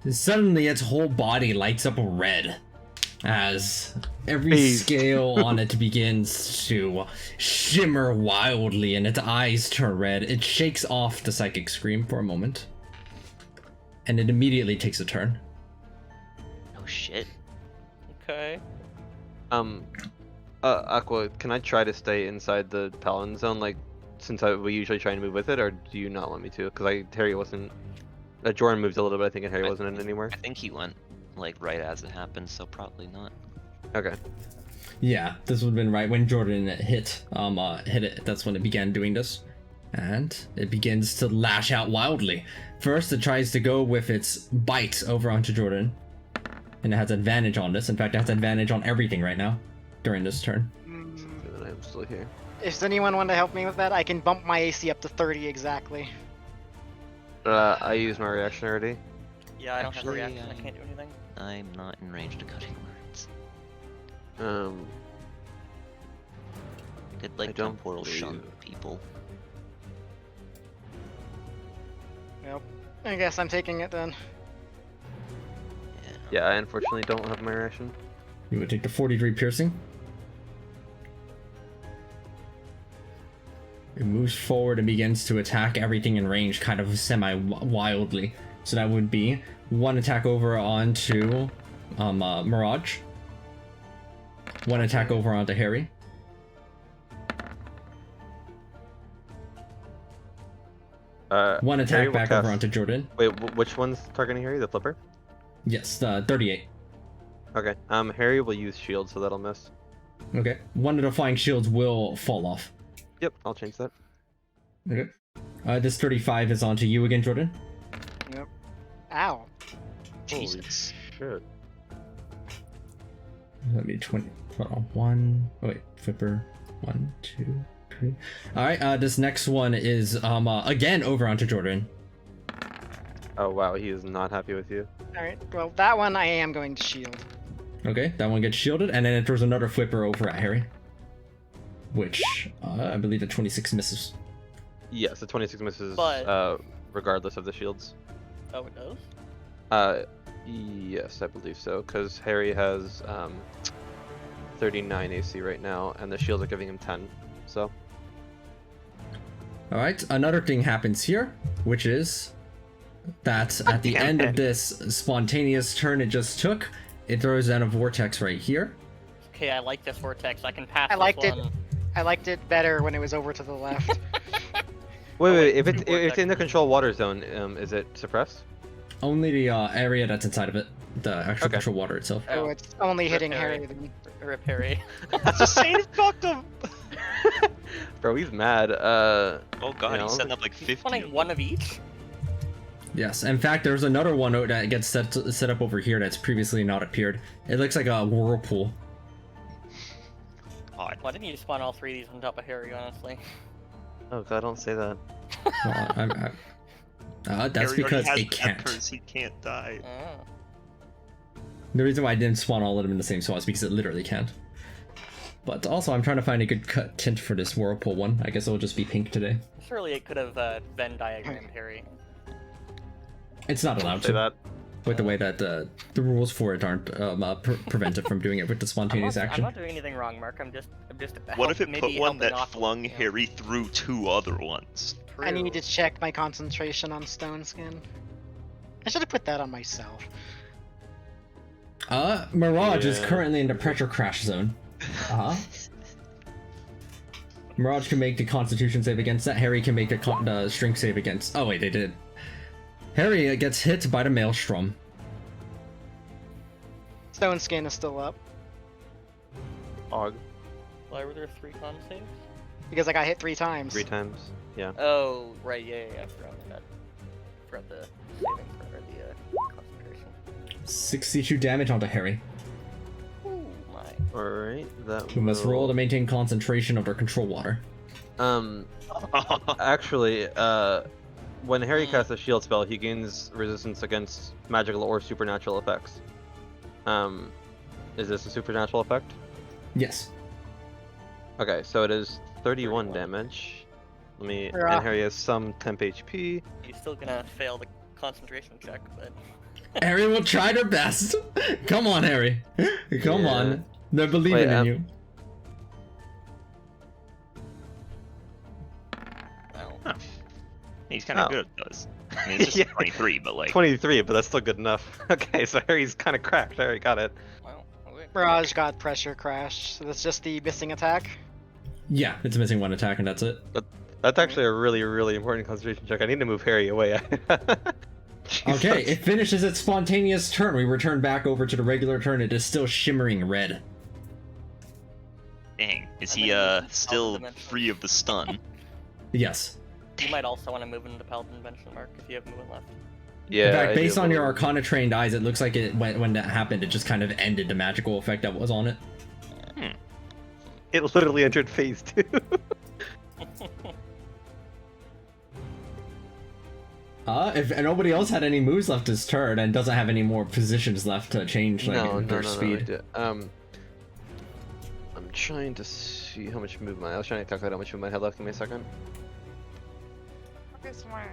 Suddenly, its whole body lights up red as every Please. scale on it begins to shimmer wildly, and its eyes turn red. It shakes off the psychic scream for a moment, and it immediately takes a turn. Oh shit. Okay. Aqua, can I try to stay inside the Paladin zone, like, since we usually try and move with it, or do you not want me to? Because Harry wasn't... Jordan moved a little bit, I think, and Harry wasn't in anymore. I think he went like right as it happened, so probably not. Okay. Yeah, this would have been right when Jordan hit it. That's when it began doing this. And it begins to lash out wildly. First, it tries to go with its bite over onto Jordan. And it has advantage on this. In fact, it has advantage on everything right now during this turn. Good that I'm still here. Does anyone want to help me with that? I can bump my AC up to 30 exactly. I used my reaction already. Yeah, I don't have a Actually, reaction. I can't do anything. I'm not in range to cutting words. I did like I don't temporal shun believe- people. Yep. I guess I'm taking it then. Yeah. Yeah, I unfortunately don't have my reaction. You would take the 43 piercing. It moves forward and begins to attack everything in range, kind of semi-wildly. So that would be one attack over onto Mirage. One attack over onto Harry. One Harry attack will back cast- over onto Jordan. Wait, which one's targeting Harry? The flipper? Yes, 38. Okay. Harry will use shield, so that'll miss. Okay. One of the flying shields will fall off. Yep, I'll change that. Okay. This 35 is onto you again, Jordan. Yep. Ow. Jesus. Shit. Let me 20. Hold on. 1. Oh, wait. Flipper. 1, 2, 3. Alright, this next one is again over onto Jordan. Oh wow, he is not happy with you. Alright, well, that one I am going to shield. Okay, that one gets shielded, and then it throws another flipper over at Harry. Which, I believe the 26 misses. Yes, the 26 misses, But- regardless of the shields. Oh, it does? Yes, I believe so, because Harry has 39 AC right now, and the shields are giving him 10. So. Alright, another thing happens here, which is that at the end of this spontaneous turn it just took, it throws down a vortex right here. Okay, I like this vortex. I can pass I this liked it. one. I liked it better when it was over to the left. Wait, if two it's in the vortexes. control water zone, is it suppressed? Only the area that's inside of it, the actual Okay. control water itself. So Oh. it's only hitting Harry. Harry. Then. Rip Harry. Just saying, fucked him. Bro, he's mad. Oh god, You know, he's setting up like He's 50. wanting one of each? Yes, in fact, there's another one that gets set up over here that's previously not appeared. It looks like a whirlpool. God. Why didn't you spawn all three of these on top of Harry, honestly? Oh god, don't say that. Well, that's Harry already because has it the can't. curse, he can't die. Oh. The reason why I didn't spawn all of them in the same spot is because it literally can't. But also, I'm trying to find a good cut tint for this whirlpool one. I guess it'll just be pink today. Surely it could have Venn diagrammed Harry. It's not allowed Say to, that. with the way that the rules for it aren't prevented from doing it with the spontaneous I'm action. not doing anything wrong, Mark. I'm just What if it maybe put one helping that off- flung you know. Harry through two other ones? I need to check my concentration on stone skin. I should have put that on myself. Mirage is Yeah. currently in the pressure crash zone. Uh-huh. Mirage can make the Constitution save against that. Harry can make the strength save against. Oh wait, they did. Harry gets hit by the maelstrom. Stone skin is still up Og. Why were there 3 con saves? because I got hit 3 times. 3 times. Yeah. Oh, right, yeah, I forgot that. Forgot the saving or the concentration. 62 damage onto Harry, Ooh, my. Alright, that who must will- roll to maintain concentration under control water. Actually, when Harry casts a shield spell, he gains resistance against magical or supernatural effects. Is this a supernatural effect? Yes. Okay, so it is 31 damage. Let me. Hurrah. And Harry has some temp HP. He's still gonna fail the concentration check, but. Harry will try their best. Come on, Harry. Come Yeah. on. They're believing Wait, in you. Well, He's kind of Oh. good at those. I mean, it's just Yeah. 23, but like... 23, but that's still good enough. Okay, so Harry's kind of cracked. Harry got it. well, okay. Mirage got pressure crashed, so that's just the missing attack. Yeah, it's missing one attack and that's it. That's actually a really, really important concentration check. I need to move Harry away. Okay, it finishes its spontaneous turn. We return back over to the regular turn. It is still shimmering red. Dang, is And he then you still dimension. free of the stun? Yes. You might also want to move into Paladin Dimension, Mark, if you have movement left. Yeah. In fact, I based do on your believe- Arcana trained eyes, it looks like it when that happened, it just kind of ended the magical effect that was on it. It literally entered phase 2. If nobody else had any moves left this turn and doesn't have any more positions left to change like their speed. I'm trying to see how much movement. I was trying to calculate how much movement I had left. Give me a second. Okay, so my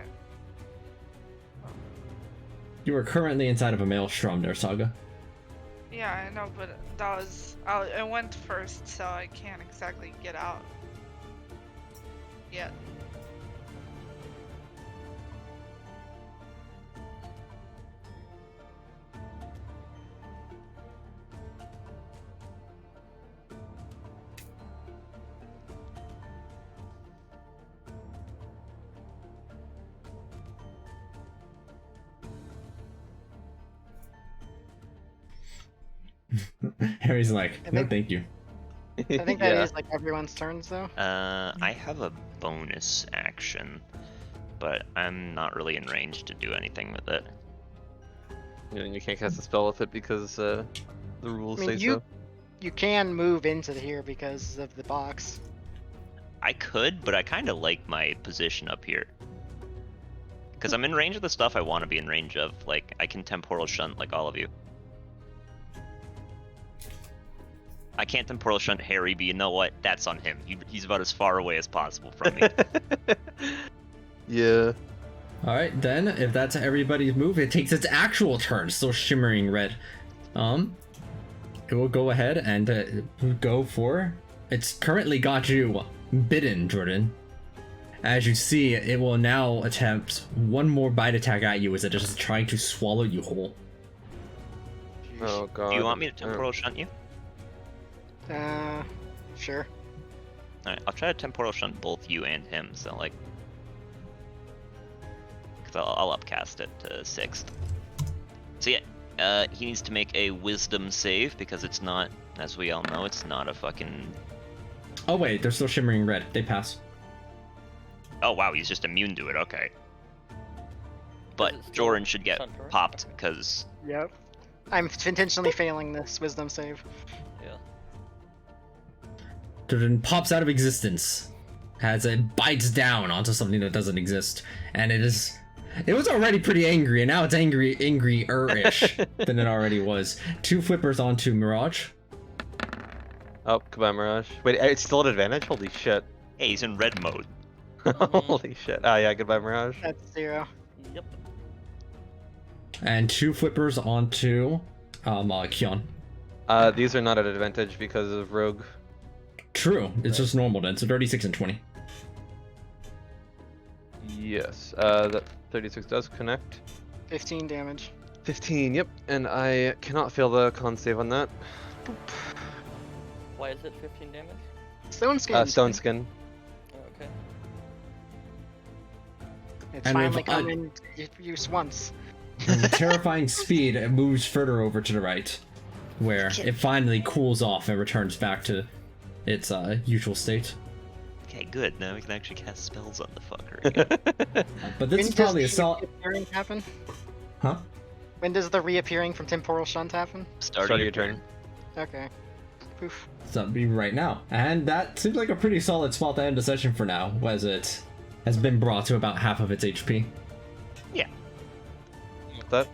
You are currently inside of a maelstrom there, Saga. yeah, I know, but that was it went first, so I can't exactly get out yet. Harry's like, I no, think- thank you. I think that Yeah. is like everyone's turns though. I have a bonus action, but I'm not really in range to do anything with it. You can't cast a spell with it because the rules I mean, say you so. you can move into here because of the box. I could, but I kind of like my position up here. Because I'm in range of the stuff I want to be in range of. Like, I can temporal shunt like all of you. I can't temporal shunt Harry, but you know what? That's on him. He's about as far away as possible from me. Yeah. Alright, then, if that's everybody's move, it takes its actual turn, still shimmering red. It will go ahead and go for... It's currently got you bitten, Jordan. As you see, it will now attempt one more bite attack at you as it is trying to swallow you whole. Oh god. Do you want me to temporal shunt you? Sure. Alright, I'll try to temporal shunt both you and him, so like... Because I'll upcast it to 6th. So yeah, he needs to make a wisdom save, because it's not, as we all know, it's not a fucking... Oh wait, they're still shimmering red. They pass. Oh wow, he's just immune to it, okay. But Is it still Jordan should get shunt, right? popped, because... Yep. I'm intentionally failing this wisdom save. Yeah. Jordan pops out of existence as it bites down onto something that doesn't exist, and it was already pretty angry, and now it's angrier-ish than it already was. 2 flippers onto Mirage. Oh, goodbye, Mirage. Wait, it's still at advantage? Holy shit. Hey, he's in red mode. Holy shit. Ah, yeah, goodbye, Mirage. That's 0. Yep. And 2 flippers onto Kion. These are not at advantage because of Rogue. True, it's just normal then, so 36 and 20. Yes, that 36 does connect. 15 damage. 15, yep, and I cannot fail the con save on that. Why is it 15 damage? Stone skin. Stone Skin. Oh, okay. It's And finally with- come in use once. And with terrifying speed, it moves further over to the right, where it finally cools off and returns back to its usual state. Okay, good. Now we can actually cast spells on the fucker again. But this When is probably a does the solid... reappearing happen? Huh? When does the reappearing from temporal shunt happen? Start Start of your turn. Okay. Poof. So that'd be right now. And that seems like a pretty solid spot to end the session for now, as it has been brought to about half of its HP. Yeah. With that,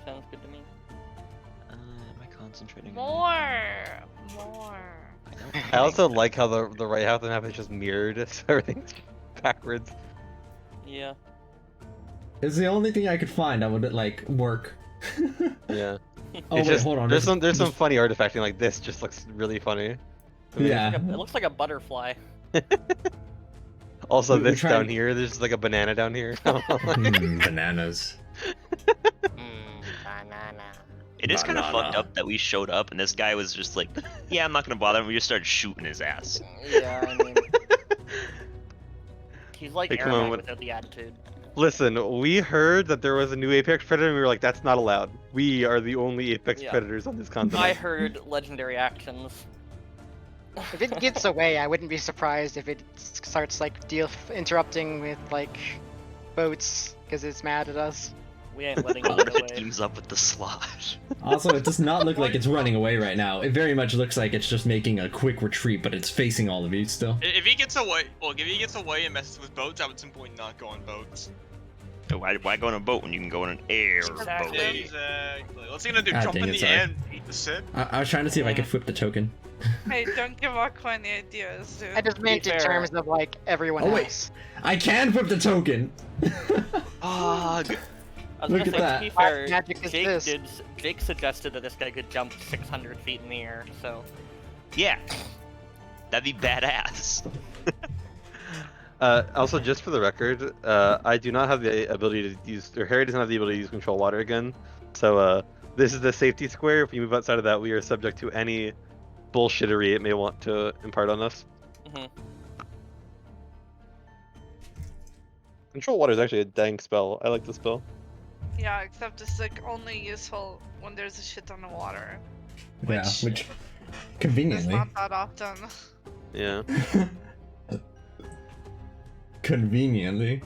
Sounds good to me. Am I concentrating? More. I don't I also like how the right half of the map is just mirrored, so everything's backwards. Yeah. It's the only thing I could find that would, like, work. Yeah. Oh, It's wait, just, hold on. There's some funny artifacting, like this just looks really funny. Yeah. It looks like a butterfly. Also, We're this trying- down here, there's like a banana down here. Bananas. Banana. It is kind of Banana. fucked up that we showed up and this guy was just like, yeah, I'm not gonna bother, and we just started shooting his ass. Yeah, I mean... He's like Hey, come Airman on, what- without the attitude. Listen, we heard that there was a new Apex Predator, and we were like, that's not allowed. We are the only Apex Yeah. Predators on this continent. I heard legendary actions. If it gets away, I wouldn't be surprised if it starts like interrupting with like boats because it's mad at us. We ain't letting What it if it away. teams up with the slot? Also, it does not look like it's running away right now. It very much looks like it's just making a quick retreat, but it's facing all of you still. If he gets away, look, if he gets away and messes with boats, I would simply not go on boats. Why go on a boat when you can go on an air Exactly. boat? Exactly. What's he gonna do? Ah, Jump dang in it, the sorry. air and eat the ship? I was trying to see if I could flip the token. Hey, don't give Aqua any ideas, dude. I just meant in fair. terms of like everyone Oh, wait. else. I can flip the token! Ugh. I was Look gonna at say, that. to be fair, What magic is Jake this? Jake suggested that this guy could jump 600 feet in the air, so... Yeah. That'd be badass. Also, just for the record, I do not have the ability to use, or Harry doesn't have the ability to use Control Water again. So, this is the safety square. If we move outside of that, we are subject to any bullshittery it may want to impart on us. Mhm. Control Water is actually a dang spell. I like the spell. Yeah, except it's like only useful when there's a shit ton of water. Yeah, which It's conveniently. not that often. Yeah. Conveniently.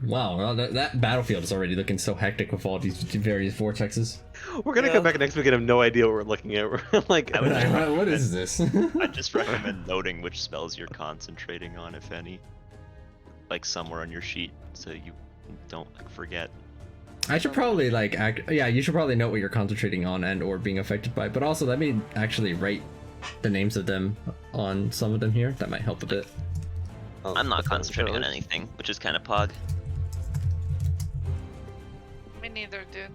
Wow, well, that battlefield is already looking so hectic with all these various vortexes. We're gonna come back next week and have no idea what we're looking at. We're like, I would just What is this? I just recommend noting which spells you're concentrating on, if any, like somewhere on your sheet, so you don't like forget. I should probably like yeah, you should probably note what you're concentrating on and or being affected by, but also let me actually write the names of them on some of them here. That might help a bit. I'm not concentrating on anything, which is kind of pog. Me neither, dude.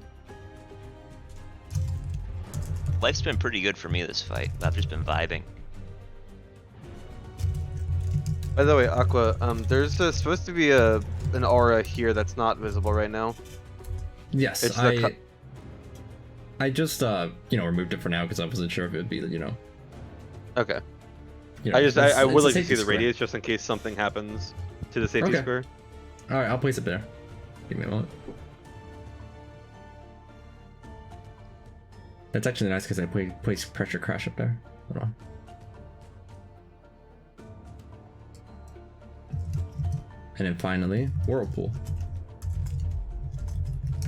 Life's been pretty good for me this fight. I've just been vibing. By the way, Aqua, there's supposed to be an aura here that's not visible right now. Yes, It's I just removed it for now because I wasn't sure if it would be Okay. I I would like to see the radius just in case something happens to the safety Okay. square. All right, I'll place it there. Give me a moment. That's actually nice because I placed pressure crash up there. Hold on. And then finally, whirlpool.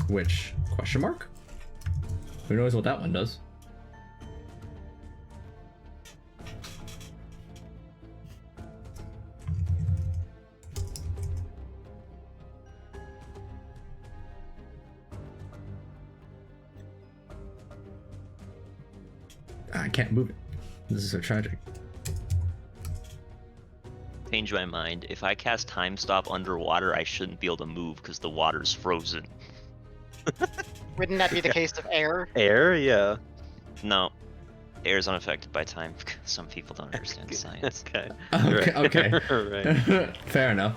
Which question mark? Who knows what that one does? I can't move it. This is so tragic. Change my mind. If I cast Time Stop underwater, I shouldn't be able to move because the water's frozen. Wouldn't that be the case of air? Air, yeah. No. Air's unaffected by time. Some people don't understand science. Okay. Okay. Right. Fair enough.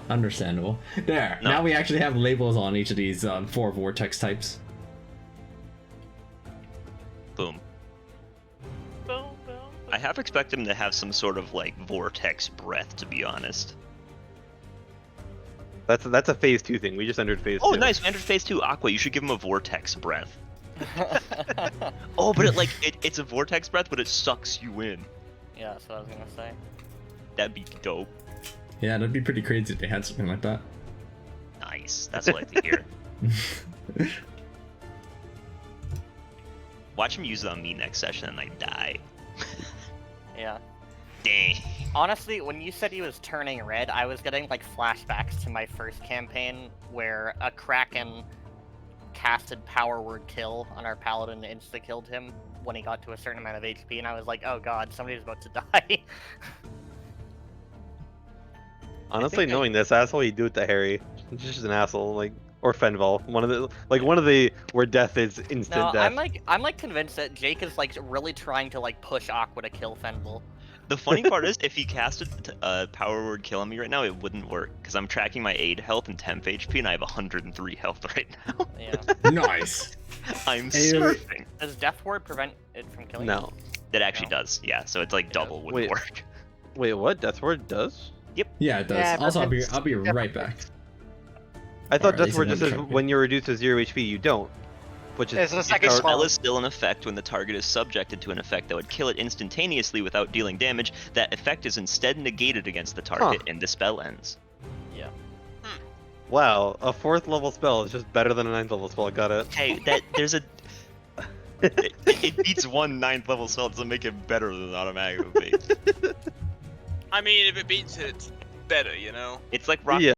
Understandable. There. No. Now we actually have labels on each of these 4 vortex types. Boom. Boom, boom. I have expected him to have some sort of like vortex breath, to be honest. That's a phase 2 thing. We just entered phase 2. Oh, nice. We entered phase 2. Aqua, you should give him a vortex breath. Oh, but it's a vortex breath, but it sucks you in. Yeah, that's what I was gonna say. That'd be dope. Yeah, that'd be pretty crazy if they had something like that. Nice. That's what I like to hear. Watch him use it on me next session and I die. Yeah. Dang. Honestly, when you said he was turning red, I was getting like flashbacks to my first campaign where a Kraken casted Power Word Kill on our paladin and insta-killed him when he got to a certain amount of HP, and I was like, oh god, somebody's about to die. Honestly, knowing this asshole, you do it to Harry. He's just an asshole, like, or Fenval. One of the where death is instant No, death. I'm like convinced that Jake is like really trying to like push Aqua to kill Fenval. The funny part is, if he casted Power Word Kill on me right now, it wouldn't work, because I'm tracking my aid health and temp HP, and I have 103 health right now. Yeah. Nice. I'm Hey, surfing. Does Death Ward prevent it from killing No. That actually No. does, yeah, so it's like double would Wait. work. Wait, what? Death Ward does? Yeah, it does. Yeah, Also, but I'll be right back. I thought Or at Death least Word in just one says check. when you're reduced to 0 HP, you don't. Which is It's a second The spell. spell is still in effect when the target is subjected to an effect that would kill it instantaneously without dealing damage. That effect is instead negated against the target, and the spell ends. Yeah. wow. A 4th level spell is just better than a 9th level spell. Got it. Hey, there's a... it beats one 9th level spell, it doesn't make it better than it automatically would be. I mean, if it beats it, it's better, you know? It's like Rock Yeah.